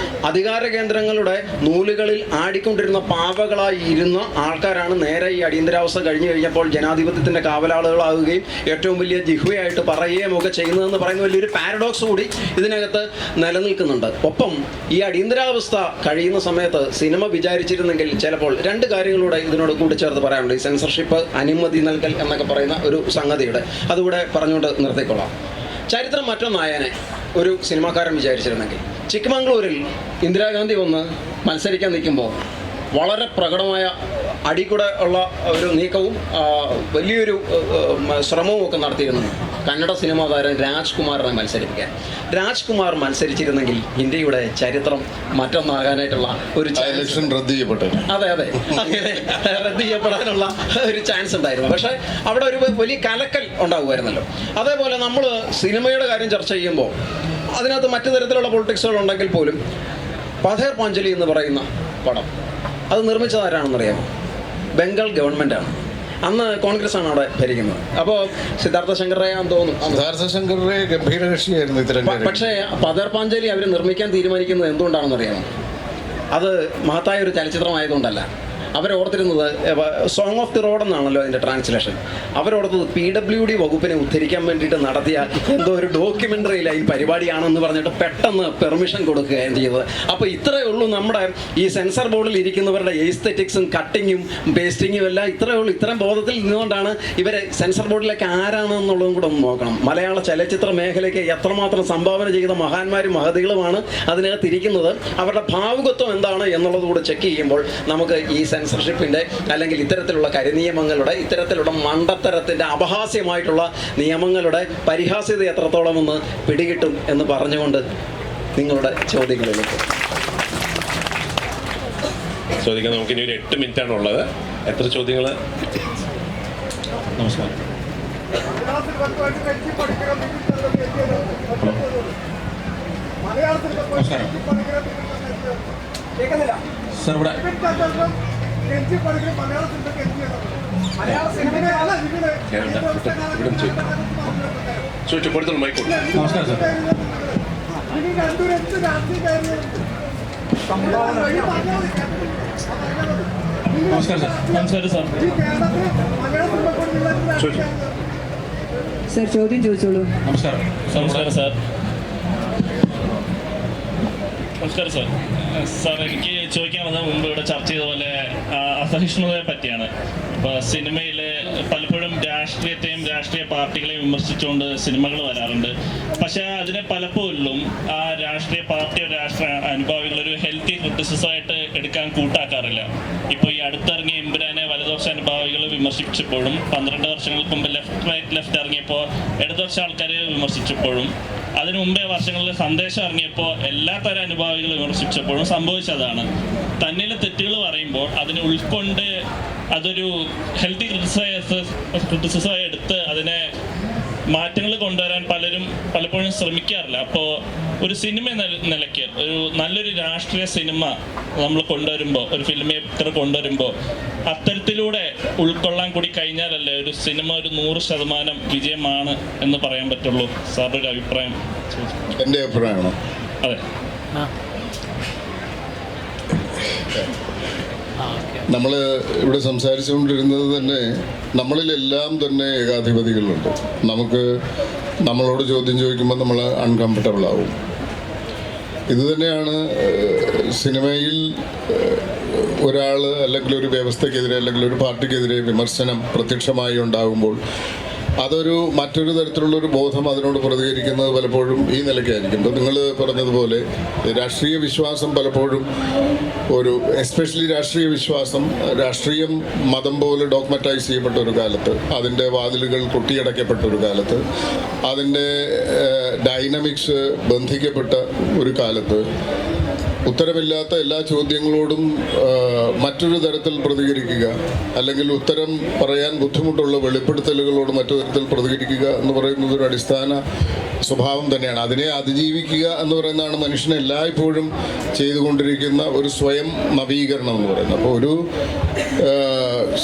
അധികാര കേന്ദ്രങ്ങളുടെ നൂലുകളിൽ ആടിക്കൊണ്ടിരുന്ന പാവകളായി ഇരുന്ന ആൾക്കാരാണ് നേരെ ഈ അടിയന്തരാവസ്ഥ കഴിഞ്ഞു കഴിഞ്ഞപ്പോൾ ജനാധിപത്യത്തിന്റെ കാവലാളുകളാവുകയും ഏറ്റവും വലിയ ജിഹ്വയായിട്ട് പറയുകയും ഒക്കെ ചെയ്യുന്നതെന്ന് പറയുന്ന വലിയൊരു പാരഡോക്സ് കൂടി ഇതിനകത്ത് നിലനിൽക്കുന്നുണ്ട്. ഒപ്പം ഈ അടിയന്തരാവസ്ഥ കഴിയുന്ന സമയത്ത് സിനിമ വിചാരിച്ചിരുന്നെങ്കിൽ ചിലപ്പോൾ രണ്ട് കാര്യങ്ങളൂടെ ഇതിനോട് കൂട്ടിച്ചേർത്ത് പറയാനുണ്ട്. ഈ സെൻസർഷിപ്പ് അനുമതി നൽകൽ എന്നൊക്കെ പറയുന്ന ഒരു സംഗതിയുടെ അതുകൂടെ പറഞ്ഞുകൊണ്ട് നിർത്തിക്കൊള്ളാം. ചരിത്രം മറ്റൊന്നായനെ ഒരു സിനിമാക്കാരൻ വിചാരിച്ചിരുന്നെങ്കിൽ ചിക്കമംഗ്ലൂരിൽ ഇന്ദിരാഗാന്ധി വന്ന് മത്സരിക്കാൻ നിൽക്കുമ്പോൾ വളരെ പ്രകടമായ അടിക്കൂടെ ഉള്ള ഒരു നീക്കവും വലിയൊരു ശ്രമവും ഒക്കെ നടത്തിയിരുന്നു കന്നഡ സിനിമാ താരം രാജ്കുമാറിനെ മത്സരിപ്പിക്കാൻ. രാജ്കുമാർ മത്സരിച്ചിരുന്നെങ്കിൽ ഇന്ത്യയുടെ ചരിത്രം മറ്റൊന്നാകാനായിട്ടുള്ള ഒരു ഇലക്ഷൻ റദ്ദ് ചെയ്യപ്പെട്ടു. അതെ അങ്ങനെ റദ്ദ് ചെയ്യപ്പെടാനുള്ള ഒരു ചാൻസ് ഉണ്ടായിരുന്നു. പക്ഷേ അവിടെ ഒരു വലിയ കലക്കൽ ഉണ്ടാകുമായിരുന്നല്ലോ. അതേപോലെ നമ്മൾ സിനിമയുടെ കാര്യം ചർച്ച ചെയ്യുമ്പോൾ അതിനകത്ത് മറ്റു തരത്തിലുള്ള പൊളിറ്റിക്സുകൾ ഉണ്ടെങ്കിൽ പോലും പഥേർ പാഞ്ചലി എന്ന് പറയുന്ന പടം അത് നിർമ്മിച്ചത് ആരാണെന്നറിയാമോ? ബംഗാൾ ഗവൺമെൻറ്റാണ്. അന്ന് കോൺഗ്രസ് ആണ് അവിടെ ഭരിക്കുന്നത്. അപ്പോൾ സിദ്ധാർത്ഥ ശങ്കർ റേ ആണെന്ന് തോന്നുന്നു. സിദ്ധാർത്ഥ ശങ്കർ റേ ഗംഭീര കക്ഷിയായിരുന്നു ഇത്തരം. പക്ഷേ പഥേർ പാഞ്ചലി അവർ നിർമ്മിക്കാൻ തീരുമാനിക്കുന്നത് എന്തുകൊണ്ടാണെന്നറിയാമോ? അത് മഹത്തായ ഒരു ചലച്ചിത്രമായതുകൊണ്ടല്ല. അവരോർത്തിരുന്നത് സോങ് ഓഫ് ദി റോഡ് എന്നാണല്ലോ അതിൻ്റെ ട്രാൻസ്ലേഷൻ. അവരോർത്തത് PWD വകുപ്പിനെ ഉദ്ധരിക്കാൻ വേണ്ടിയിട്ട് നടത്തിയ എന്തോ ഒരു ഡോക്യുമെൻ്ററി ലൈൻ പരിപാടിയാണെന്ന് പറഞ്ഞിട്ട് പെട്ടെന്ന് പെർമിഷൻ കൊടുക്കുകയും ചെയ്തത്. അപ്പോൾ ഇത്രയേ ഉള്ളൂ നമ്മുടെ ഈ സെൻസർ ബോർഡിൽ ഇരിക്കുന്നവരുടെ എസ്തെറ്റിക്സും കട്ടിങ്ങും പേസ്റ്റിങ്ങും എല്ലാം ഇത്രയേ ഉള്ളൂ. ഇത്തരം ബോധത്തിൽ നിന്നുകൊണ്ടാണ് ഇവരെ സെൻസർ ബോർഡിലേക്ക് ആരാണെന്നുള്ളതും കൂടെ ഒന്ന് നോക്കണം. മലയാള ചലച്ചിത്ര മേഖലയ്ക്ക് എത്രമാത്രം സംഭാവന ചെയ്ത മഹാന്മാരും മഹതികളുമാണ് അതിനകത്ത് ഇരിക്കുന്നത്. അവരുടെ ഭാവുകത്വം എന്താണ് എന്നുള്ളത് കൂടെ ചെക്ക് ചെയ്യുമ്പോൾ നമുക്ക് ഈ സെൻസർഷിപ്പിൻ്റെ അല്ലെങ്കിൽ ഇത്തരത്തിലുള്ള കരിനിയമങ്ങളുടെ ഇത്തരത്തിലുള്ള മണ്ടത്തരത്തിൻ്റെ അപഹാസ്യമായിട്ടുള്ള നിയമങ്ങളുടെ പരിഹാസ്യത എത്രത്തോളം ഒന്ന് പിടികിട്ടും എന്ന് പറഞ്ഞുകൊണ്ട് നിങ്ങളുടെ ചോദ്യങ്ങളിലേക്ക് ചോദിക്കാൻ നമുക്കിനി ഒരു 8 മിനിറ്റാണ് ഉള്ളത്. എത്ര ചോദ്യങ്ങൾ? നമസ്കാരം. സർ ഇവിടെ ചോദിച്ചു കൊടുത്തോളൂ മൈക്കോട്ടെ. നമസ്കാരം സർ. നമസ്കാരം സർ. നമസ്കാരം സാർ. സർ ചോദ്യം ചോദിച്ചോളൂ. നമസ്കാരം. നമസ്കാരം സാർ. നമസ്കാരം സാർ. സാർ എനിക്ക് ചോദിക്കാനുള്ളത് മുമ്പ് ഇവിടെ ചർച്ച ചെയ്ത പോലെ അസഹിഷ്ണുതയെ പറ്റിയാണ്. ഇപ്പോൾ സിനിമയിൽ പലപ്പോഴും രാഷ്ട്രീയത്തെയും രാഷ്ട്രീയ പാർട്ടികളെയും വിമർശിച്ചുകൊണ്ട് സിനിമകൾ വരാറുണ്ട്. പക്ഷേ അതിനെ പലപ്പോഴും ആ രാഷ്ട്രീയ പാർട്ടിയോ രാഷ്ട്രീയ അനുഭാവികളൊരു ഹെൽത്തി ക്രിറ്റിസിസമായിട്ട് എടുക്കാൻ കൂട്ടാക്കാറില്ല. ഇപ്പോൾ ഈ അടുത്തിറങ്ങിയ എമ്പുരാനെ വലതുപക്ഷ അനുഭാവികൾ വിമർശിച്ചപ്പോഴും 12 വർഷങ്ങൾക്ക് മുമ്പ് ലെഫ്റ്റ് ഇറങ്ങിയപ്പോൾ ഇടതുപക്ഷ ആൾക്കാർ വിമർശിച്ചപ്പോഴും അതിനു മുമ്പേ വർഷങ്ങളിൽ സന്ദേശം ഇറങ്ങിയപ്പോൾ എല്ലാ തരം അനുഭാവികൾ വിമർശിച്ചപ്പോഴും സംഭവിച്ചതാണ്. തന്നിലെ തെറ്റുകൾ പറയുമ്പോൾ അതിനെ ഉൾക്കൊണ്ട് അതൊരു ഹെൽത്തി ക്രിറ്റിസിസമായി എടുത്ത് അതിനെ മാറ്റങ്ങൾ കൊണ്ടുവരാൻ പലപ്പോഴും ശ്രമിക്കാറില്ല. അപ്പോൾ ഒരു സിനിമ നിലയ്ക്ക് ഒരു നല്ലൊരു രാഷ്ട്രീയ സിനിമ നമ്മൾ കൊണ്ടുവരുമ്പോൾ, ഒരു ഫിലിം മേക്കർ കൊണ്ടുവരുമ്പോൾ അത്തരത്തിലൂടെ ഉൾക്കൊള്ളാൻ കൂടി കഴിഞ്ഞാലല്ലേ ഒരു സിനിമ ഒരു 100% വിജയമാണ് എന്ന് പറയാൻ പറ്റുള്ളൂ. സാറിൻ്റെ ഒരു അഭിപ്രായം? എൻ്റെ അഭിപ്രായമാണോ? അതെ. നമ്മൾ ഇവിടെ സംസാരിച്ചുകൊണ്ടിരുന്നത് തന്നെ നമ്മളിലെല്ലാം തന്നെ ഏകാധിപതികളുണ്ട്. നമ്മളോട് ചോദ്യം ചോദിക്കുമ്പോൾ നമ്മൾ അൺകംഫർട്ടബിൾ ആവും. ഇത് തന്നെയാണ് സിനിമയിൽ ഒരാൾ അല്ലെങ്കിൽ ഒരു വ്യവസ്ഥക്കെതിരെ അല്ലെങ്കിൽ ഒരു പാർട്ടിക്കെതിരെ വിമർശനം പ്രത്യക്ഷമായി ഉണ്ടാകുമ്പോൾ അതൊരു മറ്റൊരു തരത്തിലുള്ളൊരു ബോധം അതിനോട് പ്രതികരിക്കുന്നത് പലപ്പോഴും ഈ നിലയ്ക്കായിരിക്കും. ഇപ്പോൾ നിങ്ങൾ പറഞ്ഞതുപോലെ രാഷ്ട്രീയ വിശ്വാസം പലപ്പോഴും ഒരു എസ്പെഷ്യലി രാഷ്ട്രീയ വിശ്വാസം, രാഷ്ട്രീയം മതം പോലെ ഡോഗ്മറ്റൈസ് ചെയ്യപ്പെട്ട ഒരു കാലത്ത്, അതിൻ്റെ വാതിലുകൾ കൊട്ടിയടയ്ക്കപ്പെട്ട ഒരു കാലത്ത്, അതിൻ്റെ ഡൈനമിക്സ് ബന്ധിക്കപ്പെട്ട ഒരു കാലത്ത് ഉത്തരമില്ലാത്ത എല്ലാ ചോദ്യങ്ങളോടും മറ്റൊരു തരത്തിൽ പ്രതികരിക്കുക, അല്ലെങ്കിൽ ഉത്തരം പറയാൻ ബുദ്ധിമുട്ടുള്ള വെളിപ്പെടുത്തലുകളോട് മറ്റൊരു തരത്തിൽ പ്രതികരിക്കുക എന്ന് പറയുന്നത് ഒരു അടിസ്ഥാന സ്വഭാവം തന്നെയാണ്. അതിനെ അതിജീവിക്കുക എന്ന് പറയുന്നതാണ് മനുഷ്യനെ എല്ലായ്പ്പോഴും ചെയ്തുകൊണ്ടിരിക്കുന്ന ഒരു സ്വയം നവീകരണം എന്ന് പറയുന്നത്. അപ്പോൾ ഒരു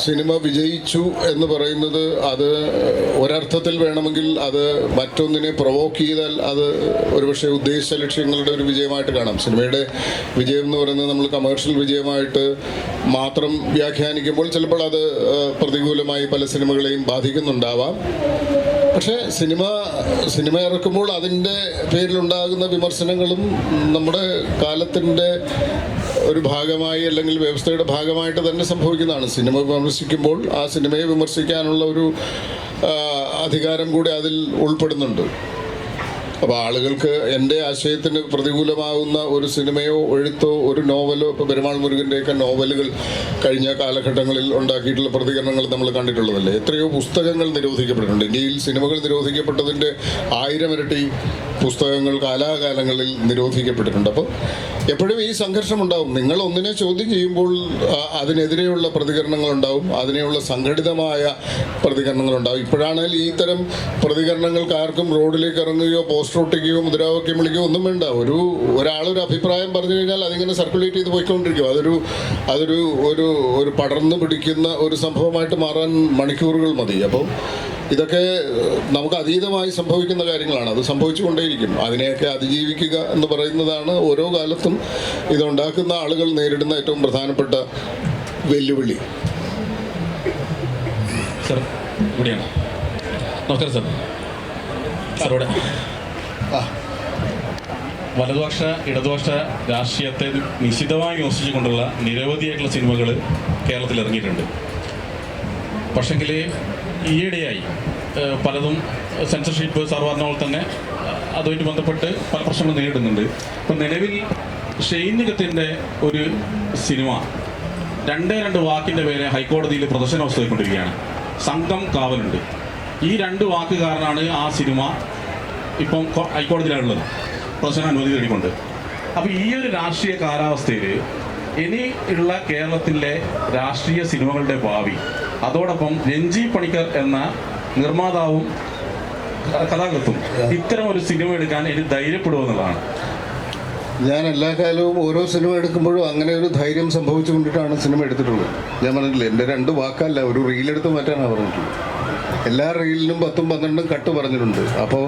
സിനിമ വിജയിച്ചു എന്ന് പറയുന്നത് അത് ഒരർത്ഥത്തിൽ വേണമെങ്കിൽ അത് മറ്റൊന്നിനെ പ്രൊവോക്ക് ചെയ്താൽ അത് ഒരുപക്ഷെ ഉദ്ദേശ ലക്ഷ്യങ്ങളുടെ ഒരു വിജയമായിട്ട് കാണാം. സിനിമയുടെ വിജയം എന്ന് പറയുന്നത് നമ്മൾ കമേഴ്ഷ്യൽ വിജയമായിട്ട് മാത്രം വ്യാഖ്യാനിക്കുമ്പോൾ ചിലപ്പോൾ അത് പ്രതികൂലമായി പല സിനിമകളെയും ബാധിക്കുന്നുണ്ടാവാം. പക്ഷേ സിനിമ ഇറക്കുമ്പോൾ അതിൻ്റെ പേരിലുണ്ടാകുന്ന വിമർശനങ്ങളും നമ്മുടെ കാലത്തിൻ്റെ ഒരു ഭാഗമായി അല്ലെങ്കിൽ വ്യവസ്ഥയുടെ ഭാഗമായിട്ട് തന്നെ സംഭവിക്കുന്നതാണ്. സിനിമ വിമർശിക്കുമ്പോൾ ആ സിനിമയെ വിമർശിക്കാനുള്ള ഒരു അധികാരം കൂടി അതിൽ ഉൾപ്പെടുന്നുണ്ട്. അപ്പോൾ ആളുകൾക്ക് എൻ്റെ ആശയത്തിന് പ്രതികൂലമാകുന്ന ഒരു സിനിമയോ എഴുത്തോ ഒരു നോവലോ, ഇപ്പോൾ പെരുമാൾ മുരുകൻ്റെയൊക്കെ നോവലുകൾ കഴിഞ്ഞ കാലഘട്ടങ്ങളിൽ ഉണ്ടാക്കിയിട്ടുള്ള പ്രതികരണങ്ങൾ നമ്മൾ കണ്ടിട്ടുള്ളതല്ലേ. എത്രയോ പുസ്തകങ്ങൾ നിരോധിക്കപ്പെട്ടിട്ടുണ്ട്. ഇന്ത്യയിൽ സിനിമകൾ നിരോധിക്കപ്പെട്ടതിൻ്റെ 1000 ഇരട്ടി പുസ്തകങ്ങൾ കാലാകാലങ്ങളിൽ നിരോധിക്കപ്പെട്ടിട്ടുണ്ട്. അപ്പോൾ എപ്പോഴും ഈ സംഘർഷം ഉണ്ടാവും. നിങ്ങൾ ഒന്നിനെ ചോദ്യം ചെയ്യുമ്പോൾ അതിനെതിരെയുള്ള പ്രതികരണങ്ങളുണ്ടാവും, അതിനെയുള്ള സംഘടിതമായ പ്രതികരണങ്ങളുണ്ടാവും. ഇപ്പോഴാണെങ്കിൽ ഈ തരം പ്രതികരണങ്ങൾക്ക് ആർക്കും റോഡിലേക്ക് ഇറങ്ങുകയോ പോസ്റ്റർ ഒട്ടിക്കുകയോ മുദ്രാവാക്യം വിളിക്കുകയോ ഒന്നും വേണ്ട. ഒരാളൊരു അഭിപ്രായം പറഞ്ഞു കഴിഞ്ഞാൽ അതിങ്ങനെ സർക്കുലേറ്റ് ചെയ്ത് പോയിക്കൊണ്ടിരിക്കും. ഒരു പടർന്നു പിടിക്കുന്ന ഒരു സംഭവമായിട്ട് മാറാൻ മണിക്കൂറുകൾ മതി. അപ്പോൾ ഇതൊക്കെ നമുക്ക് അതീതമായി സംഭവിക്കുന്ന കാര്യങ്ങളാണ്. അത് സംഭവിച്ചുകൊണ്ടേയിരിക്കും. അതിനെയൊക്കെ അതിജീവിക്കുക എന്ന് പറയുന്നതാണ് ഓരോ കാലത്തും ഇതുണ്ടാക്കുന്ന ആളുകൾ നേരിടുന്ന ഏറ്റവും പ്രധാനപ്പെട്ട വെല്ലുവിളി. സർ ഇവിടെയാണ്. നമസ്കാരം സർ. സാർ ഇവിടെ വലതുപക്ഷ ഇടതുപക്ഷ രാഷ്ട്രീയത്തെ നിശിതമായി വിമർശിച്ചുകൊണ്ടുള്ള നിരവധിയായിട്ടുള്ള സിനിമകൾ കേരളത്തിൽ ഇറങ്ങിയിട്ടുണ്ട്. പക്ഷെങ്കിൽ ഈയിടെയായി പലതും സെൻസർഷിപ്പ് സാർ പറഞ്ഞ പോലെ തന്നെ അതുമായിട്ട് ബന്ധപ്പെട്ട് പല പ്രശ്നങ്ങൾ നേരിടുന്നുണ്ട്. ഇപ്പം നിലവിൽ ഷെയ്നികത്തിൻ്റെ ഒരു സിനിമ 2 വാക്കിൻ്റെ പേരെ ഹൈക്കോടതിയിൽ പ്രദർശനാവസ്ഥ പോയിക്കൊണ്ടിരിക്കുകയാണ്. സംഘം കാവലുണ്ട്. ഈ 2 വാക്ക് കാരണമാണ് ആ സിനിമ ഇപ്പം ഹൈക്കോടതിയിലാണുള്ളത്, പ്രദർശന അനുമതി തേടിക്കൊണ്ട്. അപ്പോൾ ഈ ഒരു രാഷ്ട്രീയ കാലാവസ്ഥയിൽ ഇനി ഉള്ള കേരളത്തിലെ രാഷ്ട്രീയ സിനിമകളുടെ ഭാവി, അതോടൊപ്പം രഞ്ജി പണിക്കർ എന്ന നിർമ്മാതാവും കഥാകൃത്തും ഇത്തരം ഒരു സിനിമ എടുക്കാൻ എനിക്ക് ധൈര്യപ്പെടുമെന്നുള്ളതാണ്. ഞാൻ എല്ലാ കാലവും ഓരോ സിനിമ എടുക്കുമ്പോഴും അങ്ങനെ ഒരു ധൈര്യം സംഭവിച്ചുകൊണ്ടിട്ടാണ് സിനിമ എടുത്തിട്ടുള്ളത്. ഞാൻ പറഞ്ഞിട്ടില്ല, എൻ്റെ 2 വാക്കല്ല, ഒരു റീലെടുത്ത് മാറ്റാനാണ് പറഞ്ഞിട്ടുള്ളത്. എല്ലാ റീലിനും 10ഉം 12ഉം കട്ട് പറഞ്ഞിട്ടുണ്ട്. അപ്പോൾ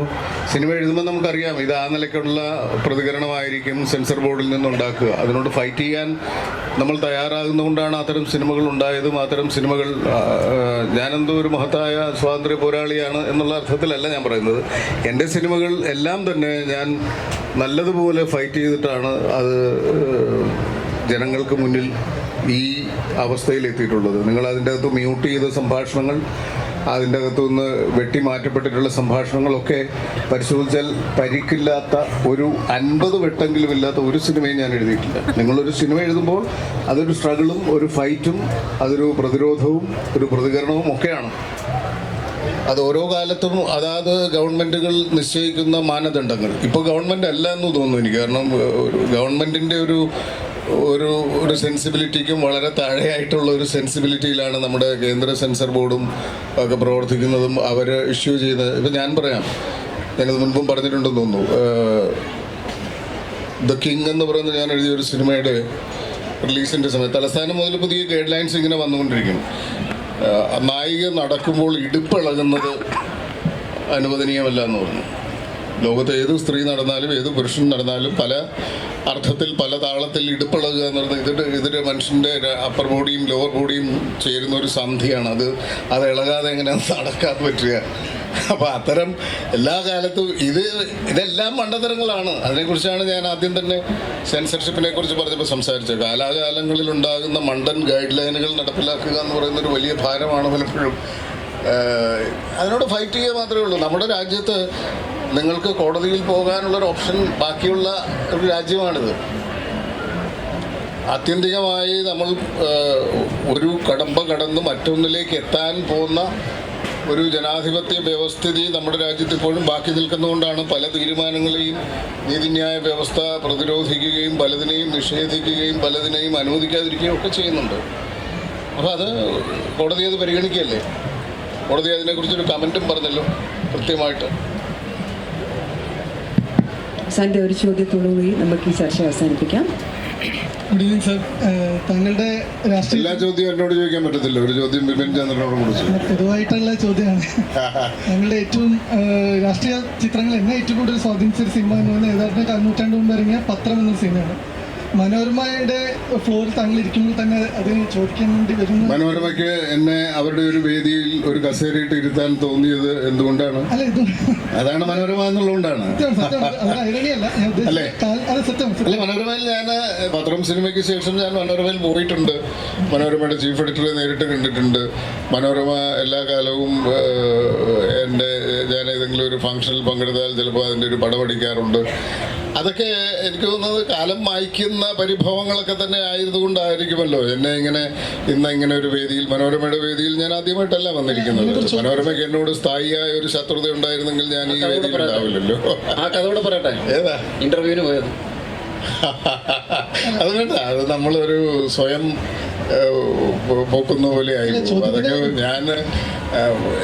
സിനിമ എഴുതുമ്പോൾ നമുക്കറിയാം ഇത് ആ നിലയ്ക്കുള്ള പ്രതികരണമായിരിക്കും സെൻസർ ബോർഡിൽ നിന്നുണ്ടാക്കുക. അതിനോട് ഫൈറ്റ് ചെയ്യാൻ നമ്മൾ തയ്യാറാകുന്നതുകൊണ്ടാണ് അത്തരം സിനിമകൾ ഉണ്ടായതും. അത്തരം സിനിമകൾ ഞാനെന്തോ ഒരു മഹത്തായ സ്വാതന്ത്ര്യ പോരാളിയാണ് എന്നുള്ള അർത്ഥത്തിലല്ല ഞാൻ പറയുന്നത്. എൻ്റെ സിനിമകൾ എല്ലാം തന്നെ ഞാൻ നല്ലതുപോലെ ഫൈറ്റ് ചെയ്തിട്ടാണ് അത് ജനങ്ങൾക്ക് മുന്നിൽ ഈ അവസ്ഥയിലെത്തിയിട്ടുള്ളത്. നിങ്ങൾ അതിൻ്റെ അകത്ത് മ്യൂട്ട് ചെയ്ത സംഭാഷണങ്ങൾ, അതിൻ്റെ അകത്തുനിന്ന് വെട്ടി മാറ്റപ്പെട്ടിട്ടുള്ള സംഭാഷണങ്ങളൊക്കെ പരിശോധിച്ചാൽ പരിക്കില്ലാത്ത ഒരു 50 വെട്ടെങ്കിലും ഇല്ലാത്ത ഒരു സിനിമയും ഞാൻ എഴുതിയിട്ടില്ല. നിങ്ങളൊരു സിനിമ എഴുതുമ്പോൾ അതൊരു സ്ട്രഗിളും ഒരു ഫൈറ്റും അതൊരു പ്രതിരോധവും ഒരു പ്രതികരണവും ഒക്കെയാണ്. അത് ഓരോ കാലത്തും അതാത് ഗവൺമെൻറ്റുകൾ നിശ്ചയിക്കുന്ന മാനദണ്ഡങ്ങൾ. ഇപ്പോൾ ഗവൺമെൻറ് അല്ല എന്ന് തോന്നുന്നു എനിക്ക്. കാരണം ഗവൺമെൻറ്റിൻ്റെ ഒരു സെൻസിബിലിറ്റിക്കും വളരെ താഴെയായിട്ടുള്ള ഒരു സെൻസിബിലിറ്റിയിലാണ് നമ്മുടെ കേന്ദ്ര സെൻസർ ബോർഡും ഒക്കെ പ്രവർത്തിക്കുന്നതും അവർ ഇഷ്യൂ ചെയ്യുന്നത്. ഇപ്പം ഞാൻ പറയാം, ഞാനത് മുൻപും പറഞ്ഞിട്ടുണ്ടെന്ന് തോന്നുന്നു. ദ കിങ് എന്ന് പറയുന്ന ഞാൻ എഴുതിയൊരു സിനിമയുടെ റിലീസിൻ്റെ സമയത്ത് തലസ്ഥാനം മുതൽ പുതിയ ഗൈഡ് ലൈൻസ് ഇങ്ങനെ വന്നുകൊണ്ടിരിക്കും. നായിക നടക്കുമ്പോൾ ഇടുപ്പിളകുന്നത് അനുവദനീയമല്ല എന്ന് പറഞ്ഞു. ലോകത്ത് ഏത് സ്ത്രീ നടന്നാലും ഏത് പുരുഷൻ നടന്നാലും പല അർത്ഥത്തിൽ പല താളത്തിൽ ഇടുപ്പിളകുക എന്ന് പറയുന്നത് ഇതിൻ്റെ മനുഷ്യൻ്റെ അപ്പർ ബോഡിയും ലോവർ ബോഡിയും ചേരുന്ന ഒരു സന്ധിയാണ്. അത് ഇളകാതെ എങ്ങനെയാണ് നടക്കാൻ പറ്റുക? അപ്പോൾ അത്തരം എല്ലാ കാലത്തും ഇതെല്ലാം മണ്ടത്തരങ്ങളാണ്. അതിനെക്കുറിച്ചാണ് ഞാൻ ആദ്യം തന്നെ സെൻസർഷിപ്പിനെ കുറിച്ച് പറഞ്ഞപ്പോൾ സംസാരിച്ചത്. കാലാകാലങ്ങളിൽ ഉണ്ടാകുന്ന മണ്ടൻ ഗൈഡ് ലൈനുകൾ നടപ്പിലാക്കുക എന്ന് പറയുന്നൊരു വലിയ ഭാരമാണ് പലപ്പോഴും അതിനോട് ഫൈറ്റ് ചെയ്യുക മാത്രമേ ഉള്ളൂ. നമ്മുടെ രാജ്യത്ത് നിങ്ങൾക്ക് കോടതിയിൽ പോകാനുള്ളൊരു ഓപ്ഷൻ ബാക്കിയുള്ള ഒരു രാജ്യമാണിത്. ആത്യന്തികമായി നമ്മൾ ഒരു കടമ്പ കടന്ന് മറ്റൊന്നിലേക്ക് എത്താൻ പോകുന്ന ഒരു ജനാധിപത്യ വ്യവസ്ഥിതി നമ്മുടെ രാജ്യത്ത് ഇപ്പോഴും ബാക്കി നിൽക്കുന്നതുകൊണ്ടാണ് പല തീരുമാനങ്ങളെയും നീതിന്യായ വ്യവസ്ഥ പ്രതിരോധിക്കുകയും പലതിനെയും നിഷേധിക്കുകയും പലതിനെയും അനുവദിക്കാതിരിക്കുകയും ഒക്കെ ചെയ്യുന്നുണ്ട്. അപ്പോൾ അത് കോടതി അത് പരിഗണിക്കുകയല്ലേ. കോടതി അതിനെക്കുറിച്ചൊരു കമൻറ്റും പറഞ്ഞല്ലോ കൃത്യമായിട്ട്. സാറിൻ്റെ ഒരു ചോദ്യത്തോടുകൂടി നമുക്ക് ഈ ചർച്ച അവസാനിപ്പിക്കാം. Good evening sir. താങ്കളുടെ രാഷ്ട്രീയ എല്ലാ ചോദ്യവും എന്നോട് ചോദിക്കാൻ പറ്റത്തില്ല. ഒരു ചോദ്യം ബിപിൻ ചന്ദ്രനോട് കുറിച്ച് പൊതുവായിട്ടുള്ള ചോദ്യമാണ്. താങ്കളുടെ ഏറ്റവും രാഷ്ട്രീയ ചിത്രങ്ങൾ എന്നെ ഏറ്റവും കൂടുതൽ സ്വാധീനിച്ചൊരു സിനിമ എന്ന് പറഞ്ഞാൽ ഏതാണ്ട് 4 നൂറ്റാണ്ട് മുമ്പ് ഇറങ്ങിയ പത്രം എന്നൊരു സിനിമയാണ്. മനോരമയുടെ ഫ്ലോറിൽ താങ്കൾ ഇരിക്കുമ്പോൾ തന്നെ അത് ചോദിക്കാൻ വേണ്ടി വരുന്നു. മനോരമയ്ക്ക് എന്നെ അവരുടെ ഒരു വേദിയിൽ ഒരു കസേരയിട്ട് ഇരുത്താൻ തോന്നിയത് എന്തുകൊണ്ടാണ്? അല്ല, ഇത് അതാണ് മനോരമ എന്നുള്ളതുകൊണ്ടാണ്. അല്ലേ? സത്യം. അല്ല, മനോരമയിൽ ഞാൻ പത്രം സിനിമയ്ക്ക് ശേഷം ഞാൻ മനോരമയിൽ പോയിട്ടുണ്ട്. മനോരമയുടെ ചീഫ് എഡിറ്ററെ നേരിട്ട് കണ്ടിട്ടുണ്ട്. മനോരമ എല്ലാ കാലവും ഞാൻ ഏതെങ്കിലും ഒരു ഫംഗ്ഷനിൽ പങ്കെടുത്താൽ ചിലപ്പോൾ അതിൻ്റെ ഒരു പടമടിക്കാറുണ്ട്. അതൊക്കെ എനിക്ക് തോന്നുന്നത് കാലം മായ്ക്കുന്ന പരിഭവങ്ങളൊക്കെ തന്നെ ആയതുകൊണ്ടായിരിക്കുമല്ലോ എന്നെ ഇങ്ങനെ ഒരു വേദിയിൽ, മനോരമയുടെ വേദിയിൽ ഞാൻ ആദ്യമായിട്ടല്ല വന്നിരിക്കുന്നത്. മനോരമയ്ക്ക് എന്നോട് സ്ഥായിയായ ഒരു ശത്രുത ഉണ്ടായിരുന്നെങ്കിൽ ഞാൻ ഈ വേദിയിൽ ഉണ്ടാവില്ലല്ലോ. ആ കഥയോടെ പറയട്ടെ. ഏതാ ഇന്റർവ്യൂവിന് പോയത്? അത് വേണ്ട, അത് നമ്മളൊരു സ്വയം പോക്കുന്ന പോലെ ആയിരുന്നു. അതൊക്കെ ഞാൻ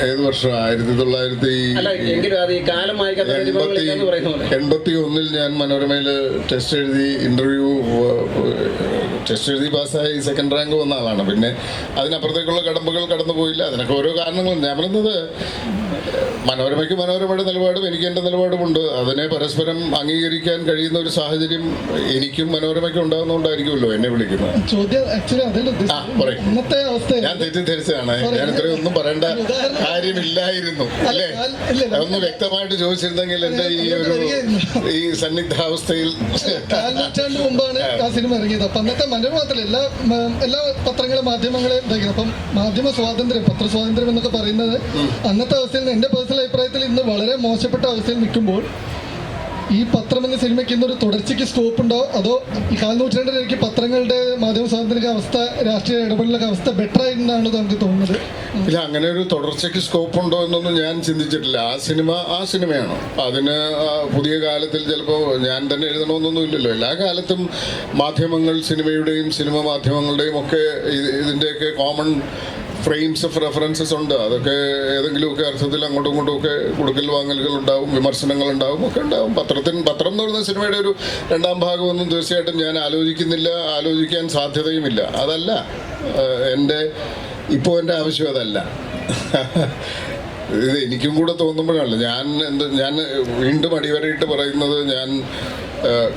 ഏത് വർഷം 1981 ഞാൻ മനോരമയിൽ ടെസ്റ്റ് എഴുതി പാസ്സായി സെക്കൻഡ് റാങ്ക് വന്ന ആളാണ്. പിന്നെ അതിനപ്പുറത്തേക്കുള്ള കടമ്പകൾ കടന്നു പോയില്ല. അതിനൊക്കെ ഓരോ കാരണങ്ങളും. ഞാൻ പറയുന്നത് മനോരമയ്ക്ക് മനോരമയുടെ നിലപാടും എനിക്ക് എൻ്റെ നിലപാടുമുണ്ട്. അതിനെ പരസ്പരം അംഗീകരിക്കാൻ കഴിയുന്ന ഒരു സാഹചര്യം എനിക്കും മനോരമയ്ക്കും ഉണ്ടാകുന്നതുകൊണ്ടായിരിക്കുമല്ലോ എന്നെ വിളിക്കുന്നത്. ഞാൻ തെറ്റിദ്ധരിച്ചതാണ്. ഞാൻ ഇത്രയും ഒന്നും പറയേണ്ട കാര്യമില്ലായിരുന്നു അല്ലേ? അതൊന്ന് വ്യക്തമായിട്ട് ചോദിച്ചിരുന്നെങ്കിൽ എൻ്റെ ഈ സന്നിഗ്ധാവസ്ഥയിൽ. 4 നൂറ്റാണ്ട് മുമ്പാണ് ആ സിനിമ ഇറങ്ങിയത്. അപ്പം അന്നത്തെ മനോരമ മാത്രമല്ല, എല്ലാ പത്രങ്ങളും മാധ്യമങ്ങളെ ഇതായിരുന്നു. അപ്പം മാധ്യമ സ്വാതന്ത്ര്യം, പത്രസ്വാതന്ത്ര്യം എന്നൊക്കെ പറയുന്നത് അന്നത്തെ അവസ്ഥയിൽ എൻ്റെ പേഴ്സണൽ അഭിപ്രായത്തിൽ ഇന്ന് വളരെ മോശപ്പെട്ട അവസ്ഥയിൽ നിൽക്കുമ്പോൾ ഈ പത്രം എന്ന സിനിമയ്ക്ക് ഇന്നൊരു തുടർച്ചയ്ക്ക് സ്കോപ്പ് ഉണ്ടോ, അതോ ഈ 4 നൂറ്റാണ്ടിലേക്ക് പത്രങ്ങളുടെ മാധ്യമ സ്വാതന്ത്ര്യ അവസ്ഥ, രാഷ്ട്രീയ ഇടപെടലൊക്കെ അവസ്ഥ ബെറ്റർ ആയിരുന്നാണ് നമുക്ക് തോന്നുന്നത്? ഇല്ല, അങ്ങനെ ഒരു തുടർച്ചയ്ക്ക് സ്കോപ്പ് ഉണ്ടോ എന്നൊന്നും ഞാൻ ചിന്തിച്ചിട്ടില്ല. ആ സിനിമയാണ്. അതിന് പുതിയ കാലത്തിൽ ചിലപ്പോൾ ഞാൻ തന്നെ എഴുതണമെന്നൊന്നും ഇല്ലല്ലോ. എല്ലാ കാലത്തും മാധ്യമങ്ങൾ, സിനിമയുടെയും സിനിമ മാധ്യമങ്ങളുടെയും ഒക്കെ ഇതിൻ്റെയൊക്കെ കോമൺ ഫ്രെയിംസ് ഓഫ് റെഫറൻസസ് ഉണ്ട്. അതൊക്കെ ഏതെങ്കിലുമൊക്കെ അർത്ഥത്തിൽ അങ്ങോട്ടും ഇങ്ങോട്ടും ഒക്കെ കൊടുക്കൽ വാങ്ങലുകൾ ഉണ്ടാവും, വിമർശനങ്ങൾ ഉണ്ടാവും, ഒക്കെ ഉണ്ടാവും. പത്രം എന്ന് പറയുന്ന സിനിമയുടെ ഒരു 2ാം ഭാഗമൊന്നും തീർച്ചയായിട്ടും ഞാൻ ആലോചിക്കാൻ സാധ്യതയുമില്ല. അതല്ല ഇപ്പോൾ എൻ്റെ ആവശ്യം അതല്ല. ഇത് എനിക്കും കൂടെ തോന്നുമ്പോഴാണ് ഞാൻ വീണ്ടും അടിവരയിട്ട് പറയുന്നത്, ഞാൻ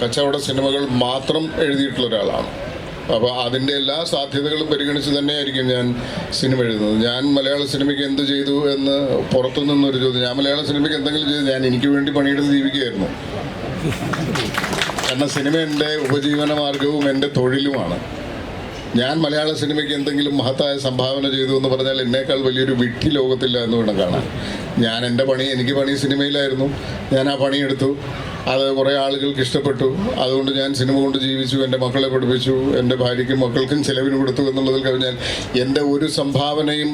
കച്ചവട സിനിമകൾ മാത്രം എഴുതിയിട്ടുള്ള ഒരാളാണ്. അപ്പോൾ അതിൻ്റെ എല്ലാ സാധ്യതകളും പരിഗണിച്ച് തന്നെയായിരിക്കും ഞാൻ സിനിമ എഴുതുന്നത്. ഞാൻ മലയാള സിനിമയ്ക്ക് എന്ത് ചെയ്തു എന്ന് പുറത്തു നിന്നൊരു ചോദ്യം. ഞാൻ മലയാള സിനിമയ്ക്ക് എന്തെങ്കിലും ചെയ്തു, ഞാൻ എനിക്ക് വേണ്ടി പണിയെടുത്ത് ജീവിക്കുകയായിരുന്നു. കാരണം സിനിമ എൻ്റെ ഉപജീവന മാർഗവും എൻ്റെ തൊഴിലുമാണ്. ഞാൻ മലയാള സിനിമയ്ക്ക് എന്തെങ്കിലും മഹത്തായ സംഭാവന ചെയ്തു എന്ന് പറഞ്ഞാൽ എന്നേക്കാൾ വലിയൊരു വിഡ്ഢി ലോകത്തില്ല എന്ന് വേണം കാണാൻ. എനിക്ക് പണി സിനിമയിലായിരുന്നു. ഞാൻ ആ പണിയെടുത്തു. അത് കുറേ ആളുകൾക്ക് ഇഷ്ടപ്പെട്ടു. അതുകൊണ്ട് ഞാൻ സിനിമ കൊണ്ട് ജീവിച്ചു, എൻ്റെ മക്കളെ പഠിപ്പിച്ചു, എൻ്റെ ഭാര്യയ്ക്കും മക്കൾക്കും ചിലവിന് കൊടുത്തു എന്നുള്ളതിൽ കവിഞ്ഞാൽ എൻ്റെ ഒരു സംഭാവനയും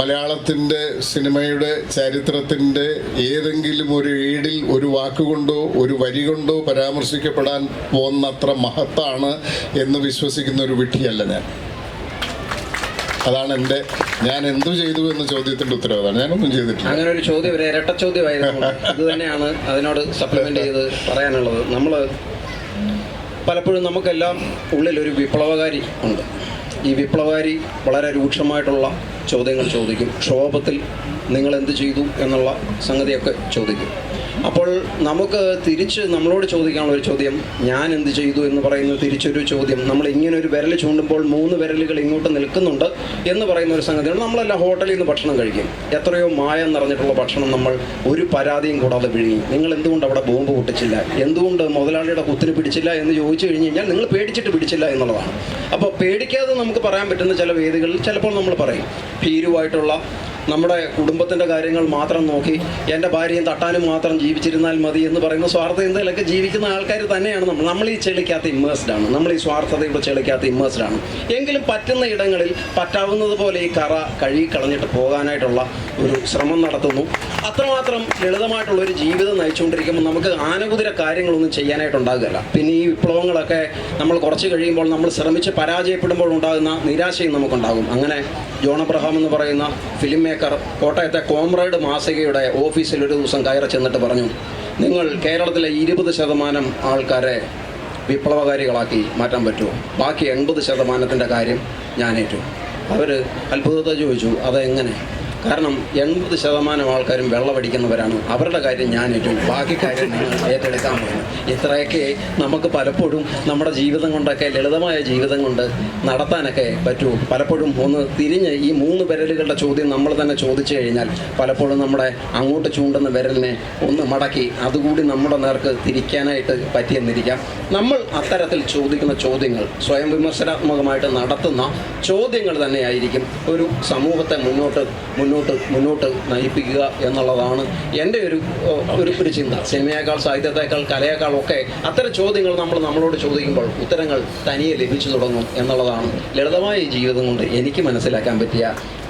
മലയാളത്തിൻ്റെ സിനിമയുടെ ചരിത്രത്തിൻ്റെ ഏതെങ്കിലും ഒരു ഏടിൽ ഒരു വാക്കുകൊണ്ടോ ഒരു വരി കൊണ്ടോ പരാമർശിക്കപ്പെടാൻ പോകുന്നത്ര മഹത്താണ് എന്ന് വിശ്വസിക്കുന്ന ഒരു വിഡ്ഢിയല്ല ഞാൻ. അതാണ് ഞാൻ എന്തു ചെയ്തു എന്ന ചോദ്യത്തിന്റെ ഉത്തരവാദിത്തം. ഞാനൊന്നും ചെയ്തിട്ടില്ല. അങ്ങനെ ഒരു ചോദ്യം, ഒരു ഇരട്ട ചോദ്യമായിരുന്നു. ഇത് തന്നെയാണ് അതിനോട് സപ്ലിമെന്റ് ചെയ്ത് പറയാനുള്ളത്. നമ്മൾ പലപ്പോഴും നമുക്കെല്ലാം ഉള്ളിലൊരു വിപ്ലവകാരി ഉണ്ട്. ഈ വിപ്ലവകാരി വളരെ രൂക്ഷമായിട്ടുള്ള ചോദ്യങ്ങൾ ചോദിക്കും. ക്ഷോഭത്തിൽ നിങ്ങൾ എന്ത് ചെയ്തു എന്നുള്ള സംഗതിയൊക്കെ ചോദിക്കും. അപ്പോൾ നമുക്ക് തിരിച്ച് നമ്മളോട് ചോദിക്കാനുള്ള ഒരു ചോദ്യം, ഞാൻ എന്ത് ചെയ്തു എന്ന് പറയുന്ന തിരിച്ചൊരു ചോദ്യം. നമ്മൾ ഇങ്ങനെ ഒരു വിരൽ ചൂണ്ടുമ്പോൾ 3 വിരലുകൾ ഇങ്ങോട്ട് നിൽക്കുന്നുണ്ട് എന്ന് പറയുന്ന ഒരു സംഗതിയാണ്. നമ്മളെല്ലാം ഹോട്ടലിൽ നിന്ന് ഭക്ഷണം കഴിക്കും. എത്രയോ മായം നിറഞ്ഞിട്ടുള്ള ഭക്ഷണം നമ്മൾ ഒരു പരാതിയും കൂടാതെ വിഴുങ്ങി. നിങ്ങൾ എന്തുകൊണ്ട് അവിടെ ബോംബ് പൊട്ടിച്ചില്ല, എന്തുകൊണ്ട് മുതലാളിയുടെ കുത്തിന് പിടിച്ചില്ല എന്ന് ചോദിച്ചു കഴിഞ്ഞ് കഴിഞ്ഞാൽ നിങ്ങൾ പേടിച്ചിട്ട് പിടിച്ചില്ല എന്നുള്ളതാണ്. അപ്പോൾ പേടിക്കാതെ നമുക്ക് പറയാൻ പറ്റുന്ന ചില വേദികളിൽ ചിലപ്പോൾ നമ്മൾ പറയും. ഭീരുവായിട്ടുള്ള നമ്മുടെ കുടുംബത്തിൻ്റെ കാര്യങ്ങൾ മാത്രം നോക്കി എൻ്റെ ഭാര്യയും തട്ടാനും മാത്രം ജീവിച്ചിരുന്നാൽ മതി എന്ന് പറയുന്ന സ്വാർത്ഥ ചിന്തയിലൊക്കെ ജീവിക്കുന്ന ആൾക്കാർ തന്നെയാണ് നമ്മൾ ഈ ചെളിക്കകത്ത് ഇമ്മേഴ്സ്ഡ് ആണ്, നമ്മൾ ഈ സ്വാർത്ഥതയുടെ ചെളിക്കകത്ത് ഇമ്മേഴ്സ്ഡ് ആണ്. എങ്കിലും പറ്റുന്ന ഇടങ്ങളിൽ പറ്റാവുന്നത് പോലെ ഈ കറ കഴുകിക്കളഞ്ഞിട്ട് പോകാനായിട്ടുള്ള ഒരു ശ്രമം നടത്തുന്നു. അത്രമാത്രം ലളിതമായിട്ടുള്ള ഒരു ജീവിതം നയിച്ചുകൊണ്ടിരിക്കുമ്പോൾ നമുക്ക് ആനകുതിര കാര്യങ്ങളൊന്നും ചെയ്യാനായിട്ടുണ്ടാകുകയില്ല. പിന്നെ ഈ വിപ്ലവങ്ങളൊക്കെ നമ്മൾ കുറച്ച് കഴിയുമ്പോൾ നമ്മൾ ശ്രമിച്ച് പരാജയപ്പെടുമ്പോൾ ഉണ്ടാകുന്ന നിരാശയും നമുക്കുണ്ടാകും. അങ്ങനെ ജോൺ അബ്രഹാം എന്ന് പറയുന്ന ഫിലിം മേക്കർ കോട്ടയത്തെ കോമ്രേഡ് മാസികയുടെ ഓഫീസിൽ ഒരു ദിവസം കയറി ചെന്നിട്ട് പറഞ്ഞു, നിങ്ങൾ കേരളത്തിലെ 20% ആൾക്കാരെ വിപ്ലവകാരികളാക്കി മാറ്റാൻ പറ്റുമോ? ബാക്കി 80%-ൻ്റെ കാര്യം ഞാനേറ്റു. അവർ അത്ഭുതത്തെ ചോദിച്ചു, അതെങ്ങനെ? കാരണം 80% ആൾക്കാരും വെള്ളമടിക്കുന്നവരാണ്, അവരുടെ കാര്യം ഞാൻ ഏറ്റവും, ബാക്കി കാര്യം നിങ്ങൾ ഏറ്റെടുക്കാൻ പോകുന്നു. ഇത്രയൊക്കെ നമുക്ക് പലപ്പോഴും നമ്മുടെ ജീവിതം കൊണ്ടൊക്കെ, ലളിതമായ ജീവിതം കൊണ്ട് നടത്താനൊക്കെ പറ്റുമോ? പലപ്പോഴും ഒന്ന് തിരിഞ്ഞ് ഈ 3 വിരലുകളുടെ ചോദ്യം നമ്മൾ തന്നെ ചോദിച്ചു കഴിഞ്ഞാൽ പലപ്പോഴും നമ്മുടെ അങ്ങോട്ട് ചൂണ്ടുന്ന വിരലിനെ ഒന്ന് മടക്കി അതുകൂടി നമ്മുടെ നേർക്ക് തിരിക്കാനായിട്ട് പറ്റിയെന്നിരിക്കാം. നമ്മൾ അത്തരത്തിൽ ചോദിക്കുന്ന ചോദ്യങ്ങൾ സ്വയം വിമർശനാത്മകമായിട്ട് നടത്തുന്ന ചോദ്യങ്ങൾ തന്നെയായിരിക്കും ഒരു സമൂഹത്തെ മുന്നോട്ട് നയിപ്പിക്കുക എന്നുള്ളതാണ് എൻ്റെ ഒരു ചിന്ത. സിനിമയേക്കാൾ, സാഹിത്യത്തെക്കാൾ, കലയേക്കാൾ ഒക്കെ അത്തരം ചോദ്യങ്ങൾ നമ്മളോട് ചോദിക്കുമ്പോൾ ഉത്തരങ്ങൾ തനിയെ ലഭിച്ചു തുടങ്ങും എന്നുള്ളതാണ് ലളിതമായ ഈ ജീവിതം കൊണ്ട് എനിക്ക് മനസ്സിലാക്കാൻ പറ്റിയ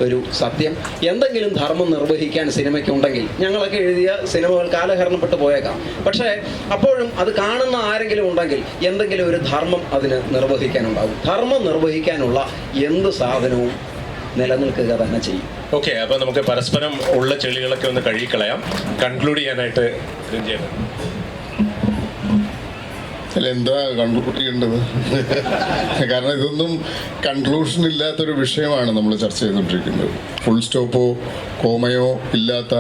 ഒരു സത്യം. എന്തെങ്കിലും ധർമ്മം നിർവഹിക്കാൻ സിനിമയ്ക്കുണ്ടെങ്കിൽ, ഞങ്ങളൊക്കെ എഴുതിയ സിനിമകൾ കാലഹരണപ്പെട്ട് പോയേക്കാം, പക്ഷേ അപ്പോഴും അത് കാണുന്ന ആരെങ്കിലും ഉണ്ടെങ്കിൽ എന്തെങ്കിലും ഒരു ധർമ്മം അതിന് നിർവഹിക്കാനുണ്ടാകും. ധർമ്മം നിർവഹിക്കാനുള്ള എന്ത് സാധനവും നിലനിൽക്കുക തന്നെ ചെയ്യും. ഓക്കെ, അപ്പോൾ നമുക്ക് പരസ്പരം ഉള്ള ചെളികളൊക്കെ ഒന്ന് കഴുകിക്കളയാം. കൺക്ലൂഡ് ചെയ്യാനായിട്ട് അല്ല, എന്താ കൺക്ലൂഡ് ചെയ്യേണ്ടത്? കാരണം ഇതൊന്നും കൺക്ലൂഷൻ ഇല്ലാത്തൊരു വിഷയമാണ് നമ്മൾ ചർച്ച ചെയ്തുകൊണ്ടിരിക്കുന്നത്. ഫുൾ സ്റ്റോപ്പോ കോമയോ ഇല്ലാത്ത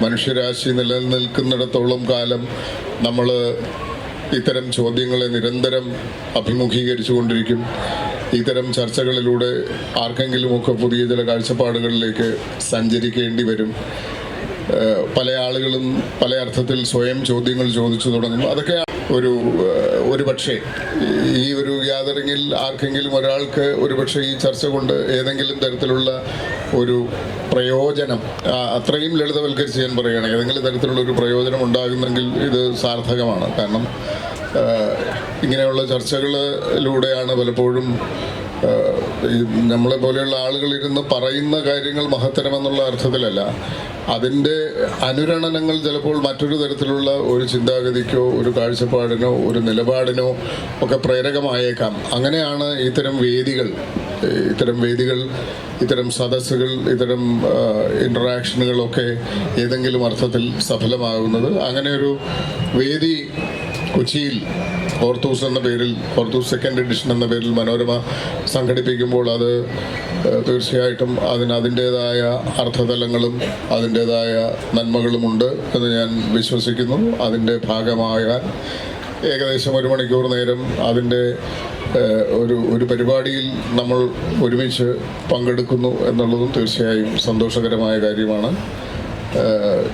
മനുഷ്യരാശി നിലനിൽക്കുന്നിടത്തോളം കാലം നമ്മൾ ഇത്തരം ചോദ്യങ്ങളെ നിരന്തരം അഭിമുഖീകരിച്ചു കൊണ്ടിരിക്കും. ഇത്തരം ചർച്ചകളിലൂടെ ആർക്കെങ്കിലുമൊക്കെ പുതിയ ചില കാഴ്ചപ്പാടുകളിലേക്ക് സഞ്ചരിക്കേണ്ടി വരും. പല ആളുകളും പല അർത്ഥത്തിൽ സ്വയം ചോദ്യങ്ങൾ ചോദിച്ചു തുടങ്ങും. അതൊക്കെ ഒരു പക്ഷേ ഈ ഒരു ഗ്യാതറിങ്ങിൽ ആർക്കെങ്കിലും ഒരാൾക്ക് ഒരുപക്ഷെ ഈ ചർച്ച കൊണ്ട് ഏതെങ്കിലും തരത്തിലുള്ള ഒരു പ്രയോജനം, അത്രയും ലളിതവൽക്കരിച്ച് ഞാൻ പറയുകയാണെങ്കിൽ ഏതെങ്കിലും തരത്തിലുള്ള ഒരു പ്രയോജനം ഉണ്ടാകുന്നെങ്കിൽ ഇത് സാർത്ഥകമാണ്. കാരണം ഇങ്ങനെയുള്ള ചർച്ചകളിലൂടെയാണ് പലപ്പോഴും നമ്മളെ പോലെയുള്ള ആളുകൾ ഇരുന്ന് പറയുന്ന കാര്യങ്ങൾ മഹത്തരമെന്നുള്ള അർത്ഥത്തിലല്ല, അതിൻ്റെ അനുരണനങ്ങൾ ചിലപ്പോൾ മറ്റൊരു തരത്തിലുള്ള ഒരു ചിന്താഗതിക്കോ ഒരു കാഴ്ചപ്പാടിനോ ഒരു നിലപാടിനോ ഒക്കെ പ്രേരകമായേക്കാം. അങ്ങനെയാണ് ഇത്തരം വേദികൾ, ഇത്തരം സദസ്സുകൾ, ഇത്തരം ഇൻറ്ററാക്ഷനുകളൊക്കെ ഏതെങ്കിലും അർത്ഥത്തിൽ സഫലമാകുന്നത്. അങ്ങനെ ഒരു വേദി കൊച്ചിയിൽ ഹോർത്തൂസ് എന്ന പേരിൽ, ഹോർത്തൂസ് 2nd എഡിഷൻ എന്ന പേരിൽ മനോരമ സംഘടിപ്പിക്കുമ്പോൾ അത് തീർച്ചയായിട്ടും അതിൻ്റേതായ അർത്ഥതലങ്ങളും അതിൻ്റേതായ നന്മകളുമുണ്ട് എന്ന് ഞാൻ വിശ്വസിക്കുന്നു. അതിൻ്റെ ഭാഗമാകാൻ ഏകദേശം 1 മണിക്കൂർ നേരം അതിൻ്റെ ഒരു പരിപാടിയിൽ നമ്മൾ ഒരുമിച്ച് പങ്കെടുക്കുന്നു എന്നുള്ളതും തീർച്ചയായും സന്തോഷകരമായ കാര്യമാണ്.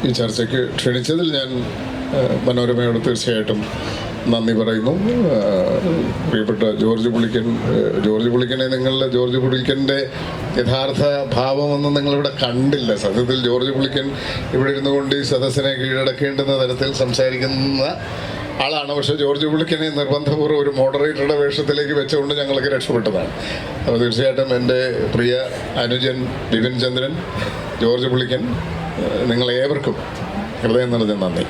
ഈ ചർച്ചയ്ക്ക് ക്ഷണിച്ചതിൽ ഞാൻ മനോരമയോട് തീർച്ചയായിട്ടും നന്ദി പറയുന്നു. പ്രിയപ്പെട്ട ജോർജ് പുളിക്കനെ ജോർജ് പുളിക്കൻ്റെ യഥാർത്ഥ ഭാവമൊന്നും നിങ്ങളിവിടെ കണ്ടില്ല. സത്യത്തിൽ ജോർജ് പുളിക്കൻ ഇവിടെ ഇരുന്നു കൊണ്ട് ഈ സദസ്സിനെ കീഴടക്കേണ്ടുന്ന തരത്തിൽ സംസാരിക്കുന്ന ആളാണ്. പക്ഷേ ജോർജ് പുളിക്കനെ നിർബന്ധപൂർവ്വം ഒരു മോഡറേറ്ററുടെ വേഷത്തിലേക്ക് വെച്ചുകൊണ്ട് ഞങ്ങൾക്ക് രക്ഷപ്പെട്ടതാണ്. അപ്പോൾ തീർച്ചയായിട്ടും എൻ്റെ പ്രിയ അനുജൻ ബിപിൻ ചന്ദ്രൻ, ജോർജ് പുളിക്കൻ, നിങ്ങളേവർക്കും ഹൃദയം നിറഞ്ഞ നന്ദി.